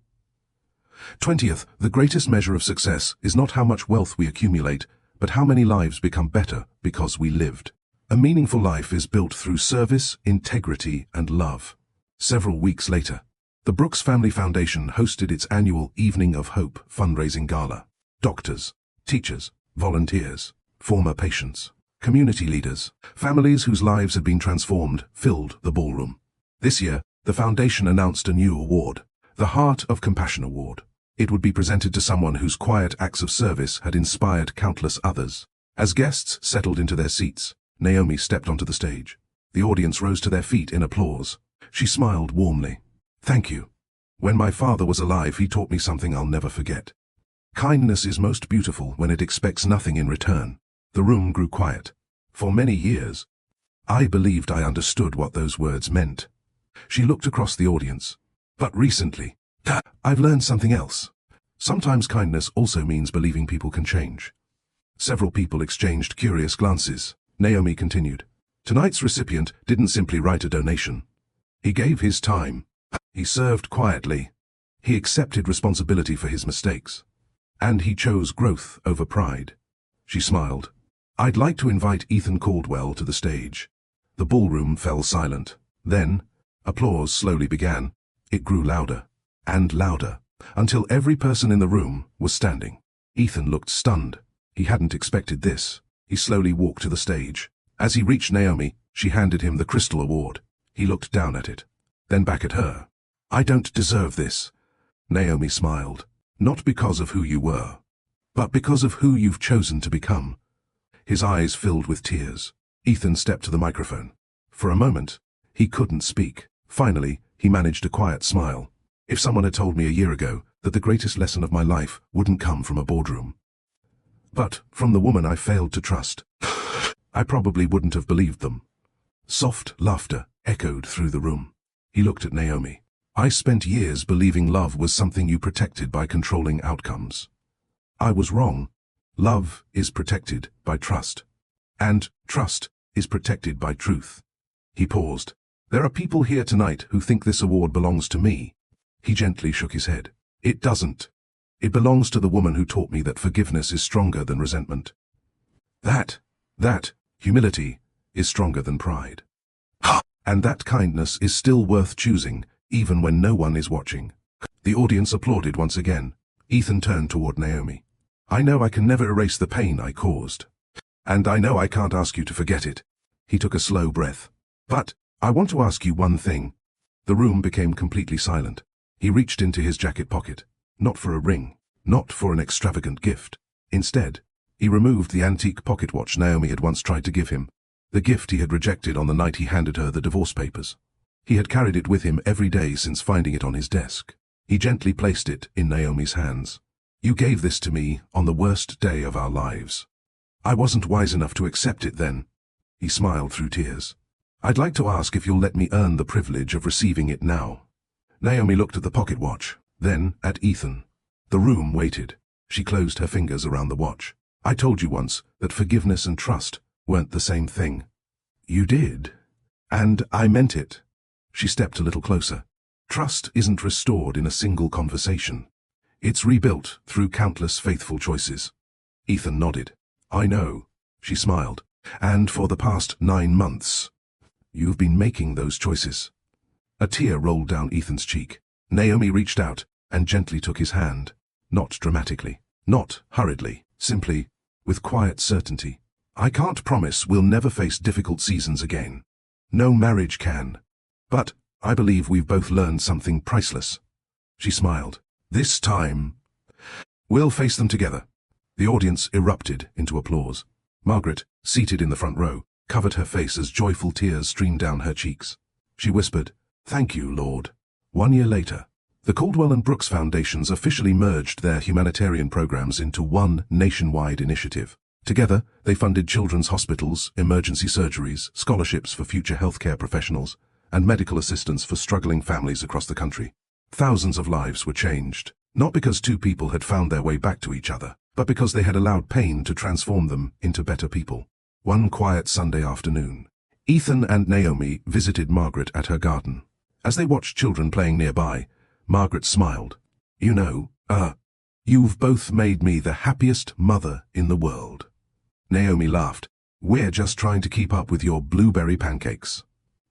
20th, the greatest measure of success is not how much wealth we accumulate, but how many lives become better because we lived. A meaningful life is built through service, integrity, and love. Several weeks later, the Brooks Family Foundation hosted its annual Evening of Hope fundraising gala. Doctors, teachers, volunteers, former patients, community leaders, families whose lives had been transformed filled the ballroom. This year, the foundation announced a new award, the Heart of Compassion Award. It would be presented to someone whose quiet acts of service had inspired countless others. As guests settled into their seats, Naomi stepped onto the stage. The audience rose to their feet in applause. She smiled warmly. "Thank you. When my father was alive, he taught me something I'll never forget. Kindness is most beautiful when it expects nothing in return." The room grew quiet. For many years, I believed I understood what those words meant. She looked across the audience. But recently, I've learned something else. Sometimes kindness also means believing people can change. Several people exchanged curious glances. Naomi continued. Tonight's recipient didn't simply write a donation. He gave his time. He served quietly. He accepted responsibility for his mistakes. And he chose growth over pride. She smiled. I'd like to invite Ethan Caldwell to the stage. The ballroom fell silent. Then, applause slowly began. It grew louder and louder, until every person in the room was standing. Ethan looked stunned. He hadn't expected this. He slowly walked to the stage. As he reached Naomi, she handed him the Crystal Award. He looked down at it, then back at her. I don't deserve this. Naomi smiled. Not because of who you were, but because of who you've chosen to become. His eyes filled with tears. Ethan stepped to the microphone. For a moment, he couldn't speak. Finally, he managed a quiet smile. If someone had told me a year ago that the greatest lesson of my life wouldn't come from a boardroom, but from the woman I failed to trust, I probably wouldn't have believed them. Soft laughter echoed through the room. He looked at Naomi. I spent years believing love was something you protected by controlling outcomes. I was wrong. Love is protected by trust. And trust is protected by truth. He paused. There are people here tonight who think this award belongs to me. He gently shook his head. It doesn't. It belongs to the woman who taught me that forgiveness is stronger than resentment. That humility is stronger than pride. And that kindness is still worth choosing, even when no one is watching. The audience applauded once again. Ethan turned toward Naomi. I know I can never erase the pain I caused. And I know I can't ask you to forget it. He took a slow breath. But I want to ask you one thing. The room became completely silent. He reached into his jacket pocket, not for a ring, not for an extravagant gift. Instead, he removed the antique pocket watch Naomi had once tried to give him, the gift he had rejected on the night he handed her the divorce papers. He had carried it with him every day since finding it on his desk. He gently placed it in Naomi's hands. You gave this to me on the worst day of our lives. I wasn't wise enough to accept it then. He smiled through tears. I'd like to ask if you'll let me earn the privilege of receiving it now. Naomi looked at the pocket watch, then at Ethan. The room waited. She closed her fingers around the watch. I told you once that forgiveness and trust weren't the same thing. You did. And I meant it. She stepped a little closer. Trust isn't restored in a single conversation. It's rebuilt through countless faithful choices. Ethan nodded. I know. She smiled. And for the past 9 months, you've been making those choices. A tear rolled down Ethan's cheek. Naomi reached out and gently took his hand. Not dramatically, not hurriedly, simply, with quiet certainty. I can't promise we'll never face difficult seasons again. No marriage can. But I believe we've both learned something priceless. She smiled. This time, we'll face them together. The audience erupted into applause. Margaret, seated in the front row, covered her face as joyful tears streamed down her cheeks. She whispered, Thank you, Lord. 1 year later, the Caldwell and Brooks Foundations officially merged their humanitarian programs into one nationwide initiative. Together, they funded children's hospitals, emergency surgeries, scholarships for future healthcare professionals, and medical assistance for struggling families across the country. Thousands of lives were changed, not because 2 people had found their way back to each other, but because they had allowed pain to transform them into better people. One quiet Sunday afternoon, Ethan and Naomi visited Margaret at her garden. As they watched children playing nearby, Margaret smiled. You know, You've both made me the happiest mother in the world." Naomi laughed. "We're just trying to keep up with your blueberry pancakes."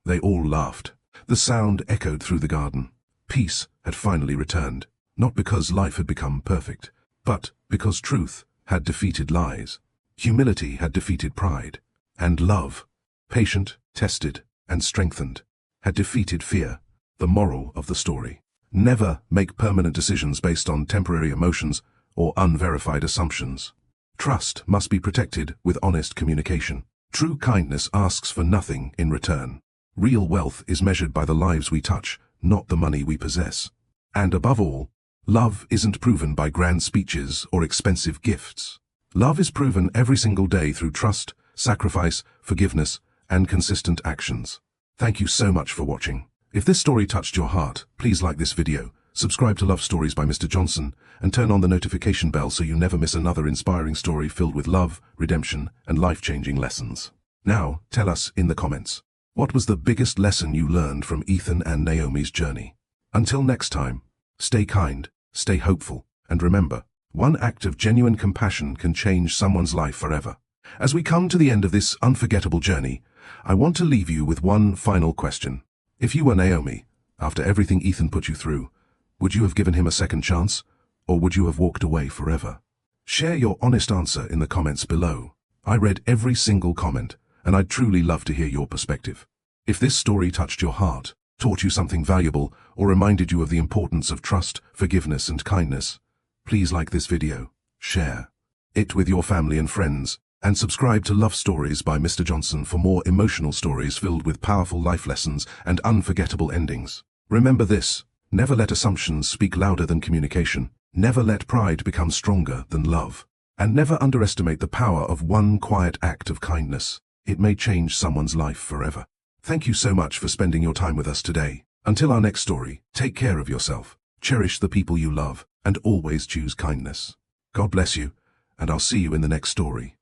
They all laughed. The sound echoed through the garden. Peace had finally returned, not because life had become perfect, but because truth had defeated lies, humility had defeated pride, and love, patient, tested, and strengthened, had defeated fear. The moral of the story: never make permanent decisions based on temporary emotions or unverified assumptions. Trust must be protected with honest communication. True kindness asks for nothing in return. Real wealth is measured by the lives we touch, not the money we possess. And above all, love isn't proven by grand speeches or expensive gifts. Love is proven every single day through trust, sacrifice, forgiveness, and consistent actions. Thank you so much for watching. If this story touched your heart, please like this video, subscribe to Love Stories by Mr. Johnson, and turn on the notification bell so you never miss another inspiring story filled with love, redemption, and life-changing lessons. Now, tell us in the comments, what was the biggest lesson you learned from Ethan and Naomi's journey? Until next time, stay kind, stay hopeful, and remember, one act of genuine compassion can change someone's life forever. As we come to the end of this unforgettable journey, I want to leave you with one final question. If you were Naomi, after everything Ethan put you through, would you have given him a second chance, or would you have walked away forever? Share your honest answer in the comments below. I read every single comment, and I'd truly love to hear your perspective. If this story touched your heart, taught you something valuable, or reminded you of the importance of trust, forgiveness, and kindness, please like this video, share it with your family and friends, and subscribe to Love Stories by Mr. Johnson for more emotional stories filled with powerful life lessons and unforgettable endings. Remember this: never let assumptions speak louder than communication, never let pride become stronger than love, and never underestimate the power of one quiet act of kindness. It may change someone's life forever. Thank you so much for spending your time with us today. Until our next story, take care of yourself, cherish the people you love, and always choose kindness. God bless you, and I'll see you in the next story.